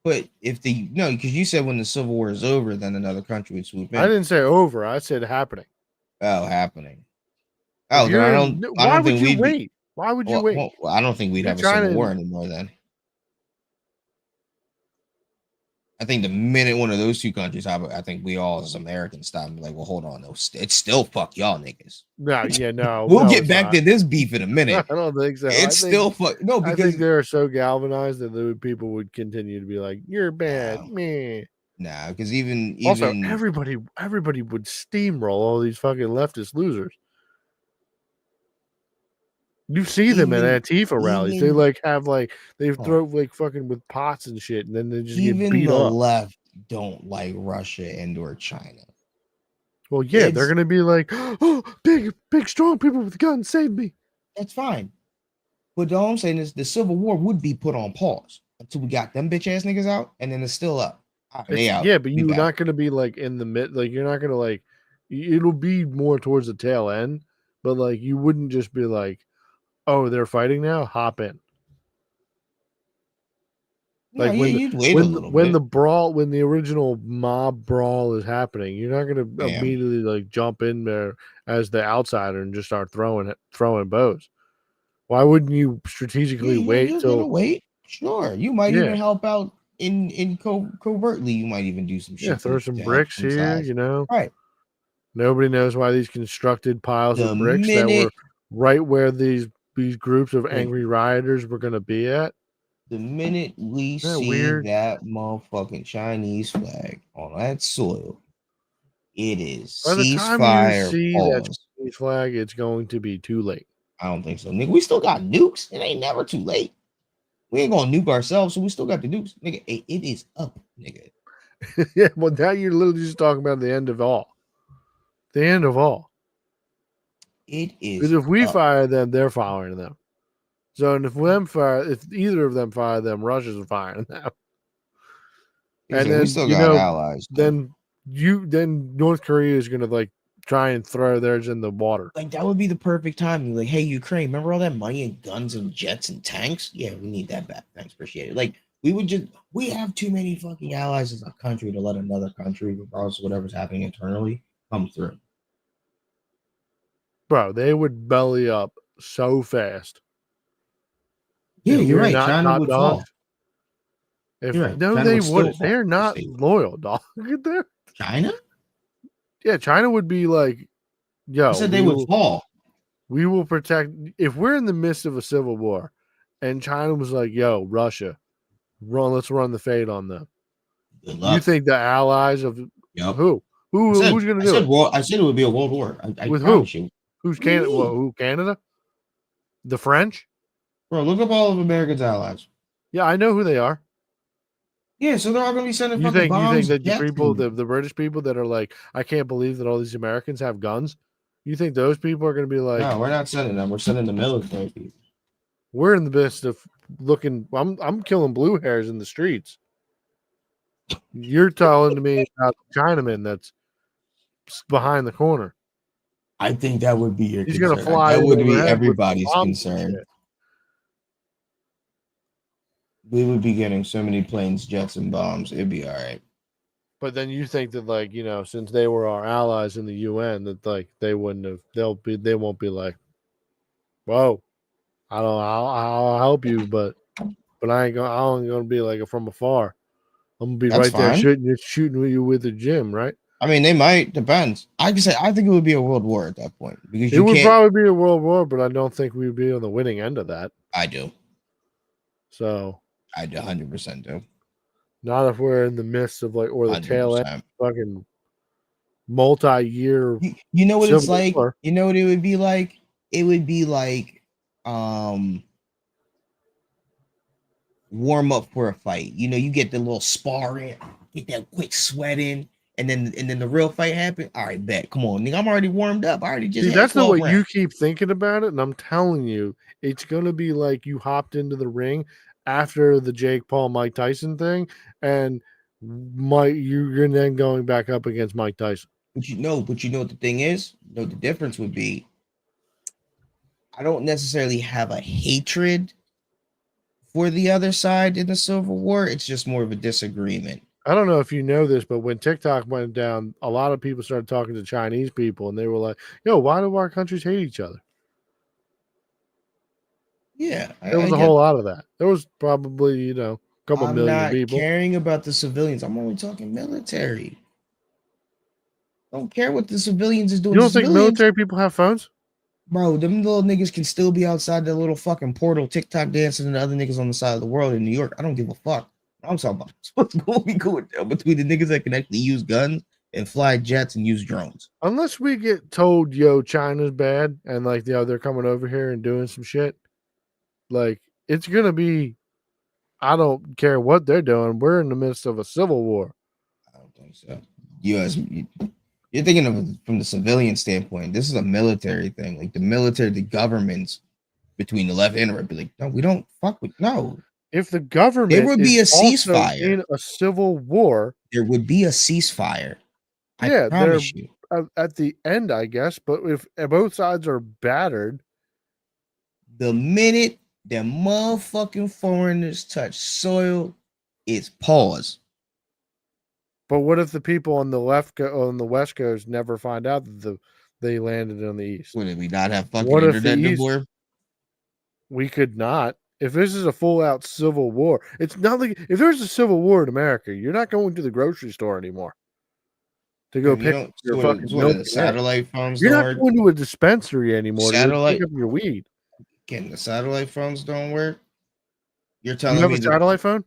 But because you said when the Civil War is over, then another country would swoop in. I didn't say over. I said happening. Oh, happening. Oh, then I don't. Why would you wait? Why would you wait? Well, I don't think we'd have a civil war anymore then. I think the minute one of those two countries have, I think we all as Americans stop and be like, well, hold on, it's still fuck y'all niggas. No. We'll get back to this beef in a minute. I don't think so. It's still fuck. No, because I think they're so galvanized that the people would continue to be like, "You're bad, me." Nah, because even also everybody would steamroll all these fucking leftist losers. You see them at Antifa rallies. They like have like they throw like fucking with pots and shit, and then they just get beat up. Left don't like Russia and or China. Well, yeah, they're gonna be like, oh, big, strong people with guns, save me. That's fine. But all I'm saying is the Civil War would be put on pause until we got them bitch ass niggas out, and then it's still up. They out. Yeah, but you're not gonna be like in the mid, like you're not gonna like. It'll be more towards the tail end, but like you wouldn't just be like, oh, they're fighting now. Hop in. Like when the brawl, when the original mob brawl is happening, you're not gonna immediately like jump in there as the outsider and just start throwing bows. Why wouldn't you strategically wait till wait? Sure, you might even help out in covertly. You might even do some shit. Yeah, throw some bricks here. You know, right? Nobody knows why these constructed piles of bricks that were right where these groups of angry rioters were going to be at. The minute we see that motherfucking Chinese flag on that soil, it is by the time you see that Chinese flag, it's going to be too late. I don't think so, nigga. We still got nukes. It ain't never too late. We ain't gonna nuke ourselves, so we still got the nukes, nigga. It is up, nigga. Yeah, well, now you're literally just talking about the end of all. The end of all. It is. Because if we fire them, they're firing them. So, and if either of them fire them, Russia's firing them. And then we still got allies. Then North Korea is gonna like try and throw theirs in the water. Like that would be the perfect time. Like, hey, Ukraine, remember all that money and guns and jets and tanks? Yeah, we need that back. Thanks, appreciate it. Like we have too many fucking allies as a country to let another country, regardless of whatever's happening internally, come through. Bro, they would belly up so fast. Yeah, you're right. China would fall. No, they wouldn't. They're not loyal, dog. China? Yeah, China would be like, yo. I said they would fall. We will protect. If we're in the midst of a civil war and China was like, yo, Russia, let's run the fade on them. You think the allies of who? Who's going to do it? I said it would be a world war. With who? Who's Canada? Who Canada? The French? Bro, look up all of America's allies. Yeah, I know who they are. Yeah, so they're all going to be sending bombs. You think that the people, the British people that are like, I can't believe that all these Americans have guns. You think those people are going to be like, No, we're not sending them. We're sending the military people. we're in the midst of looking? I'm killing blue hairs in the streets. You're telling me about the Chinaman that's behind the corner. I think that would be your He's concern. going to fly. That in would over be the head with everybody's bombs and concern. shit. We would be getting so many planes, jets, and bombs. It'd be all right. But then you think that, like, you know, since they were our allies in the UN, that like they wouldn't have. They won't be like, whoa, I'll help you, but I ain't gonna be like from afar. I'm gonna be That's right there fine. shooting with you with the gym, right? I mean, they might. Depends. I can say I think it would be a world war at that point because It you would can't. probably be a world war, but I don't think we'd be on the winning end of that. I do. So I do 100% do. not if we're in the midst of like or the tail end 100%. of fucking multi-year. You know what it's Civil like? War. You know what it would be like? It would be like warm up for a fight. You know, you get the little sparring, get that quick sweat in, and then the real fight happen. All right, bet. Come on, nigga. I'm already warmed up. I already just See, had that's the 12 way you rounds. keep thinking about it, and I'm telling you, it's gonna be like you hopped into the ring after the Jake Paul Mike Tyson thing, and you're then going back up against Mike Tyson. But you know what the thing is? You know, the difference would be I don't necessarily have a hatred for the other side in the Civil War. It's just more of a disagreement. I don't know if you know this, but when TikTok went down, a lot of people started talking to Chinese people, and they were like, "Yo, why do our countries hate each other?" Yeah, There was a whole lot of that. There was probably, you know, a couple I'm million not people. caring about the civilians. I'm only talking military. Don't care what the civilians is doing. You don't The think civilians- military people have phones? Bro, them little niggas can still be outside the little fucking portal, TikTok dancing, and the other niggas on the side of the world in New York. I don't give a fuck. I'm talking about what's going to be going down between the niggas that can actually use guns and fly jets and use drones. Unless we get told, yo, China's bad, and like, yo, they're coming over here and doing some shit, like, it's gonna be, I don't care what they're doing. We're in the midst of a civil war. I don't think so. You're thinking of it from the civilian standpoint. This is a military thing. Like the military, the governments between the left and the right be like, no, we don't fuck with no. If the government There would be is a also ceasefire. in a civil war, There would be a ceasefire. I Yeah, promise you. at the end, I guess. But if both sides are battered, The minute that motherfucking foreigners touch soil, it's pause. but what if the people on the on the West Coast never find out that they landed on the East? What did we not have fucking What if the internet East- anymore? We could not. If this is a full out civil war, it's not like if there's a civil war in America, you're not going to the grocery store anymore to go You pick don't- up your what- fucking what milk are and the eggs. satellite phones You're don't not work? going to a dispensary anymore to go Satellite- pick up your weed. Again, the satellite phones don't work. You're You telling have me a that- satellite phone?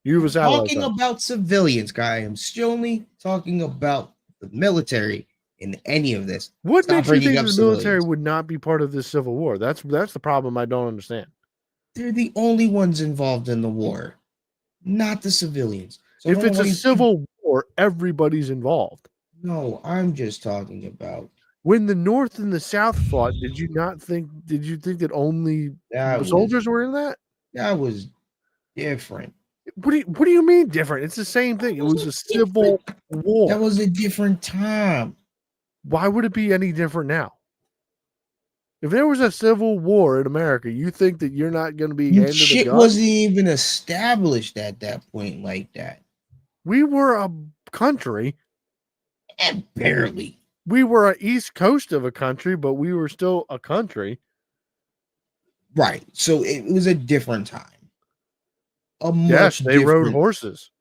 You have a satellite talking phone. about civilians, guy. I'm still only talking about the military in any of this. What Stop makes you bringing think up the military civilians. would not be part of this civil war? That's the problem I don't understand. They're the only ones involved in the war, not the civilians. So I If don't know it's why a you- civil war, everybody's involved. no, I'm just talking about When the North and the South fought, did you think that only that the soldiers were in that? That was different. What do you mean different? It's the same thing. It was a civil war. That was a different time. Why would it be any different now? If there was a civil war in America, you think that you're not going to be handed a Shit gun? wasn't even established at that point like that. We were a country. And barely. We were an east coast of a country, but we were still a country. Right. So it was a different time. Yes, they rode horses.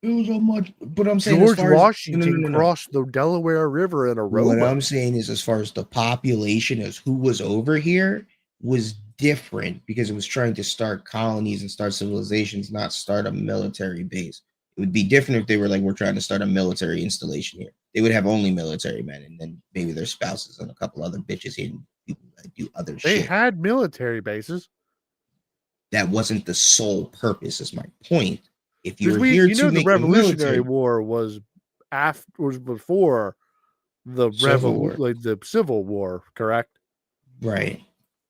It was a much, but I'm saying George as far as, Washington no. crossed the Delaware River in a What rowboat. I'm saying is, as far as the population, as who was over here, was different because it was trying to start colonies and start civilizations, not start a military base. It would be different if they were like, we're trying to start a military installation here. They would have only military men and then maybe their spouses and a couple other bitches here and people that do other They shit. had military bases. That wasn't the sole purpose, is my point. If Because you're here you to know, the make a Revolutionary military, War was before the Civil War. like the Civil War, correct? Right.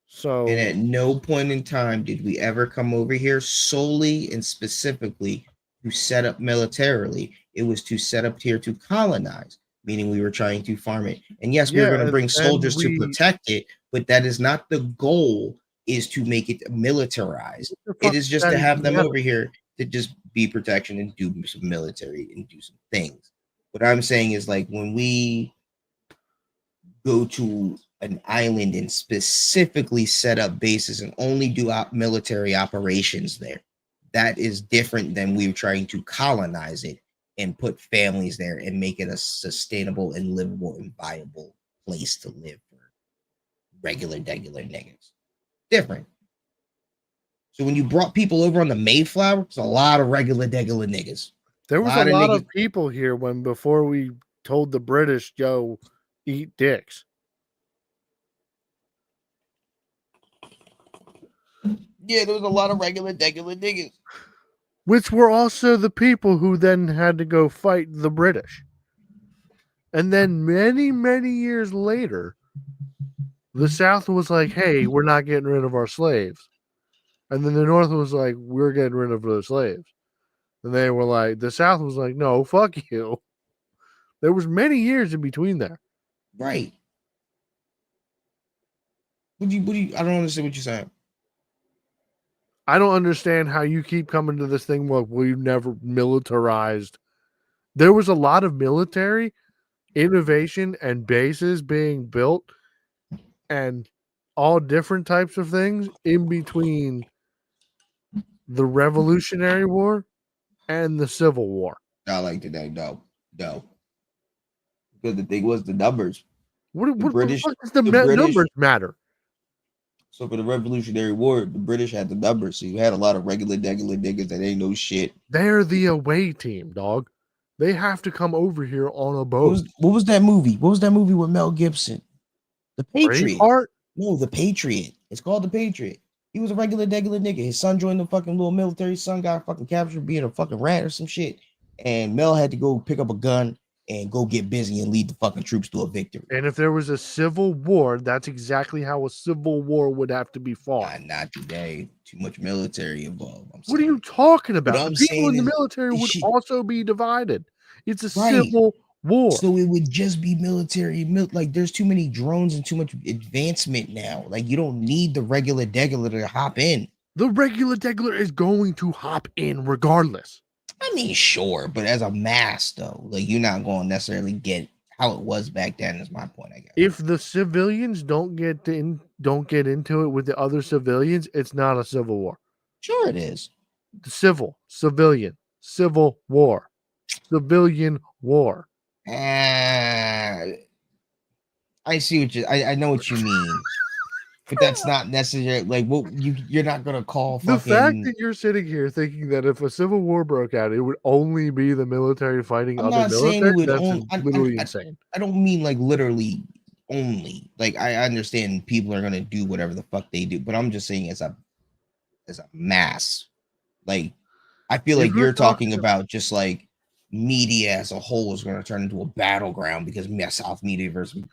So And at no point in time did we ever come over here solely and specifically to set up militarily. It was to set up here to colonize, meaning we were trying to farm it. And yes, we were going to bring and soldiers to we- protect it, but that is not the goal, is to make it militarized. what the fuck It is does just that to have even them matter? over here to just be protection and do some military and do some things. What I'm saying is, like, when we go to an island and specifically set up bases and only do military operations there, that is different than we were trying to colonize it and put families there and make it a sustainable and livable and viable place to live for regular niggas. Different. So when you brought people over on the Mayflower, it's a lot of regular niggas. There was lot a of lot niggas- of people here before we told the British, "Yo, eat dicks." Yeah, there was a lot of regular niggas. Which were also the people who then had to go fight the British. And then many, many years later, the South was like, "Hey, we're not getting rid of our slaves." And then the North was like, "We're getting rid of the slaves." And they were like, the South was like, "No, fuck you." There was many years in between there. Right. I don't understand what you're saying. I don't understand how you keep coming to this thing. Well, we've never militarized. There was a lot of military innovation and bases being built and all different types of things in between the Revolutionary War and the Civil War. I like today. No. Because the thing was the numbers. What British- the fuck does the the British- numbers matter? So for the Revolutionary War, the British had the numbers. So you had a lot of regular niggas that ain't no shit. They're the away team, dog. They have to come over here on a boat. What was that movie? What was that movie with Mel Gibson? The Patriot. Braveheart? No, The Patriot. It's called The Patriot. He was a regular nigga. His son joined the fucking little military. Son got fucking captured being a fucking rat or some shit. And Mel had to go pick up a gun and go get busy and lead the fucking troops to a victory. And if there was a civil war, that's exactly how a civil war would have to be fought. Not today. Too much military involved. What are you talking about? I'm The people in the saying is- military would she- also be divided. It's a Right. civil war. So it would just be military. Like there's too many drones and too much advancement now. Like you don't need the regular degular to hop in. The regular degular is going to hop in regardless. I mean, sure, but as a mass though, like you're not going to necessarily get how it was back then. Is my point, I guess. If the civilians don't get into it with the other civilians, it's not a civil war. Sure, it is. Civilian, civil war, civilian war. I see what you. I know what you mean, but that's not necessarily like what you're not gonna call The fucking. fact that you're sitting here thinking that if a civil war broke out, it would only be the military fighting I'm other not saying it military, would that's only- literally insane. I don't mean like literally only. Like I understand people are gonna do whatever the fuck they do, but I'm just saying as a mass. Like I feel If like you're you're talking talking- about just like media as a whole is going to turn into a battleground because South media versus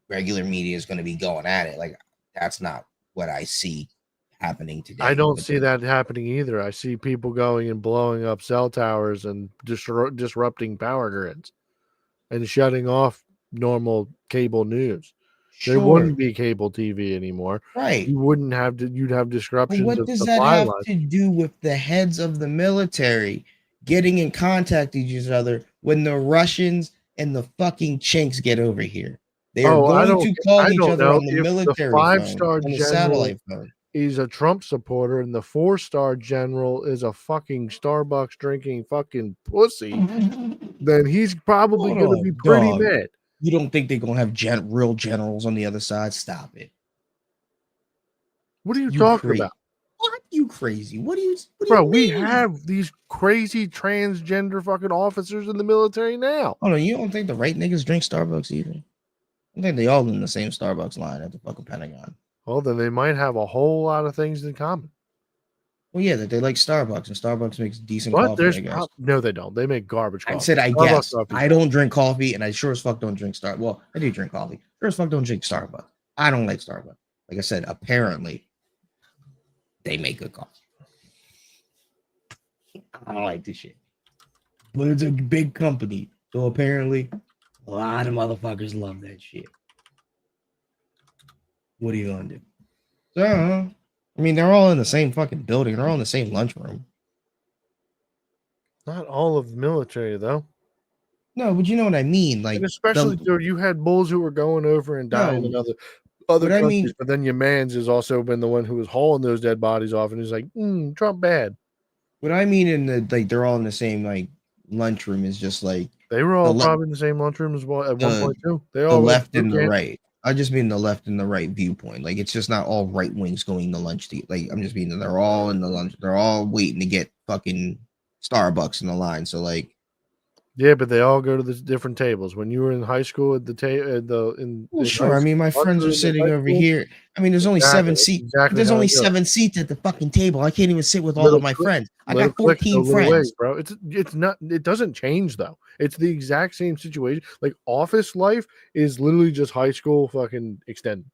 regular media is going to be going at it. Like that's not what I see happening today. I don't But see that happening either. I see people going and blowing up cell towers and disrupting power grids and shutting off normal cable news. There Sure, wouldn't be cable TV anymore. right. You wouldn't have to. You'd have But disruptions what of does that supply have lines. to do with the heads of the military getting in contact with each other when the Russians and the fucking Chinks get over here? They are Oh, I going don't- to call I each don't other know on the if the military phone, five-star on the general- satellite phone. He's a Trump supporter, and the 4-star general is a fucking Starbucks drinking fucking pussy. Then he's probably Hold going to on, be pretty dog. mad. You don't think they're gonna have real generals on the other side? Stop it. What are you You talking crazy. about, What? You crazy? What do you bro? We mean? have these crazy transgender fucking officers in the military now. Hold on, you don't think the right niggas drink Starbucks either? I think they all in the same Starbucks line at the fucking Pentagon. Well, then they might have a whole lot of things in common. Well, yeah, that they like Starbucks, and Starbucks makes decent But coffee, there's I guess. no, they don't. They make garbage I coffee. said, I Starbucks guess. coffee's I don't drink coffee, and I sure as fuck don't drink Starbucks. Well, I do drink coffee. Sure as fuck don't drink Starbucks. I don't like Starbucks. Like I said, apparently they make good coffee. I don't like this shit. But it's a big company. So apparently a lot of motherfuckers love that shit. What are you gonna do? So, I mean, they're all in the same fucking building. They're all in the same lunchroom. not all of the military though. No, but you know what I mean. Like, And especially, dude, you had bulls who were going over and dying in No, other but I countries, mean- but then your man's has also been the one who was hauling those dead bodies off, and he's like, Trump bad. what I mean in the like, they're all in the same like lunchroom is just like They were all The le- probably in the same lunchroom as well at one the- point too. They the all went left to and the boot camp. right. I just mean the left and the right viewpoint. Like, it's just not all right wings going to lunch. Like, I'm just meaning they're all in the lunch. They're all waiting to get fucking Starbucks in the line. So like, Yeah, but they all go to the different tables. When you were in high school at the well, sure. I mean, my friends are sitting over here. I mean, there's only seven seats. Exactly There's how only it goes. 7 seats at the fucking table. I can't even sit with all Little of my click- friends. I Little got click, 14 little friends. ways, bro. It's not. It doesn't change though. It's the exact same situation. Like office life is literally just high school fucking extended.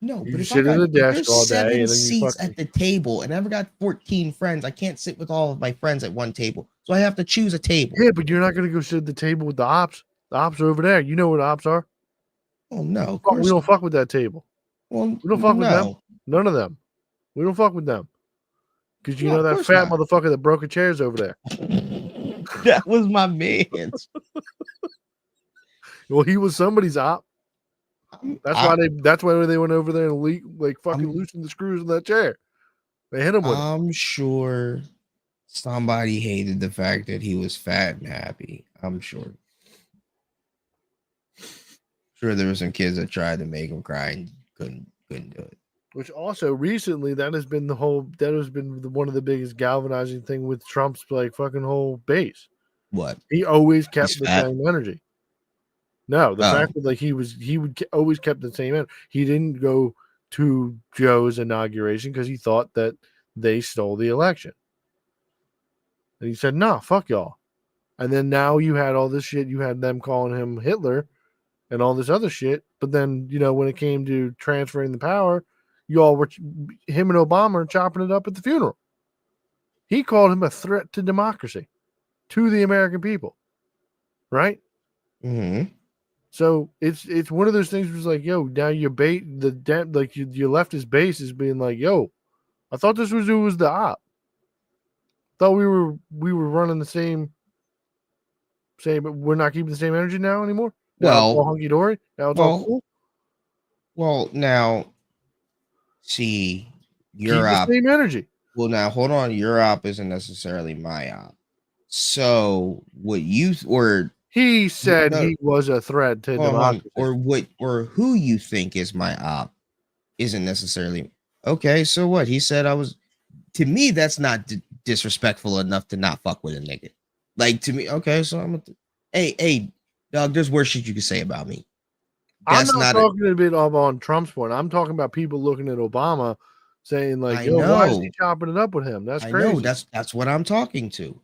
No, You but if sit at a if desk there's all day 7 and then you seats fucking- at the table, and I've got 14 friends, I can't sit with all of my friends at one table, so I have to choose a table. Yeah, but you're not gonna go sit at the table with the ops. The ops are over there. You know where the ops are. Oh no, of Fuck, course. we don't fuck with that table. Well, We don't fuck with them. no. None of them. We don't fuck with them. Because you No, know of that course fat not. motherfucker that broke a chair's over there. That was my man's. Well, he was somebody's op. That's why they went over there and fucking loosened the screws in that chair. They hit him with it. I'm sure somebody hated the fact that he was fat and happy. I'm sure. Sure, there were some kids that tried to make him cry and couldn't do it. Which also recently that has been one of the biggest galvanizing thing with Trump's like fucking whole base. What? He always kept He's the fat? same energy. No, the Oh. fact that like always kept the same energy. He didn't go to Joe's inauguration because he thought that they stole the election. And he said, "Nah, fuck y'all." And then now you had all this shit. You had them calling him Hitler and all this other shit. But then, when it came to transferring the power, him and Obama are chopping it up at the funeral. He called him a threat to democracy, to the American people. Right? Mm-hmm. So it's one of those things where it's like, yo, now your your leftist base is being like, yo, I thought this was who was the op. Thought we were running the same, but we're not keeping the same energy now anymore. Now it's all hunky dory. Now it's all cool. Well, now, see, Keep your the op. same energy. Well, now hold on. Your op isn't necessarily my op. So what you or He said No. he was a threat to hold on, democracy. or who you think is my op isn't necessarily okay. So what he said, I was. To me, that's not disrespectful enough to not fuck with a nigga. Like, to me, okay. So hey, dog. There's worse shit you can say about me. I'm That's not not. talking a bit on Trump's point. I'm talking about people looking at Obama saying like, I yo, why is know. he chopping it up with him? That's I crazy. know that's what I'm talking to.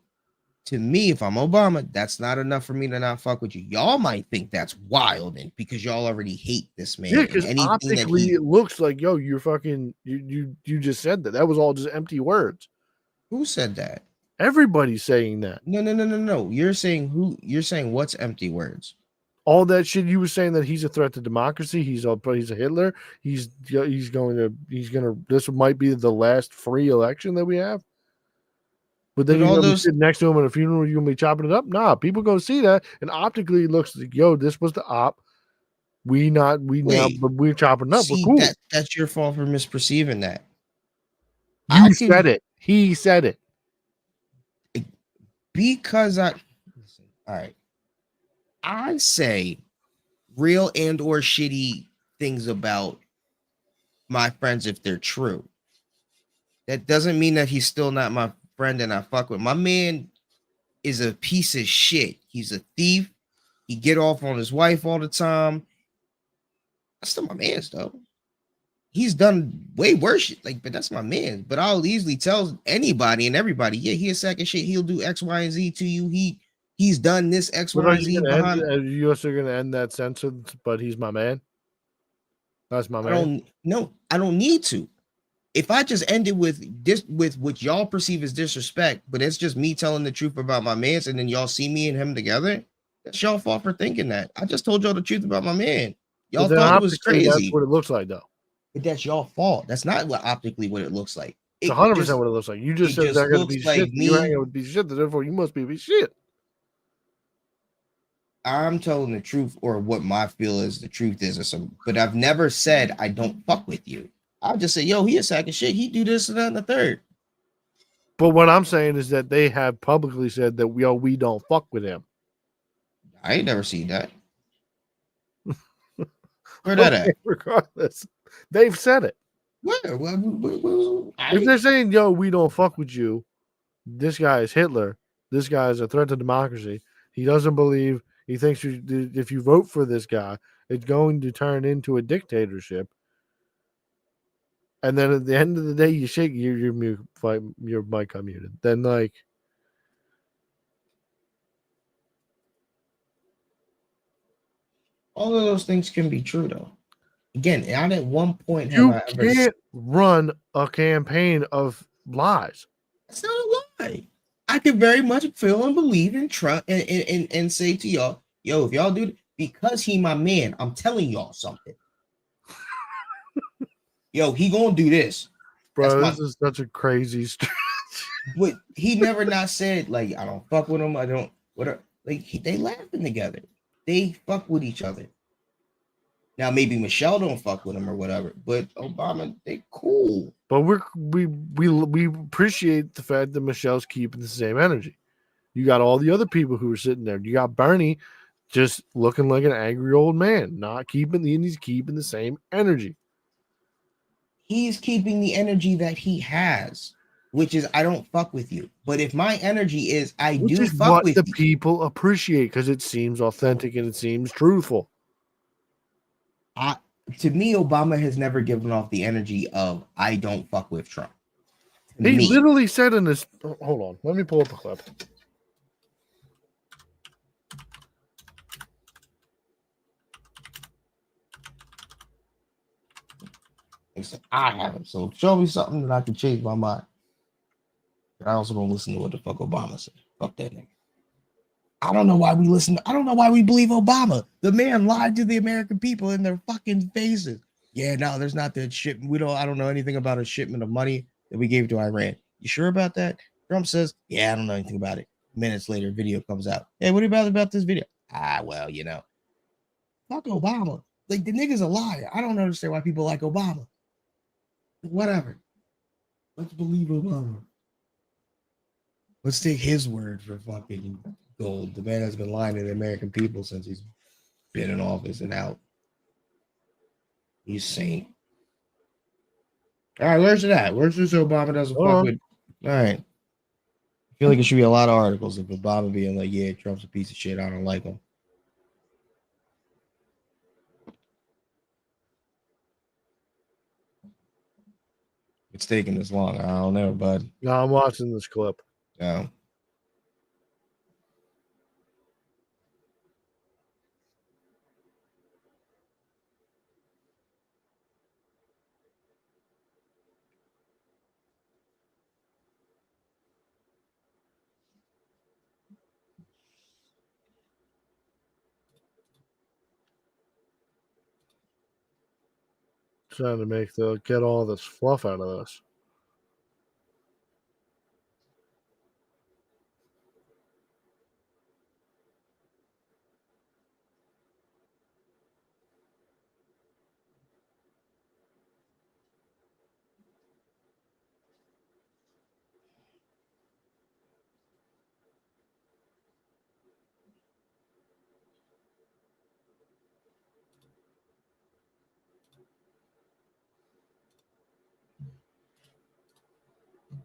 To me, if I'm Obama, that's not enough for me to not fuck with you. Y'all might think that's wild, and because y'all already hate this man. Yeah, and because anything that optically he- it looks like, yo, you're fucking you just said that. That was all just empty words. who said that? Everybody's saying that. No. You're saying who? You're saying what's empty words? All that shit you were saying that he's a threat to democracy. He's a Hitler. He's gonna. This might be the last free election that we have. But then But you're all gonna be those- sitting next to him at a funeral. You're gonna be chopping it up. Nah, people gonna see that, and optically it looks like, yo, this was the op. We're chopping it up. See, We're cool. that's your fault for misperceiving that. You said it. He said it. Because listen, all right. I say real and or shitty things about my friends if they're true. That doesn't mean that he's still not my friend and I fuck with. My man is a piece of shit. He's a thief. He get off on his wife all the time. That's still my man's though. he's done way worse shit. Like, but that's my man. But I'll easily tell anybody and everybody, yeah, he a sack of shit. He'll do X, Y, and Z to you. He's done this X, But Y, are and Z you gonna end? behind. Are you also gonna end that sentence? But he's my man. That's my I man. don't no, I don't need to. If I just end it with this, with what y'all perceive as disrespect, but it's just me telling the truth about my man's, and then y'all see me and him together, that's y'all fault for thinking that. I just told y'all the truth about my man. Y'all But then thought it was optically, that's crazy, what it looks like, though. but that's y'all fault. That's not what optically what it looks like. It's It 100% just, what it looks like. You just it said just that got to looks be like shit. You hang me. out with a piece of shit, therefore you must be a piece of shit. I'm telling the truth, or what my feel is the truth is, or some. But I've never said I don't fuck with you. I'll just say, yo, he a sack of shit. He do this and that and the third. But what I'm saying is that they have publicly said that we don't fuck with him. I ain't never seen that. Where that at? Regardless, they've said it. Where? If they're saying, yo, we don't fuck with you, this guy is Hitler. This guy is a threat to democracy. He doesn't believe, he thinks if you vote for this guy, it's going to turn into a dictatorship. And then at the end of the day, you shake your mic got muted. Then, like, all of those things can be true, though. Again, not at one point have you I ever. can't run a campaign of lies. It's not a lie. I can very much feel and believe in Trump and say to y'all, yo, if y'all do it, because he my man, I'm telling y'all something. Yo, he gonna do this. Bro, this is such a crazy stretch. But he never not said, like, I don't fuck with him. I don't, whatever. Like, they laughing together. They fuck with each other. Now, maybe Michelle don't fuck with him or whatever, but Obama, they cool. But we appreciate the fact that Michelle's keeping the same energy. You got all the other people who are sitting there. You got Bernie just looking like an angry old man, not keeping he's keeping the same energy. He's keeping the energy that he has, which is I don't fuck with you. But if my energy is I Which do is fuck what with the you, people appreciate because it seems authentic and it seems truthful. To me, Obama has never given off the energy of I don't fuck with Trump. He literally said in this. Hold on, let me pull up a clip. I haven't. So show me something that I can change my mind. I also don't listen to what the fuck Obama said. Fuck that nigga. I don't know why we listen. I don't know why we believe Obama. The man lied to the American people in their fucking faces. Yeah, no, there's not that shit. I don't know anything about a shipment of money that we gave to Iran. You sure about that? Trump says, yeah, I don't know anything about it. Minutes later, video comes out. Hey, what about this video? Well, fuck Obama. Like, the nigga's a liar. I don't understand why people like Obama. Whatever. Let's believe Obama. Let's take his word for fucking gold. The man has been lying to the American people since he's been in office and out. He's saint. All right, where's it at? Where's this Obama doesn't fuck with? All right. I feel like it should be a lot of articles of Obama being like, yeah, Trump's a piece of shit. I don't like him. It's taking this long. I don't know, bud. No, I'm watching this clip. Yeah. Trying to get all this fluff out of this.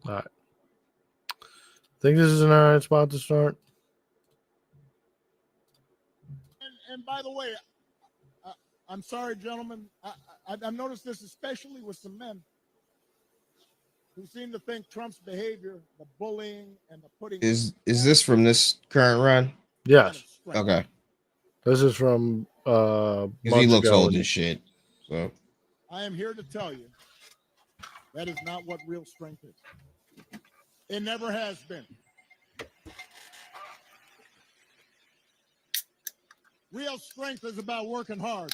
All right. Think this is an all right spot to start? And by the way, I'm sorry, gentlemen. I've noticed this especially with some men who seem to think Trump's behavior, the bullying and the putting Is this from this current run? kind Yes, of strength. Okay, this is from because he months looks ago. old as shit. So I am here to tell you that is not what real strength is. It never has been. Real strength is about working hard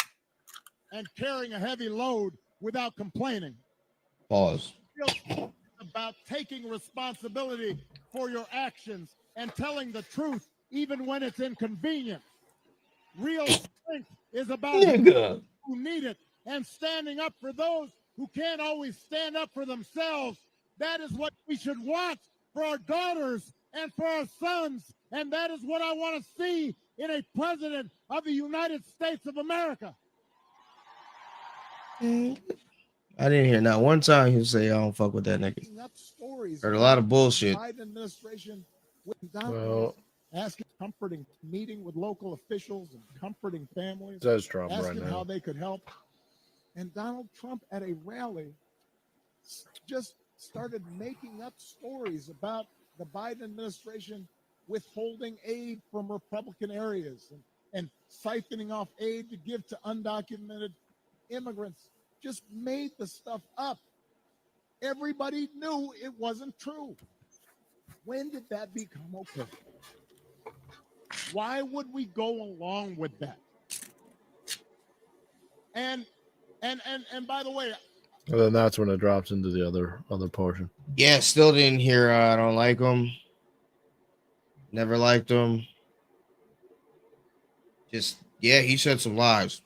and carrying a heavy load without complaining. pause. Real strength is about taking responsibility for your actions and telling the truth even when it's inconvenient. Real strength is about Nigga. who need it and standing up for those who can't always stand up for themselves. That is what we should want for our daughters and for our sons. And that is what I want to see in a president of the United States of America. I didn't hear not one time he say I don't fuck with that nigga. Making up stories Heard a lot of about bullshit. the Biden administration with Donald Well, asking, comforting, meeting with local officials and comforting families, says Trump right asking how now. they could help. And Donald Trump at a rally just started making up stories about the Biden administration withholding aid from Republican areas and siphoning off aid to give to undocumented immigrants. Just made the stuff up. Everybody knew it wasn't true. When did that become okay? Why would we go along with that? And by the way, And then that's when it drops into the other portion. Yeah, still didn't hear. I don't like him. Never liked him. Just yeah, he said some lies.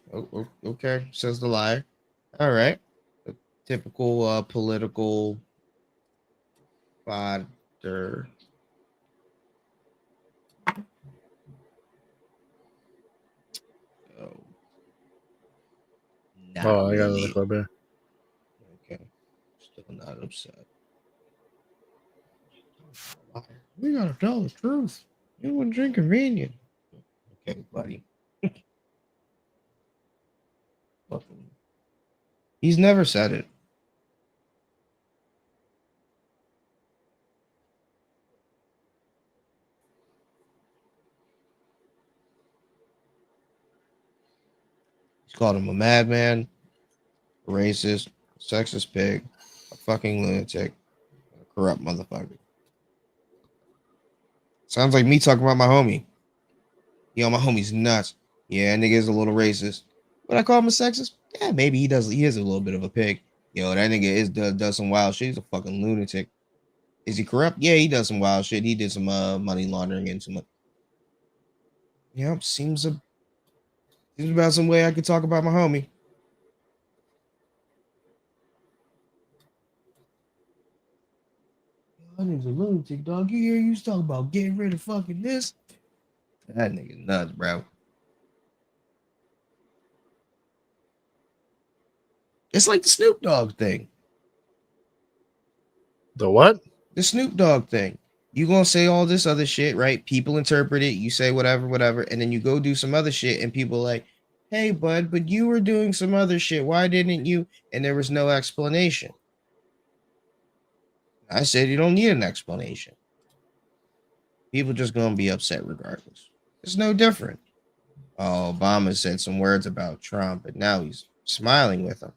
Okay, says the lie. All right, a typical political fodder. Oh, not Oh, I got another really. clip here. Okay, still not upset. We gotta tell the truth. You wouldn't drink convenient. Okay, buddy. Fucking. He's never said it. He's called him a madman, a racist, a sexist pig, a fucking lunatic, a corrupt motherfucker. Sounds like me talking about my homie. Yo, my homie's nuts. Yeah, nigga's a little racist. Would I call him a sexist? Yeah, maybe he does. He is a little bit of a pig. Yo, that nigga does some wild shit. He's a fucking lunatic. Is he corrupt? Yeah, he does some wild shit. He did some money laundering and some. Yep, seems about some way I could talk about my homie. That nigga's a lunatic, dog. You hear you talking about getting rid of fucking this? That nigga nuts, bro. It's like the Snoop Dogg thing. The what? The Snoop Dogg thing. You gonna say all this other shit, right? People interpret it. You say whatever, and then you go do some other shit, and people are like, "Hey, bud, but you were doing some other shit. Why didn't you?" And there was no explanation. I said you don't need an explanation. People just gonna be upset regardless. It's no different. Oh, Obama said some words about Trump, and now he's smiling with him.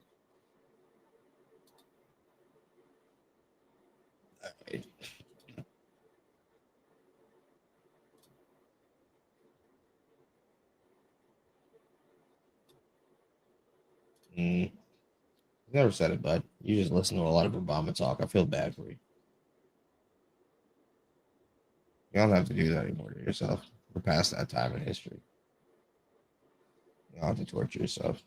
Never said it, bud. You just listen to a lot of Obama talk. I feel bad for you. You don't have to do that anymore to yourself. We're past that time in history. You don't have to torture yourself.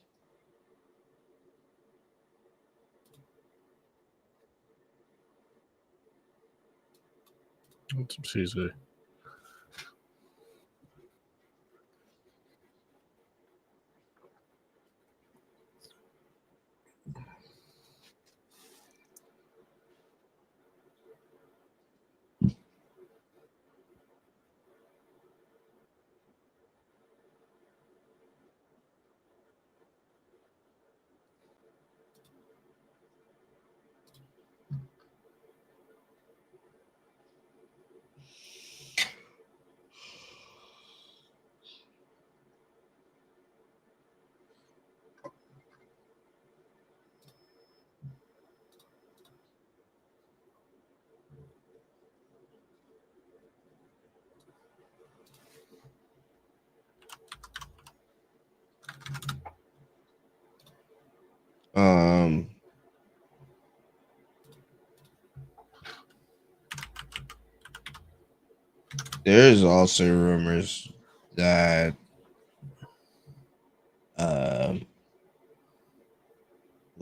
That's some CZ. Um, there's also rumors that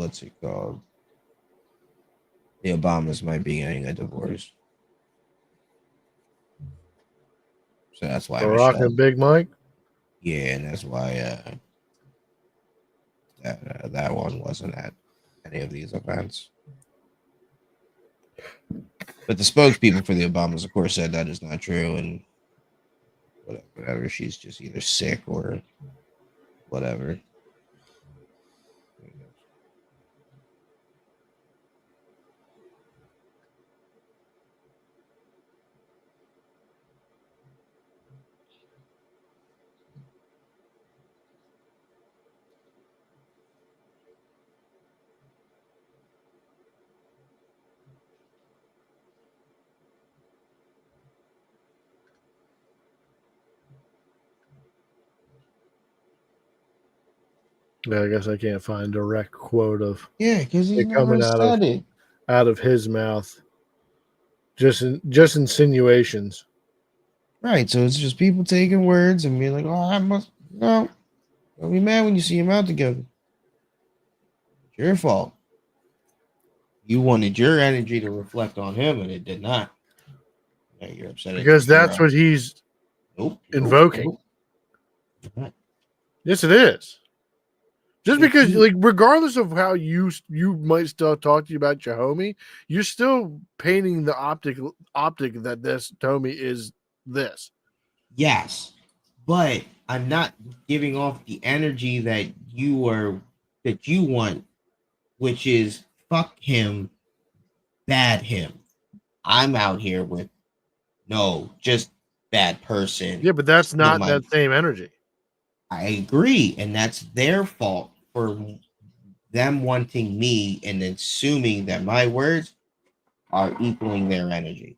what's it called? The Obamas might be getting a divorce. So that's why Barack Michelle. and Big Mike. Yeah, and that's why that one wasn't at any of these events. But the spokespeople for the Obamas, of course, said that is not true, and whatever. She's just either sick or whatever. Yeah, I guess I can't find a direct quote of Yeah, because he's it never coming said it. out of his mouth. Just insinuations. Right, so it's just people taking words and being like, "Oh, I must no." Don't be mad when you see them out together. It's your fault. You wanted your energy to reflect on him, and it did not. Now you're upset at Because your that's what he's invoking. Nope. Yes, it is. Just Yeah, because, you- like, regardless of how you might still talk to you about your homie, you're still painting the optic that this homie is this. Yes, but I'm not giving off the energy that you want, which is fuck him, bad him. I'm out here with no, just bad person. Yeah, but that's not my- that same energy. I agree, and that's their fault for them wanting me and assuming that my words are equaling their energy,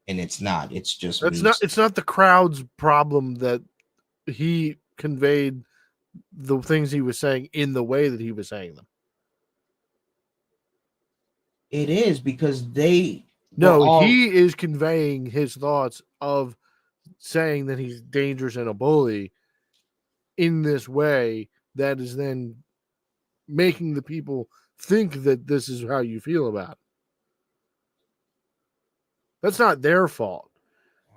and it's not. It's just That's me. it's not the crowd's problem that he conveyed the things he was saying in the way that he was saying them. It is because they No, all- he is conveying his thoughts of saying that he's dangerous and a bully in this way that is then making the people think that this is how you feel about it. That's not their fault.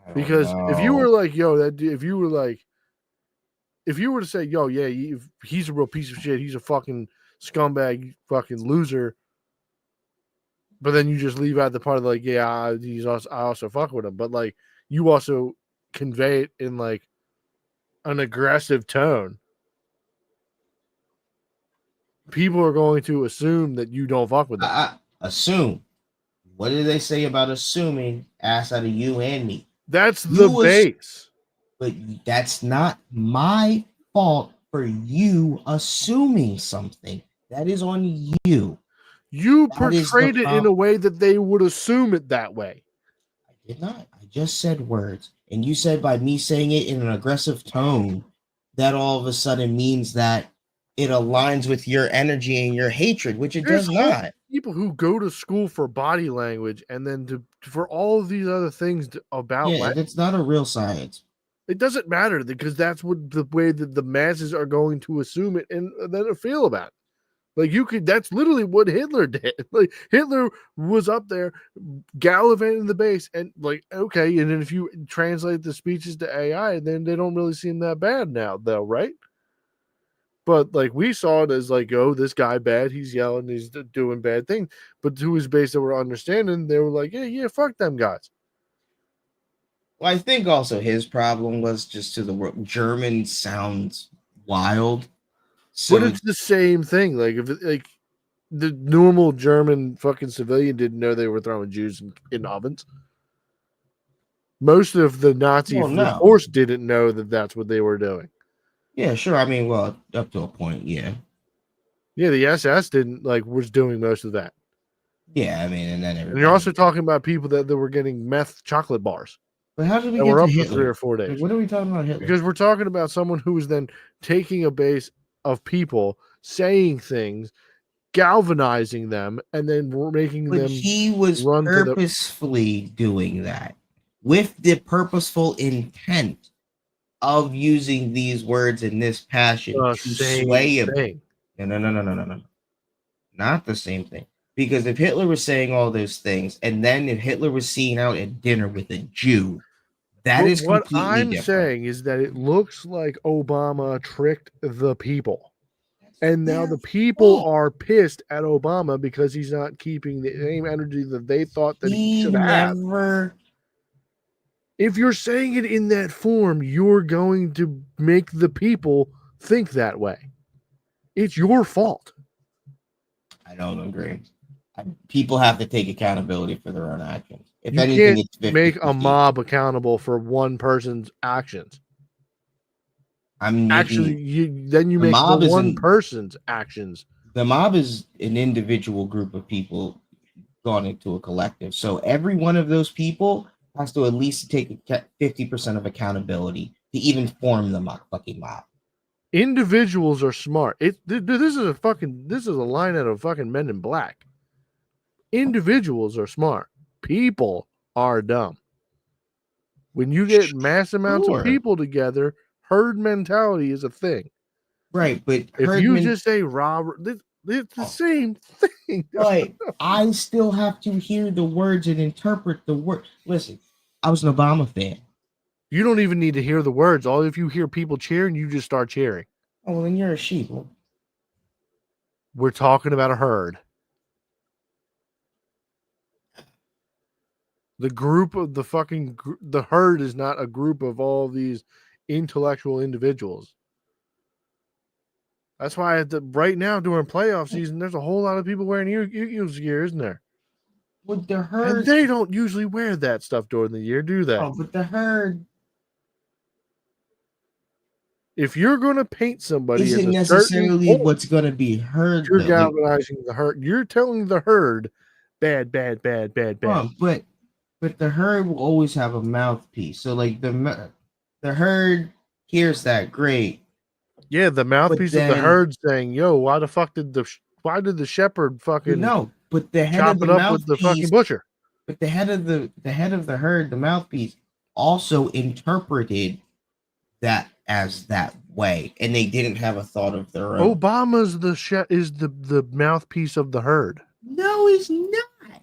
I don't Because if you know. were like, yo, if you were to say, yo, yeah, he's a real piece of shit, he's a fucking scumbag, fucking loser, but then you just leave out the part of like, yeah, I also fuck with him, but like you also convey it in like an aggressive tone, people are going to assume that you don't fuck with them. Assume. What did they say about assuming ass out of you and me? That's the base. But that's not my fault for you assuming something. That is on you. You That is the portrayed it in a problem. way that they would assume it that way. I did not. I just said words. And you said by me saying it in an aggressive tone, that all of a sudden means that it aligns with your energy and your hatred, which it There's does whole not. people who go to school for body language and then for all of these other things about Yeah, it's not a real science. it doesn't matter because that's what the way that the masses are going to assume it and then feel about it. Like that's literally what Hitler did. Like Hitler was up there gallivanting the base and like, okay. And then if you translate the speeches to AI, then they don't really seem that bad now though. Right. But like we saw it as like, oh, this guy bad. He's yelling. He's doing bad things. But to his base that were understanding, they were like, yeah, fuck them guys. Well, I think also his problem was just to the world. German sounds wild. So But it's the same thing. Like if like the normal German fucking civilian didn't know they were throwing Jews in ovens. Most of the Nazi force didn't know that that's what they were doing. Yeah, sure. I mean, well, up to a point, yeah. Yeah, the SS didn't was doing most of that. Yeah, I mean, and then and you're also talking about people that were getting meth chocolate bars. But how did we that get were to up for Hitler? 3 or 4 days? Like, what are we talking about Hitler? Because we're talking about someone who was then taking a base of people saying things galvanizing them and then we're making But them he was run to the- purposefully doing that with the purposeful intent of using these words in this passion the to same sway him. thing. No. Not the same thing. Because if Hitler was saying all those things, and then if Hitler was seen out at dinner with a Jew, that But is what completely I'm different. saying is that it looks like Obama tricked the people. And now the people are pissed at Obama because he's not keeping the same energy that they thought that he should have. never. If you're saying it in that form, you're going to make the people think that way. It's your fault. I don't agree. People have to take accountability for their own actions. If You anything, can't it's 50, make a mob accountable for one person's actions. Actually, you make mob the is one an- person's actions. The mob is an individual group of people gone into a collective. So every one of those people has to at least take 50% of accountability to even form the fucking mob. Individuals are smart. This is a line out of fucking Men in Black. Individuals are smart. People are dumb. When you get mass amounts of Sure. people together, herd mentality is a thing. Right, but If you just say Robert, it's the same thing. But I still have to hear the words and interpret the word. Listen, I was an Obama fan. You don't even need to hear the words. All if you hear people cheering, you just start cheering. Oh, well, then you're a sheep. We're talking about a herd. The group of the herd is not a group of all these intellectual individuals. That's why right now during playoff season, there's a whole lot of people wearing Eagles gear, isn't there? With the herd, And they don't usually wear that stuff during the year, do they? oh, but the herd If you're going to paint somebody isn't as a certain necessarily color, what's going to be heard. you're though. galvanizing the herd. You're telling the herd, bad. But the herd will always have a mouthpiece. So like the herd hears that, great. Yeah, the mouthpiece of the then- herd saying, "Yo, why did the shepherd fucking No, but the head chop of it the up with the fucking mouthpiece, butcher?" but the head of the herd, the mouthpiece, also interpreted that as that way, and they didn't have a thought of their own. Obama's the mouthpiece of the herd. No, he's not.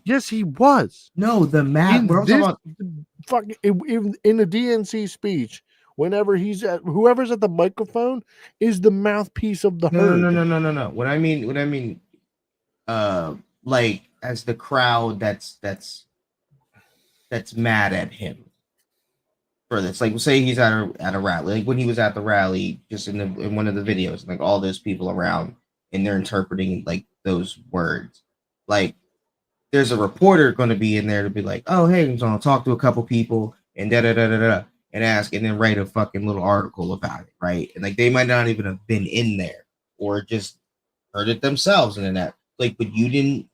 Yes, he was. No, the map. In the DNC speech, whenever whoever's at the microphone is the mouthpiece of the herd. No. What I mean, like as the crowd that's mad at him for this. Like, say he's at a rally, like when he was at the rally, just in one of the videos, like all those people around, and they're interpreting like those words. Like, there's a reporter going to be in there to be like, oh, hey, I'm going to talk to a couple people and da and ask, and then write a fucking little article about it, right? And like they might not even have been in there or just heard it themselves, and then that, like, but you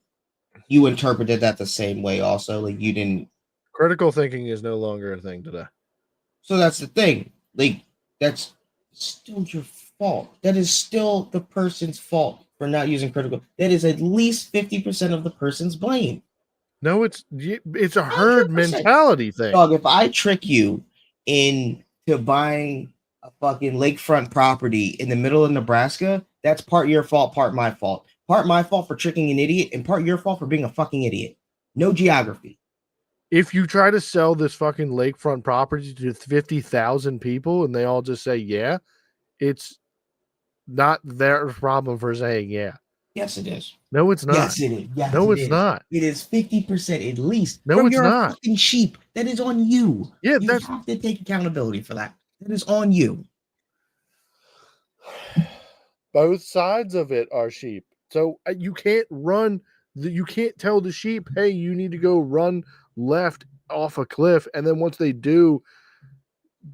interpreted that the same way also, like you didn't. Critical thinking is no longer a thing today. So that's the thing, like that's still your fault. That is still the person's fault for not using critical. That is at least 50% of the person's blame. No, it's a herd 100%. mentality thing. Dog, if I trick you into buying a fucking lakefront property in the middle of Nebraska, that's part your fault, part my fault. Part my fault for tricking an idiot, and part your fault for being a fucking idiot. No geography. If you try to sell this fucking lakefront property to 50,000 people and they all just say yeah, it's not their problem for saying yeah. Yes, it is. No, it's not. Yes, it is. Yes, No, it it's is. not. It is 50% at least. No, From it's your not. Fucking sheep. That is on you. Yeah, You have to take accountability for that. That is on you. both sides of it are sheep. So you can't you can't tell the sheep, hey, you need to go run left off a cliff. And then once they do,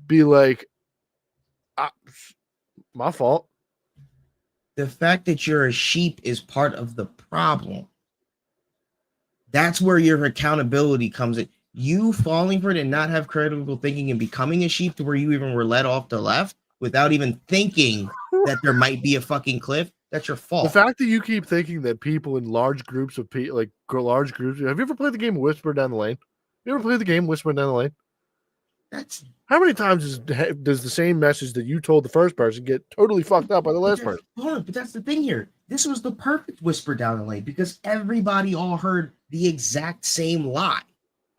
be like, my fault. The fact that you're a sheep is part of the problem. That's where your accountability comes in. You falling for it and not have critical thinking and becoming a sheep to where you even were led off the left without even thinking that there might be a fucking cliff. that's your The fault. fact that you keep thinking that people in large groups of people, like large groups, have you ever played the game Whisper Down the Lane? You ever played the game Whisper Down the Lane? That's How many times does the same message that you told the first person get totally fucked up by the last person? hold on, but that's the thing here. This was the perfect whisper down the lane because everybody all heard the exact same lie.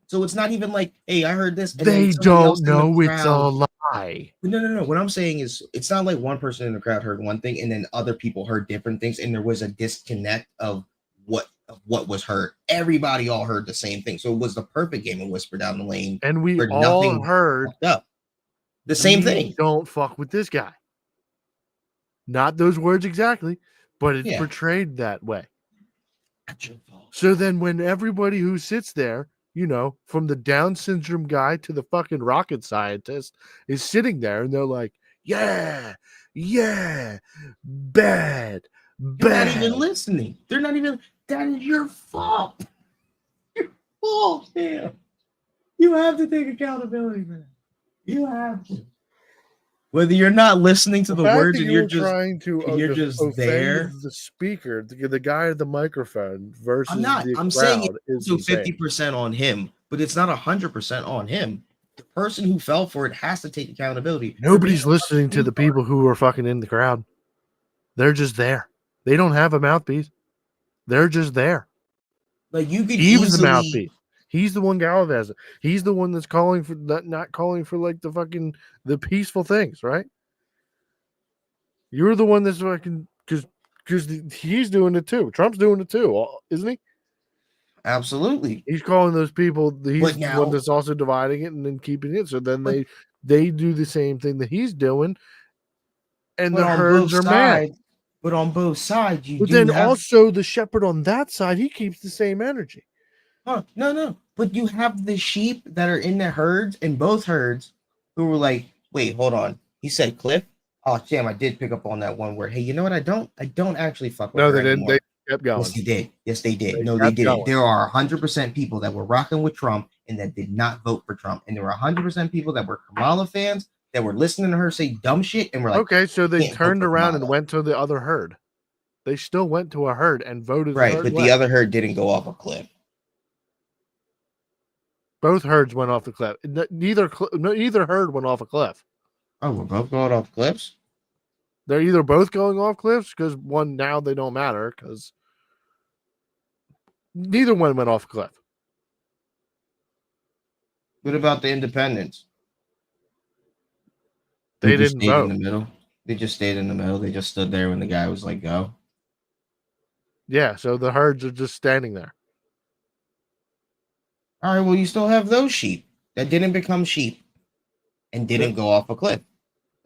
So it's not even like, hey, I heard this. And They then somebody else don't in the know it's a crowd- lie. No. What I'm saying is, it's not like one person in the crowd heard one thing and then other people heard different things, and there was a disconnect of what was heard. Everybody all heard the same thing, so it was the perfect game of whisper down the lane. And we where all nothing heard fucked up. The same "We thing. Don't fuck with this guy. Not those words exactly, but it's Yeah. portrayed that way. Not your fault. So then when everybody who sits there, you know, from the Down syndrome guy to the fucking rocket scientist is sitting there and they're like, yeah, bad. You're not even listening. They're not even. That is your fault. Your fault, Sam. You have to take accountability for that. You have to. Whether you're not listening to the fact words that and you you're were just, trying to you're just offend there. the speaker, the guy at the microphone versus I'm not. the I'm saying crowd it's is also the same. 50% on him, but it's not 100% on him. The person who fell for it has to take accountability. Nobody's listening to the people who are fucking in the crowd. They're just there. They don't have a mouthpiece. They're just there. Like you could He was the easily. mouthpiece. He's the one gallivanting. He's the one that's calling for not calling for like the peaceful things, right? You're the one that's fucking because he's doing it too. Trump's doing it too, isn't he? Absolutely. He's calling those people. He's But the now- one that's also dividing it and then keeping it. So then But- they do the same thing that he's doing, and But the on herds both are mad. sides, but on both sides, you But do then have. also the shepherd on that side, he keeps the same energy. No. But you have the sheep that are in the herds, and both herds, who were like, "Wait, hold on." He said, "Cliff." Oh, damn! I did pick up on that one word. Hey, you know what? I don't actually fuck with No, her they didn't. anymore. They kept going. Yes, they did. Yes, they did. They No, they kept did. going. There are 100% people that were rocking with Trump and that did not vote for Trump, and there were 100% people that were Kamala fans that were listening to her say dumb shit and were like, Okay, so they can't vote turned for around and Kamala. went to the other herd. They still went to a herd and voted. right, herd but way. the other herd didn't go off a cliff. Both herds went off the cliff. Neither herd went off a cliff. Oh, we're both going off cliffs. They're either both going off cliffs because one now they don't matter because neither one went off a cliff. What about the independents? They just didn't stayed in vote. the middle. They just stayed in the middle. They just stood there when the guy was like, "Go." Yeah, so the herds are just standing there. All right, well, you still have those sheep that didn't become sheep and didn't go off a cliff.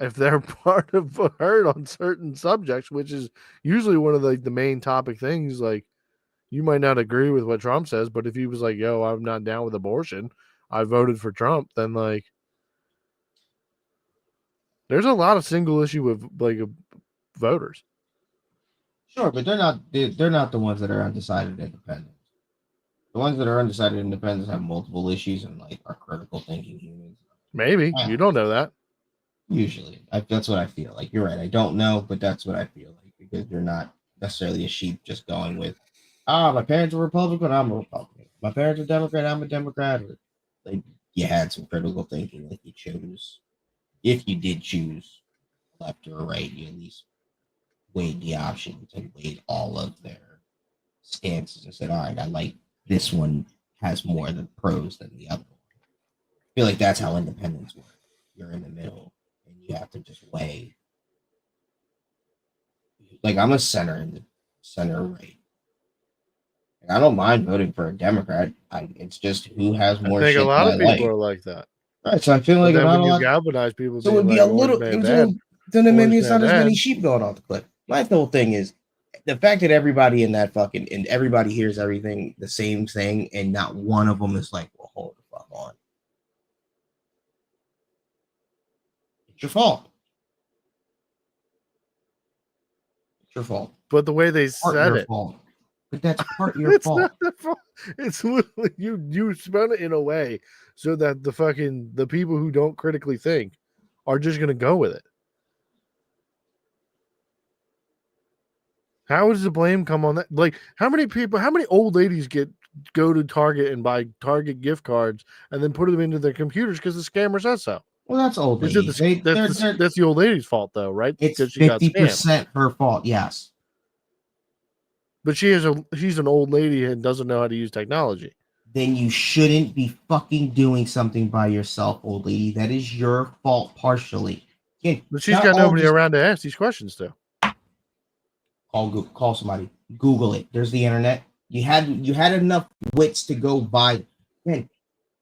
If they're part of a herd on certain subjects, which is usually one of the main topic things, like you might not agree with what Trump says, but if he was like, yo, I'm not down with abortion, I voted for Trump, then like there's a lot of single issue of voters. Sure, but they're not the ones that are undecided independents. The ones that are undecided independents have multiple issues and like are critical thinking humans. Maybe Yeah. you don't know that. Usually, that's what I feel like. You're right. I don't know, but that's what I feel like because you're not necessarily a sheep just going with, my parents are Republican, I'm a Republican. My parents are Democrat, I'm a Democrat. Or, like you had some critical thinking, like you chose. If you did choose left or right, you at least weighed the options and weighed all of their stances and said, all right, I like this one has more of the pros than the other one. I feel like that's how independence works. You're in the middle and you have to just weigh. Like I'm a center in the center right. And I don't mind voting for a Democrat. It's just who has more I think shit a lot that of I people like. are like that. Right, so I feel But like then not when a you lot. galvanize people, So it being would be like, a little. "Orange man Then it maybe Orange it's not man as many bad." sheep going off the cliff. My whole thing is the fact that everybody in that fucking and everybody hears everything the same thing, and not one of them is like, "Well, hold the fuck on." It's your fault. It's your fault. But the way they Part said your it, fault. But that's part your it's fault. not their fault. It's literally you spun it in a way so that the people who don't critically think are just gonna go with it. How does the blame come on that? Like, how many old ladies go to Target and buy Target gift cards and then put them into their computers because the scammer says so? Well, that's old Is it ladies. that's the old lady's fault though, right? It's Because she got scammed. 50% her fault. Yes. But she's an old lady and doesn't know how to use technology. Then you shouldn't be fucking doing something by yourself, old lady. That is your fault partially. Again, But she's not got all nobody just- around to ask these questions to. Call somebody. Google it. There's the internet. You had enough wits to go buy. Man,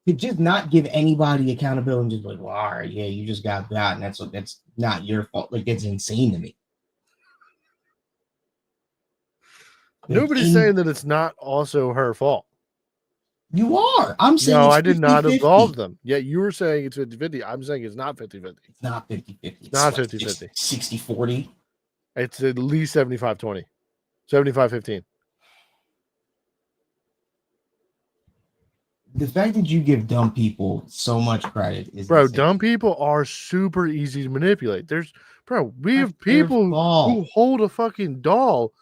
to just not give anybody accountability and just like, well, all right, yeah, you just got that, and that's not your fault. Like, that's insane to me. Like, Nobody's saying that it's not also her fault. You are. I'm saying No, it's I did not 50-50. absolve them. Yeah, you were saying it's 50-50. I'm saying it's not 50-50. It's not 50-50. It's Not like 50-50. 60-40. It's at least 75-20. 75-15. The fact that you give dumb people so much credit is Bro, insane. dumb people are super easy to manipulate. We That's have their people fault. who hold a fucking doll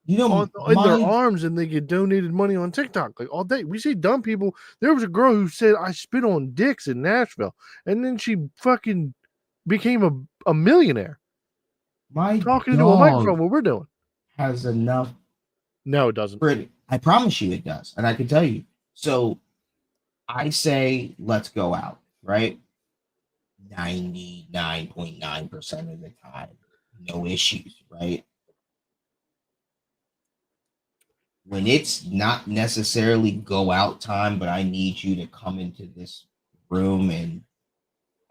You know, in their my- arms and they get donated money on TikTok like all day. We see dumb people. There was a girl who said, I spit on dicks in Nashville. And then she fucking became a millionaire my talking into a dog microphone. What we're doing. has enough No, it doesn't. credit. I promise you it does. And I can tell you. So I say, let's go out, right? 99.9% of the time, no issues, right? When it's not necessarily go out time, but I need you to come into this room and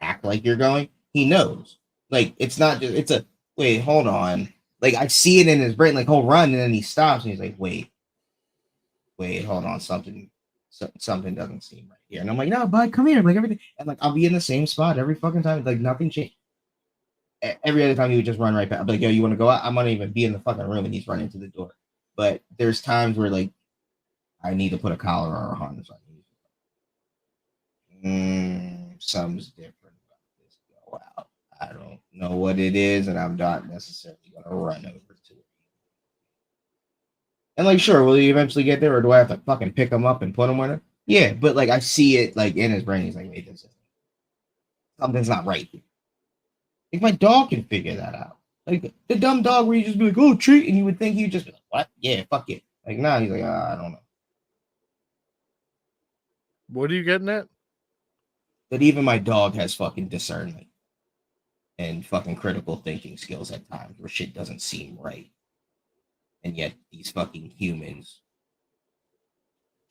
act like you're going, he knows. Like, it's not just, it's a, wait, hold on. Like, I see it in his brain, like, he'll run, and then he stops, and he's like, wait, hold on, something doesn't seem right here. And I'm like, no, bud, come here, like, everything. And, like, I'll be in the same spot every fucking time, like, nothing changed. Every other time he would just run right back. I'd be like, yo, you want to go out? I'm not even be in the fucking room, and he's running to the door. But there's times where, like, I need to put a collar or a harness on you. Something's different about this go out. I don't know what it is, and I'm not necessarily going to run over to it. And, like, sure, will he eventually get there, or do I have to fucking pick him up and put him on it? Yeah, but, like, I see it, like, in his brain. He's like, wait, something's not right here. Like, my dog can figure that out. Like, the dumb dog where you just be like, oh, treat, and you would think he'd just be like, what? Yeah, fuck it. Like, nah, he's like, I don't know. What are you getting at? But even my dog has fucking discernment and fucking critical thinking skills at times where shit doesn't seem right. And yet these fucking humans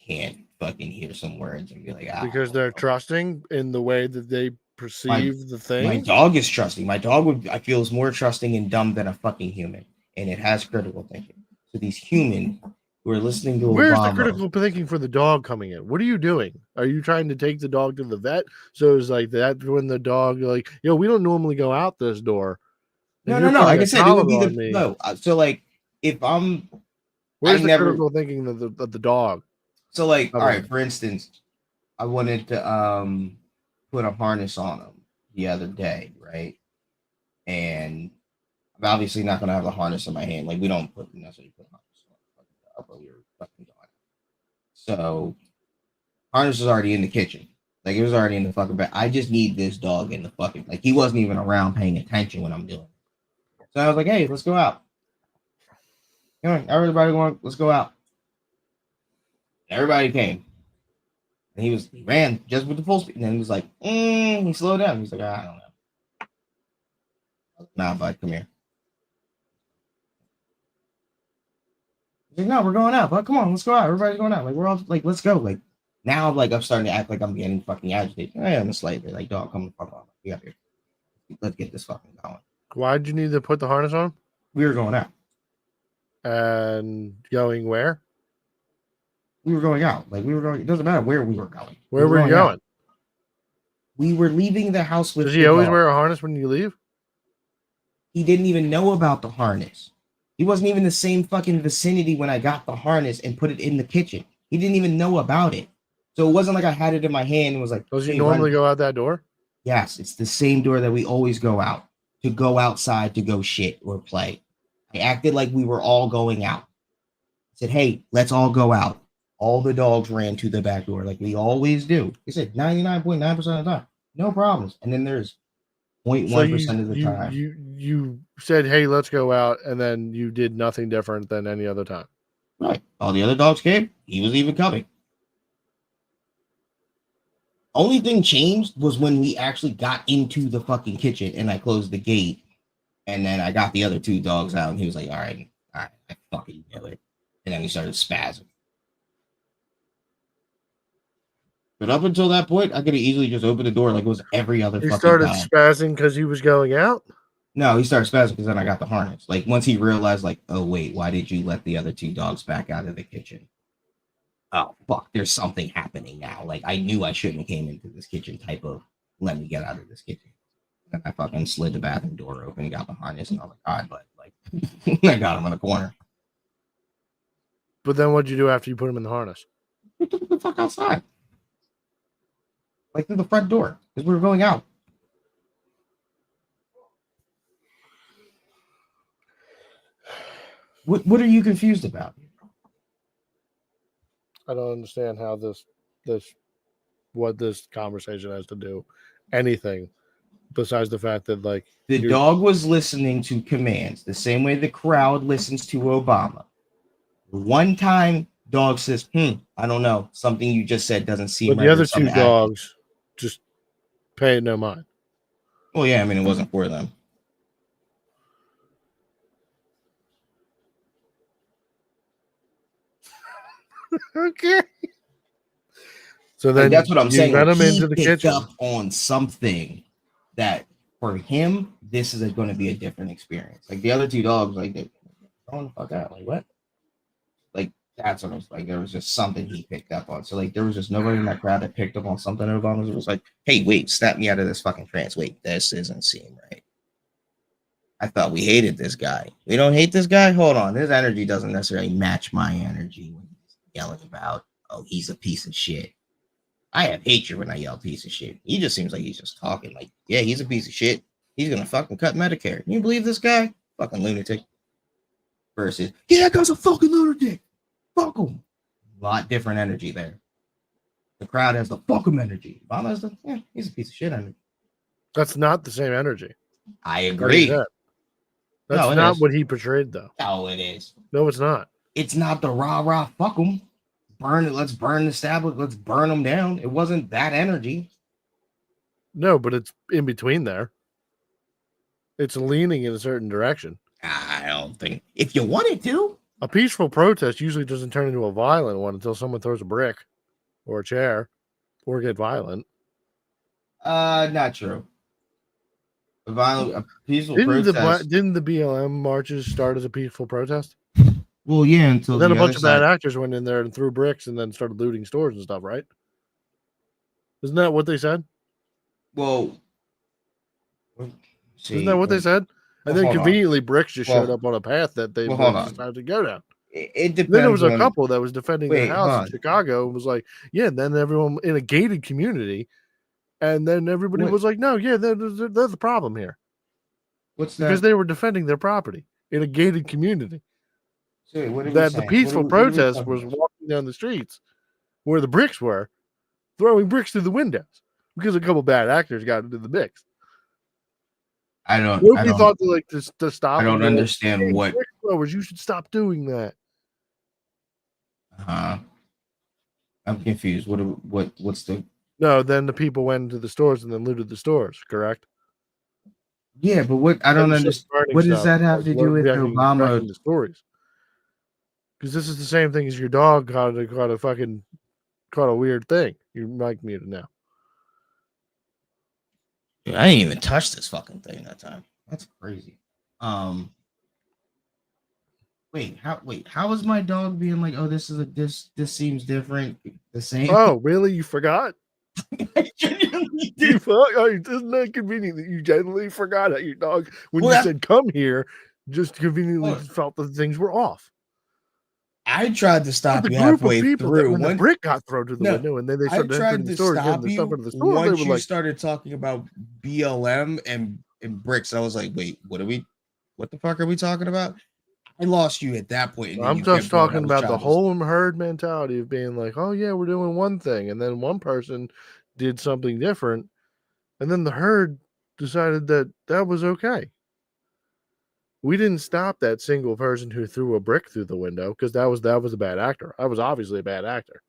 can't fucking hear some words and be like, Because they're trusting in the way that they perceive the thing. My dog is trusting. My dog I feel is more trusting and dumb than a fucking human. And it has critical thinking. So these humans who are listening to Where's Obama, the critical thinking for the dog coming in? What are you doing? Are you trying to take the dog to the vet? So it's like that when the dog, like, yo, we don't normally go out this door. No. And you're Like putting I a said, it would be collar on me. no. So like, if I'm, Where's I the never- critical thinking of the dog? so like, all Okay. right. For instance, I wanted to put a harness on him the other day, right? And I'm obviously not gonna have the harness in my hand. Like we don't necessarily put harness on, but we were fucking doing it. So harness was already in the kitchen. Like it was already in the fucking bed. I just need this dog in the fucking, like he wasn't even around paying attention when I'm doing it. So I was like, hey, let's go out. Come on, everybody let's go out. Everybody came. And he ran just with the full speed. And then he was like, he slowed down. He's like, I don't know. Nah, bud, come here. He's like, no, we're going out, bud. Come on, let's go out. Everybody's going out. Like, we're all like, let's go. Like, now, like, I'm starting to act like I'm getting fucking agitated. I am slightly like, dog, come the fuck on. We got here. Let's get this fucking going. Why'd you need to put the harness on? We were going out. And going where? We were going out. Like, we were going, it doesn't matter where we were going. Where were you out. going? We were leaving the house with Does he the always dog. wear a harness when you leave? He didn't even know about the harness. He wasn't even in the same fucking vicinity when I got the harness and put it in the kitchen. He didn't even know about it. So it wasn't like I had it in my hand and was like, Does he "Hey, normally run." go out that door? Yes, it's the same door that we always go out to go outside to go shit or play. I acted like we were all going out. I said, hey, let's all go out. All the dogs ran to the back door like we always do. He said 99.9% of the time, no problems. And then there's 0.1% of the time. You said, hey, let's go out, and then you did nothing different than any other time. Right. All the other dogs came. He was even coming. Only thing changed was when we actually got into the fucking kitchen and I closed the gate. And then I got the other 2 dogs out and he was like, all right, I fucking knew it. And then he started spazzing. But up until that point, I could have easily just opened the door like it was every other He fucking started time. spazzing because he was going out? No, he started spazzing because then I got the harness. Like once he realized, like, oh wait, why did you let the other 2 dogs back out of the kitchen? Oh fuck, there's something happening now. Like I knew I shouldn't have came into this kitchen type of let me get out of this kitchen. And I fucking slid the bathroom door open, got the harness, and I was like, all right, but like I got him in the corner. But then what'd you do after you put him in the harness? We took the fuck outside. Like through the front door. Because we were going out. What are you confused about? I don't understand how what this conversation has to do anything besides the fact that like The dog was listening to commands the same way the crowd listens to Obama. One time, dog says, I don't know. Something you just said doesn't seem but right. the or other 2 something dogs just pay it no mind. Well, yeah, I mean, it wasn't for them. Okay. So Like, then that's what I'm saying. Got Like, him he into the picked kitchen. up on something that for him, this is going to be a different experience. Like the other 2 dogs, like they're going the fuck out. Like what? Like that's what I was like. There was just something he picked up on. So like there was just nobody in that crowd that picked up on something. Obama was like, hey, wait, snap me out of this fucking trance. Wait, this isn't seem right. I thought we hated this guy. We don't hate this guy? Hold on. His energy doesn't necessarily match my energy when he's yelling about, oh, he's a piece of shit. I have hatred when I yell piece of shit. He just seems like he's just talking like, yeah, he's a piece of shit. He's going to fucking cut Medicare. You believe this guy? Fucking lunatic. Versus, yeah, that guy's a fucking lunatic. Fuck him. A lot different energy there. The crowd has the fuck him energy. Obama has the, yeah, he's a piece of shit energy. That's not the same energy. I agree. That's No, it not is. what he portrayed, though. No, it is. No, it's not. It's not the rah-rah fuck them. Burn it. Let's burn the establishment. Let's burn them down. It wasn't that energy. No, but it's in between there. It's leaning in a certain direction. I don't think. If you wanted to. A peaceful protest usually doesn't turn into a violent one until someone throws a brick or a chair or get violent. Not true. A peaceful protest. Didn't the BLM marches start as a peaceful protest? Well, yeah, until Then the a bunch other of bad side- actors went in there and threw bricks and then started looting stores and stuff, right? Isn't that what they said? Well, Isn't that what they said? And then hold on. conveniently, bricks just Well, showed up on a path that they hold on. decided to go down. It depends. Then there was a on- couple that was defending Wait, their hold house on. in Chicago and was like, yeah, and then everyone in a gated community. And then everybody What? was like, no, yeah, there's a problem here. What's that? Because they were defending their property in a gated community. So wait, what are we That the saying? peaceful What are we protest talking was about? walking down the streets where the bricks were, throwing bricks through the windows because a couple bad actors got into the mix. I don't. Nobody thought to stop. I don't and go, understand "Hey, what. brick throwers, you should stop doing that. I'm confused. What's the? No, then the people went into the stores and then looted the stores, correct? Yeah, but what? I don't understand. What does that have to do with Obama? The stories? Because this is the same thing as your dog caught a weird thing. You're mic muted now. Dude, I didn't even touch this fucking thing that time. That's crazy. How is my dog being like, oh, this seems different, the same? Oh, really? You forgot? I genuinely You did. isn't that convenient that you genuinely forgot that your dog, when Well, you said come here, just conveniently Look. felt that things were off. I tried to But stop the you group of halfway people that through. when the One, brick got thrown to the No, window and then they I started tried entering the to store, getting stop the you stuff into the store, once they you were like, started talking about BLM and bricks. I was like, wait, what the fuck are we talking about? I lost you at that point. And then I'm you just kept going, talking "That was about the childish." whole herd mentality of being like, oh, yeah, we're doing one thing. And then one person did something different. And then the herd decided that that was okay. We didn't stop that single person who threw a brick through the window because that was a bad actor. I was obviously a bad actor.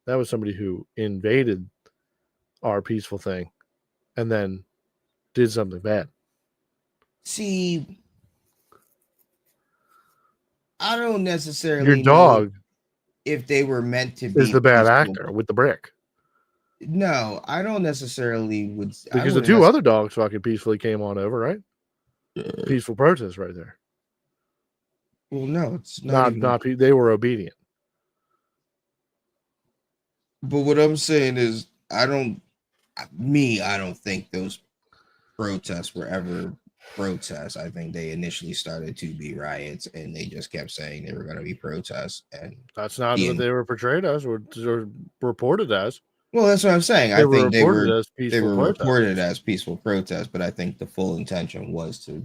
That was somebody who invaded our peaceful thing and then did something bad. See, I don't Your necessarily know dog if they were meant to be is the bad peaceful. actor with the brick No, I don't necessarily would. I because the wouldn't two nec- other dogs fucking peacefully came on over, right? Peaceful protest right there. Well, no, it's not even. They were obedient. But what I'm saying is, I don't think those protests were ever protests. I think they initially started to be riots, and they just kept saying they were going to be protests. And That's not Yeah. what they were portrayed as or reported as. well, that's what I'm saying. They I were think they reported were as peaceful reported protesters. as peaceful protests, but I think the full intention was to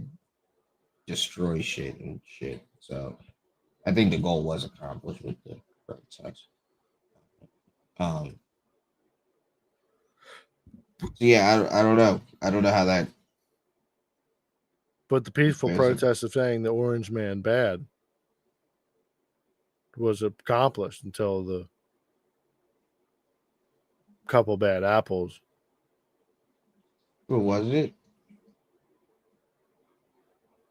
destroy shit and shit. So I think the goal was accomplished with the protest. So yeah, I don't know. I don't know how that. But the peaceful There's a- protest of saying the orange man bad was accomplished until the couple bad apples. What was it?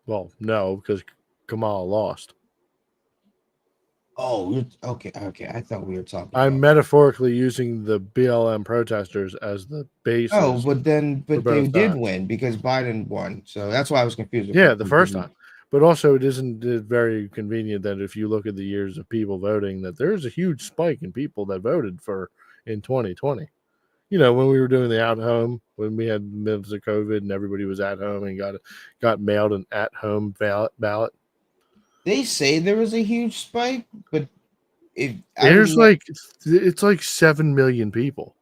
Well, no, because Kamal lost. Oh, okay. I thought we were talking. I'm about metaphorically using the BLM protesters as the basis. Oh, but they both did sides. win because Biden won. So that's why I was confused. Yeah, the first time. But also, it isn't very convenient that if you look at the years of people voting, that there's a huge spike in people that voted for in 2020. You know, when we were doing the at home, when we had midst of COVID and everybody was at home and got mailed an at home ballot. They say there was a huge spike, but it's like 7 million people.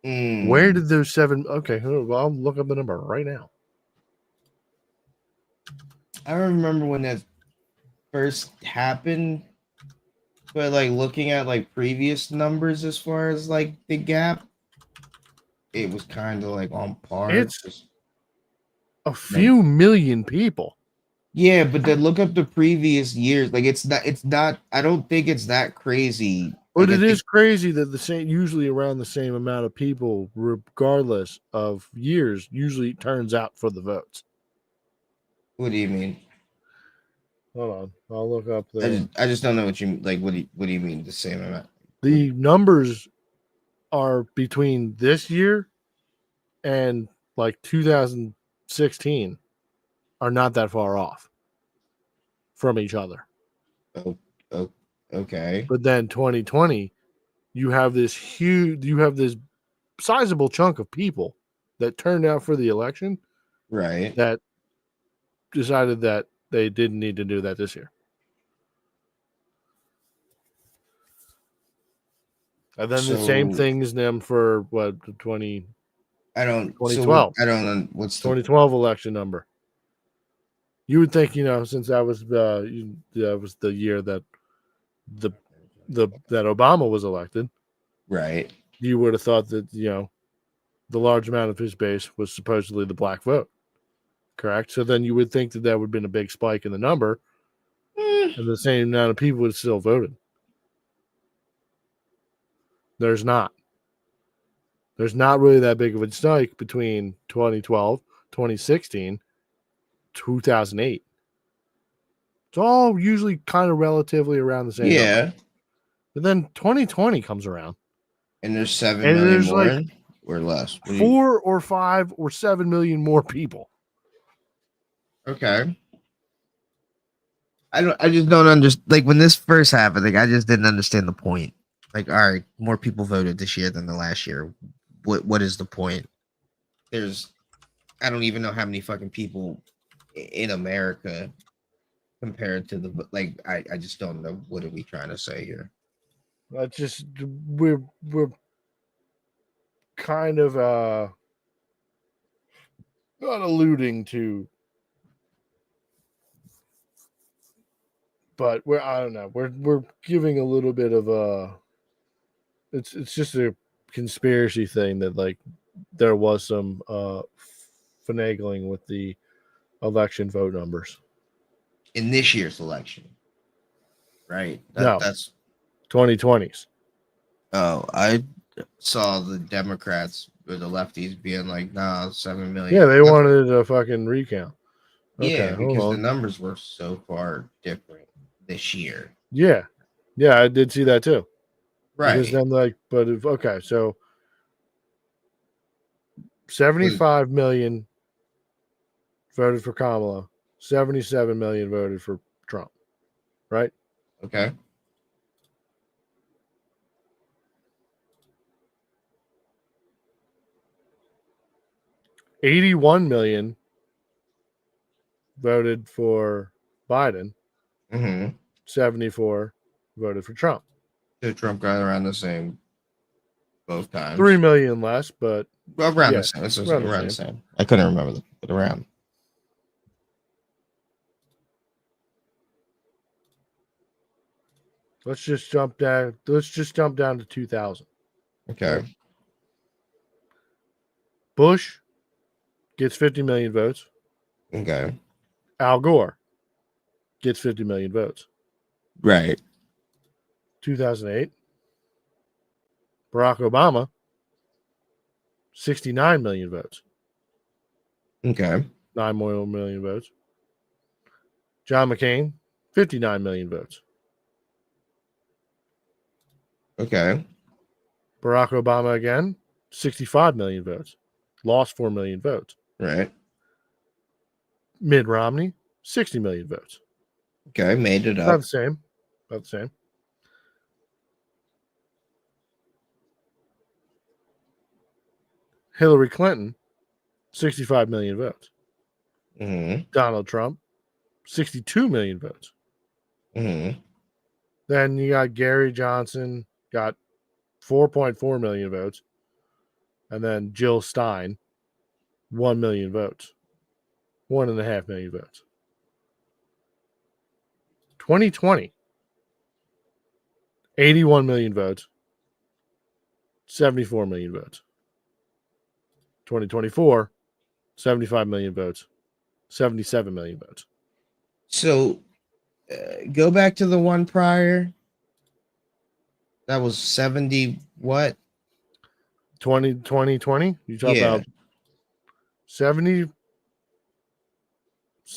Where did those 7? Okay, well, I'll look up the number right now. I remember when that first happened, but like looking at like previous numbers as far as like the gap, it was kind of like on par. It's a few million people. Yeah, but then look up the previous years. Like it's not. I don't think it's that crazy. But Like, it is crazy that usually around the same amount of people, regardless of years, usually turns out for the votes. What do you mean? Hold on, I'll look up the. I just don't know what you like. What do you mean the same amount? The numbers are between this year and like 2016 are not that far off from each other. Oh, okay. But then 2020, you have this sizable chunk of people that turned out for the election, right? That decided that they didn't need to do that this year. And then the same thing is them for what 2012. What's the 2012 election number? You would think, since that was the year that that Obama was elected, right? You would have thought that the large amount of his base was supposedly the black vote, correct? So then you would think that would have been a big spike in the number, and the same amount of people would have still voted. There's not really that big of a spike between 2012, 2016, 2008. It's all usually kind of relatively around the same. Yeah. Number. But then 2020 comes around. And there's 7 million more like or less. 4 or 5 or 7 million more people. Okay. I just don't understand. Like when this first happened, like I just didn't understand the point. Like, all right, more people voted this year than the last year. What is the point? I don't even know how many fucking people in America compared to I just don't know. What are we trying to say here? We're kind of not alluding to but I don't know. We're giving a little bit of a. It's just a conspiracy thing that like there was some finagling with the election vote numbers. In this year's election, right? No. That's 2020s. Oh, I saw the Democrats or the lefties being like, "Nah, 7 million." Yeah, they wanted a fucking recount. Yeah, Okay, hold because the on. numbers were so far different this year. Yeah, I did see that too. Right. Because then, like, but if okay, so 75 million voted for Kamala, 77 million voted for Trump, right? Okay. $81 million voted for Biden, Mm-hmm. 74 voted for Trump. So Trump got around the same both times. 3 million less, but Well, around yeah, the same. It's around the around the same. I couldn't remember but around. let's just jump down to 2000. Okay. Bush gets 50 million votes. Okay. Al Gore gets 50 million votes. Right. 2008, Barack Obama, 69 million votes. Okay. 9 million votes. John McCain, 59 million votes. Okay. Barack Obama again, 65 million votes. Lost 4 million votes. Right. Mitt Romney, 60 million votes. Okay. Made it About up. the same. About the same. Hillary Clinton, 65 million votes. Mm-hmm. Donald Trump, 62 million votes. Mm-hmm. Then you got Gary Johnson, got 4.4 million votes. And then Jill Stein, 1 million votes. 1.5 million votes. 2020, 81 million votes. 74 million votes. 2024, 75 million votes. 77 million votes. So go back to the one prior. That was 70 what? 2020? You talk Yeah. about 70.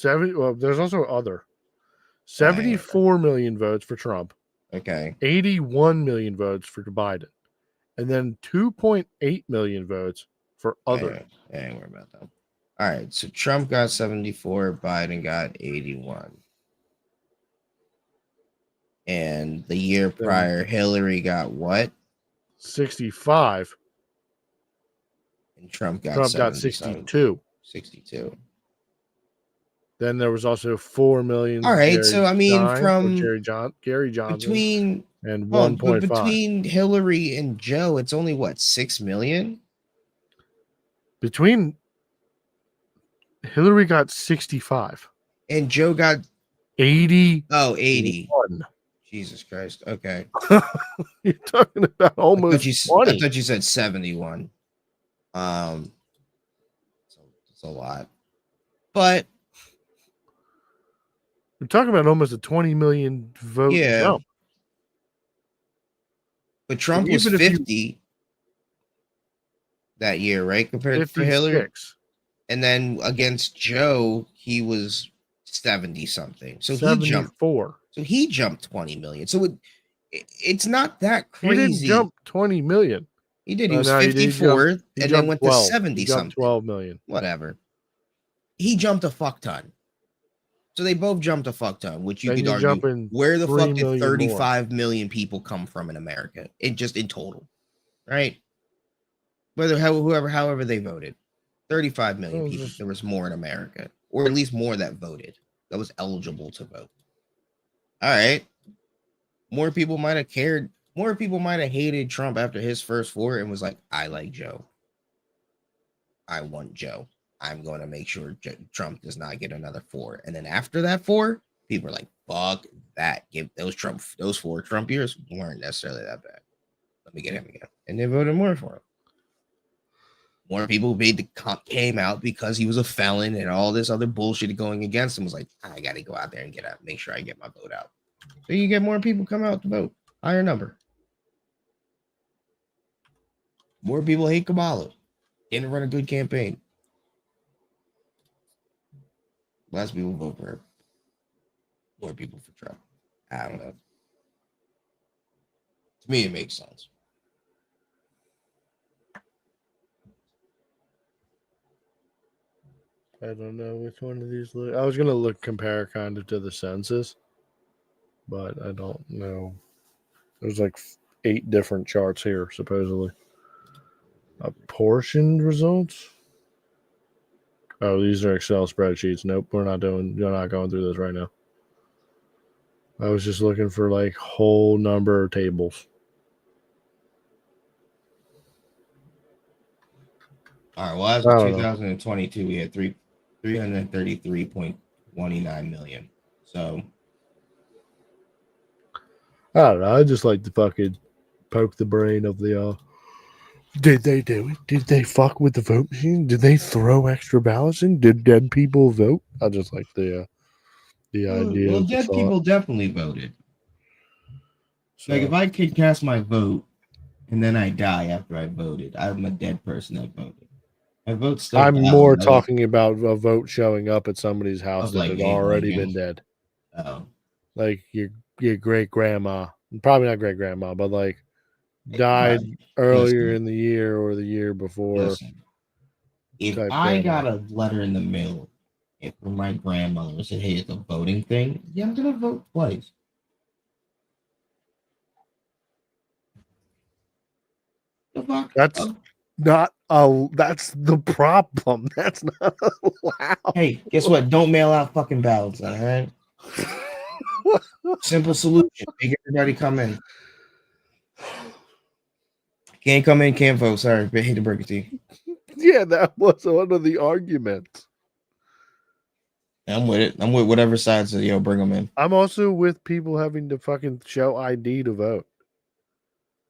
Well, there's also other. 74 million votes for Trump. Okay. 81 million votes for Biden. And then 2.8 million votes for other. I ain't worried about that. All right. So Trump got 74, Biden got 81. And the year prior, Hillary got what? 65. And Trump got 62. 62. Then there was also 4 million. All right. So I mean, from Gary Johnson between and 1.5 but between Hillary and Joe, it's only what, 6 million? Between Hillary got 65 and Joe got 80. Oh, 80. Jesus Christ. Okay. You're talking about almost I 20. thought you said 71. So it's a lot. But we're talking about almost a 20 million vote jump. But Trump was 50 that year, right? Compared to Hillary. And then against Joe, he was 70 something. So 74. He jumped 20 million. So it's not that crazy. He didn't jump 20 million. He did. He was 54th and then went 12. to 70 something. 12 million. Whatever. He jumped a fuck ton. So they both jumped a fuck ton, which you could argue. Where the fuck did 35 million people come from in America? It just in total, right? However they voted, 35 million people. There was more in America, or at least more that voted, that was eligible to vote. All right. More people might have cared. More people might have hated Trump after his first 4 and was like, I like Joe. I want Joe. I'm going to make sure Trump does not get another 4. And then after that 4, people are like, fuck that. Give those 4 Trump years weren't necessarily that bad. Let me get him again, and they voted more for him. More people came out because he was a felon and all this other bullshit going against him was like, I got to go out there and make sure I get my vote out. So you get more people come out to vote, higher number. More people hate Kamala. Didn't run a good campaign. Less people vote for her. More people for Trump. I don't know. To me, it makes sense. I don't know which one of these. I was gonna compare kind of to the census, but I don't know. There's like 8 different charts here, supposedly. Apportioned results. Oh, these are Excel spreadsheets. Nope, we're not going through this right now. I was just looking for like whole number tables. All right. Well, as of 2022, we had 333.29 million. So I don't know. I just like to fucking poke the brain of the. Did they do it? Did they fuck with the vote machine? Did they throw extra ballots in? Did dead people vote? I just like the idea. Well, of the dead thought. people definitely voted. So, Like if I could cast my vote and then I die after I voted, I'm a dead person that voted. My vote's still I'm valid. more talking about a vote showing up at somebody's house Of that like had Abe already Lincoln. been dead. Oh. Like your great grandma, probably not great grandma, but like died Right. earlier Listen. in the year or the year before. Listen, if type I grandma. got a letter in the mail from my grandmother and said, hey, it's a voting thing, yeah, I'm going to vote twice. The fuck? That's not that's the problem. That's not allowed. Hey, guess what? Don't mail out fucking ballots, all right? Simple solution. Make everybody come in. Can't come in, can't vote. Sorry, but hate to break it to you. Yeah, that was one of the arguments. I'm with it. I'm with whatever side says, bring them in. I'm also with people having to fucking show ID to vote.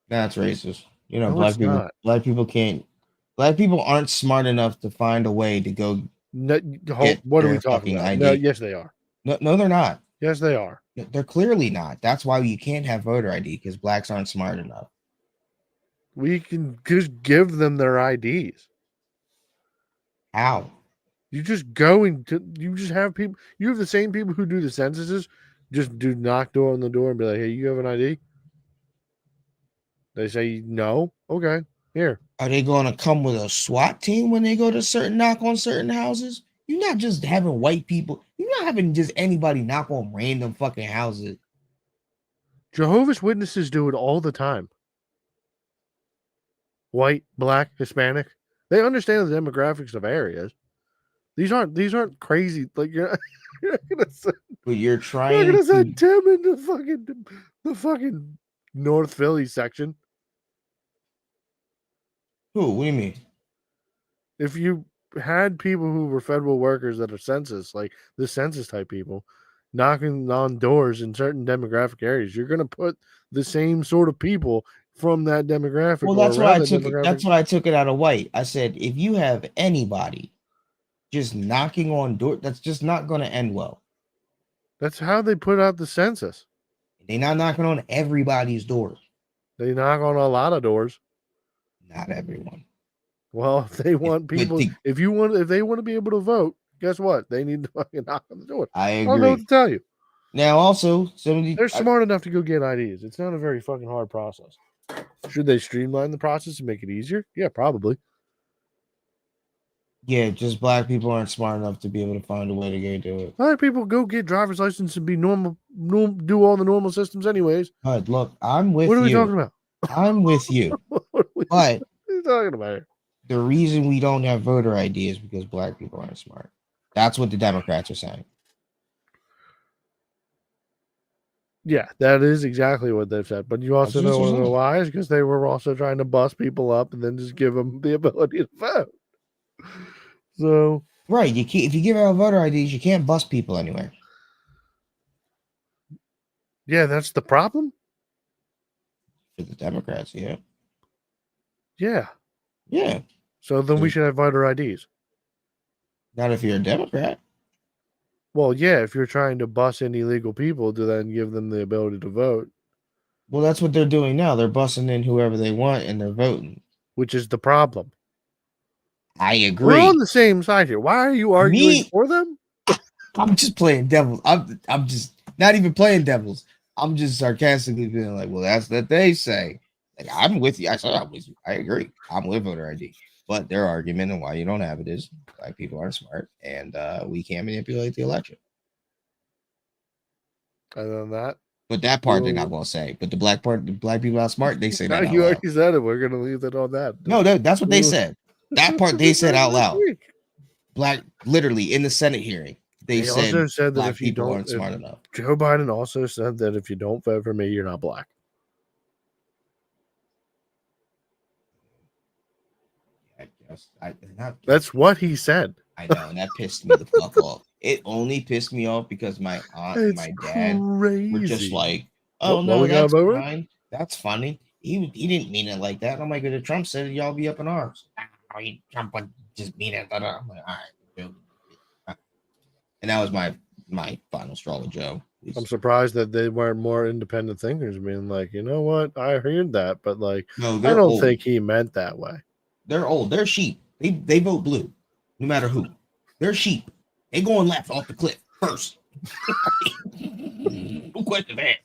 That's racist. No, black it's people. not. Black people can't. Black people aren't smart enough to find a way to go. No, Get what are we their talking fucking about? ID. No, yes, they are. No, they're not. Yes, they are. They're clearly not. That's why you can't have voter ID because blacks aren't smart enough. We can just give them their IDs. How? You just go and you just have people. You have the same people who do the censuses. Just do knock on the door and be like, "Hey, you have an ID?" They say no. Okay, here. Are they going to come with a SWAT team when they go to knock on certain houses? You're not just having white people. You're not having just anybody knock on random fucking houses. Jehovah's Witnesses do it all the time. White, black, Hispanic. They understand the demographics of areas. These aren't crazy. Like you're not gonna send, But you're trying you're gonna to send Tim into the fucking North Philly section. Who? What do you mean? If you had people who were federal workers that are census, like the census type people, knocking on doors in certain demographic areas, you're gonna put the same sort of people from that demographic. Well, that's why I took it. That's why I took it out of white. I said, if you have anybody just knocking on door, that's just not going to end well. That's how they put out the census. They're not knocking on everybody's doors. They knock on a lot of doors. Not everyone. Well, if they want people, if they want to be able to vote, guess what? They need to fucking knock on the door. I agree. I don't know what to tell you. Now, also, they're smart enough to go get IDs. It's not a very fucking hard process. Should they streamline the process and make it easier? Yeah, probably. Yeah, just black people aren't smart enough to be able to find a way to go do it. Black people go get driver's license and be normal, do all the normal systems anyways. But look, I'm with you. What are we talking about? I'm with you. But what are you talking about here? The reason we don't have voter ID is because black people aren't smart. That's what the Democrats are saying. Yeah, that is exactly what they've said. But you also know one of the lies because they were also trying to bust people up and then just give them the ability to vote. So right, you can't, if you give out voter IDs, you can't bust people anywhere. Yeah, that's the problem. For the Democrats, yeah. Yeah. Yeah. So then we Mm. should have voter IDs. Not if you're a Democrat. Well, yeah, if you're trying to bus in illegal people to then give them the ability to vote, Well, that's what they're doing now. They're busting in whoever they want and they're voting. which is the problem. I We're agree. on the same side here. Why are you arguing for them? I'm just playing devils. I'm just not even playing devils. I'm just sarcastically being like, well, that's what they say. Like, I'm with you. I said I'm with you. I agree. I'm with voter ID. But their argument and why you don't have it is black people aren't smart and we can't manipulate the election. And then that. But that part they're not gonna say. But the black part, the black people are smart, they say that out You loud. already said it. We're going to leave it on that. No, that's what they said. That part they said out loud. Black, literally in the Senate hearing, they also said that black if you people don't, aren't smart enough. Joe Biden also said that if you don't vote for me, you're not black. I guess That's what he said. I know, and that pissed me the fuck off. It only pissed me off because my aunt and my dad were just like, "Oh Well, no, we gotta that's vote it? fine. That's funny." He didn't mean it like that. I'm like, if Trump said it, y'all be up in arms. Trump would just mean it. I'm like, all right. And that was my final straw with Joe. I'm surprised that they weren't more independent thinkers, being like, you know what, I heard that, but like, No, I they're don't old. think he meant that way. They're old. They're sheep. They vote blue, no matter who. They're sheep. They going left off the cliff first. No question that.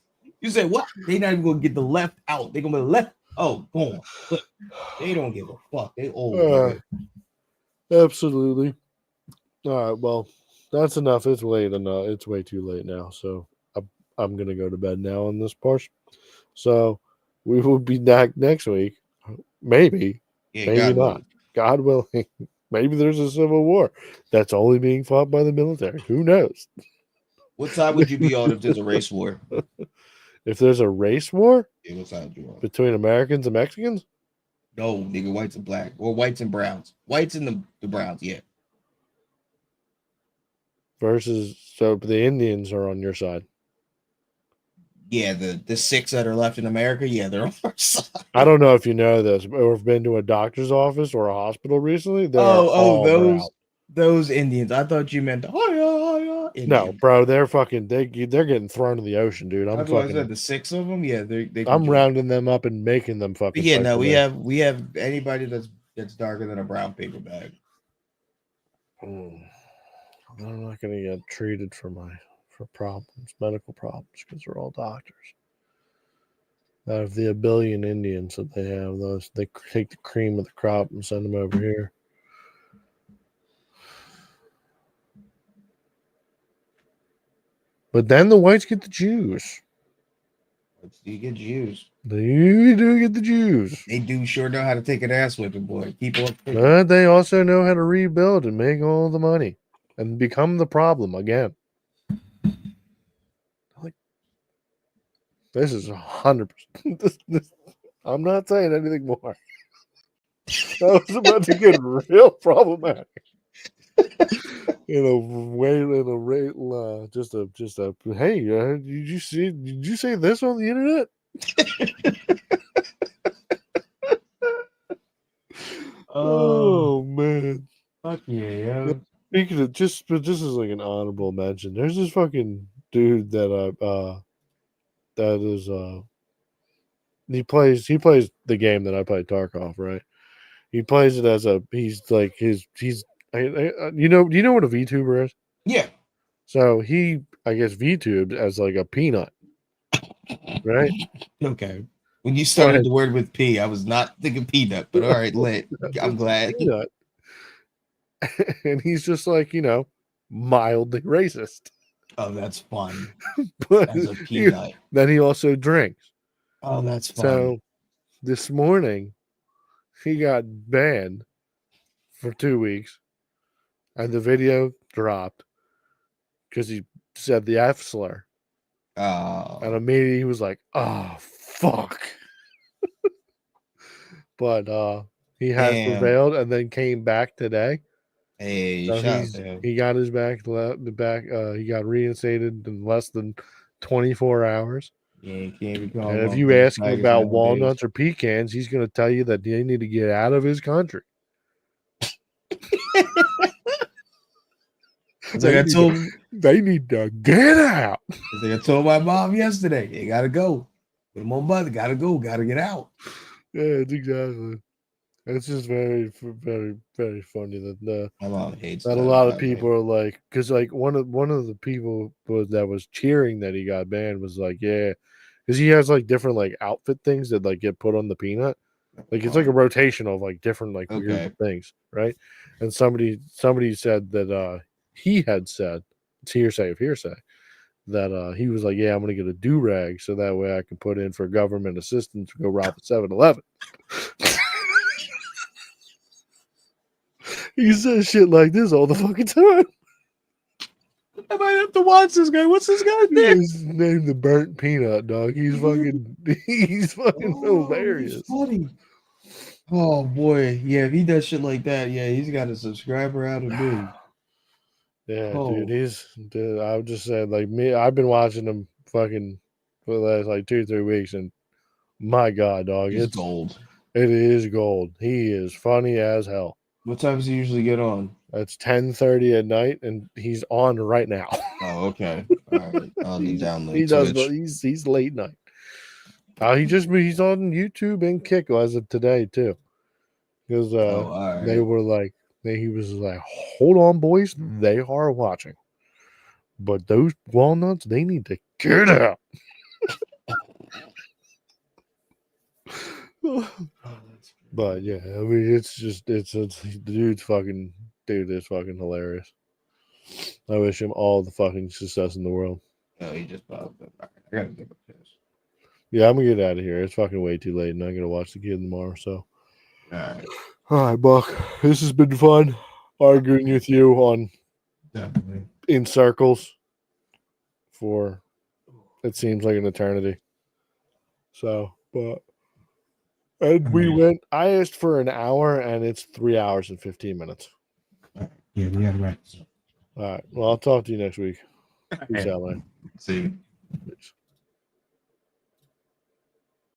You said what? They not even gonna get the left out. They gonna be left. Oh, go on. Look, they don't give a fuck. They old. nigga. Absolutely. All right. Well, that's enough. It's late enough. It's way too late now. So I'm gonna go to bed now on this portion. So we will be back next week. Maybe. Yeah, Maybe God not. willing. God willing. Maybe there's a civil war that's only being fought by the military. Who knows? What side would you be on if there's a race war? If there's a race war Yeah, what side you on? between Americans and Mexicans No, nigga, whites and black, or whites and browns. Whites and the browns. Yeah. versus so the Indians are on your side. Yeah, the 6 that are left in America, yeah, they're on our side. I don't know if you know this, or have been to a doctor's office or a hospital recently. They're all brown. Those Indians. I thought you meant the No, Indians. bro, they're fucking they're getting thrown in the ocean, dude. I'm That's what I said. fucking The 6 of them, yeah, they I'm rounding them up and making them fucking. But yeah, fight no, for we their- have anybody that's darker than a brown paper bag. I'm not gonna get treated for problems, medical problems, because they're all doctors. Out of the 1 billion Indians that they have, those they take the cream of the crop and send them over here. But then the whites get the Jews. You get Jews. They do get the Jews. They do sure know how to take an ass whipping, boy. Keep on. But they also know how to rebuild and make all the money and become the problem again. Like, this is 100%. I'm not saying anything more. That was about to get real problematic. Hey, did you see this on the internet? Oh man. Fuck yeah. Speaking of this is like an honorable mention. There's this fucking dude that he plays the game that I play, Tarkov, right? He plays it as you know what a VTuber is? Yeah. So he, I guess, VTubed as like a peanut, right? Okay. When you started ahead. the word with P, I was not thinking peanut, but all right, lit. I'm glad. Peanut. And he's just like, mildly racist. Oh, that's fun. But As a peanut. then he also drinks. Oh, that's fun. So this morning he got banned for 2 weeks, and the video dropped because he said the F slur. Oh. And immediately he was like, "Oh fuck!" But he has Damn. prevailed, and then came back today. Hey, So shout out to him. he got his back. He got reinstated in less than 24 hours. Yeah, you can't be calling And if motherfuckers you ask him faggots about nowadays. walnuts or pecans, he's going to tell you that they need to get out of his country. It's like They need to get out. it's like I told my mom yesterday. They gotta go. Put them on mother. Gotta go. Gotta get out. Yeah, it's exactly. It's just very, very, very funny that My mom hates that a that, lot of by the way. people are like, because like one of the people that was cheering that he got banned was like, yeah, because he has like different like outfit things that like get put on the peanut, like it's like a rotation of like different like Okay. weird things, right? And somebody said that he had said, it's hearsay of hearsay, that he was like, yeah, I'm gonna get a do rag so that way I can put in for government assistance to go rob a 7-Eleven. He says shit like this all the fucking time. I might have to watch this guy. What's this guy's name? His name the Burnt Peanut, dog. He's fucking hilarious. Funny. Oh boy, yeah. If he does shit like that, yeah, he's got a subscriber out of me. Yeah, Oh. dude, I would just say like me, I've been watching him fucking for the last like 2-3 weeks, and my god, dog, He's it's gold. it is gold. He is funny as hell. What time does he usually get on? It's 10:30 at night, and he's on right now. Oh, okay. All right. On the download. He does. Twitch. He's late night. He's on YouTube and Kick as of today too, because Oh, all right. they were like he was like, hold on, boys, they are watching, but those walnuts they need to get out. But yeah, I mean, it's the dude's fucking dude is fucking hilarious. I wish him all the fucking success in the world. Oh, he just popped up. All right, I gotta take a piss. Yeah, I'm gonna get out of here. It's fucking way too late, and I gotta watch the kid tomorrow. So, All right. all right, Buck, this has been fun arguing with you on Definitely. in circles for it seems like an eternity. So, but and we went. I asked for an hour, and it's 3 hours and 15 minutes. Yeah, we gotta wrap this up. All right. Well, I'll talk to you next week. Peace out, man. See you. Peace.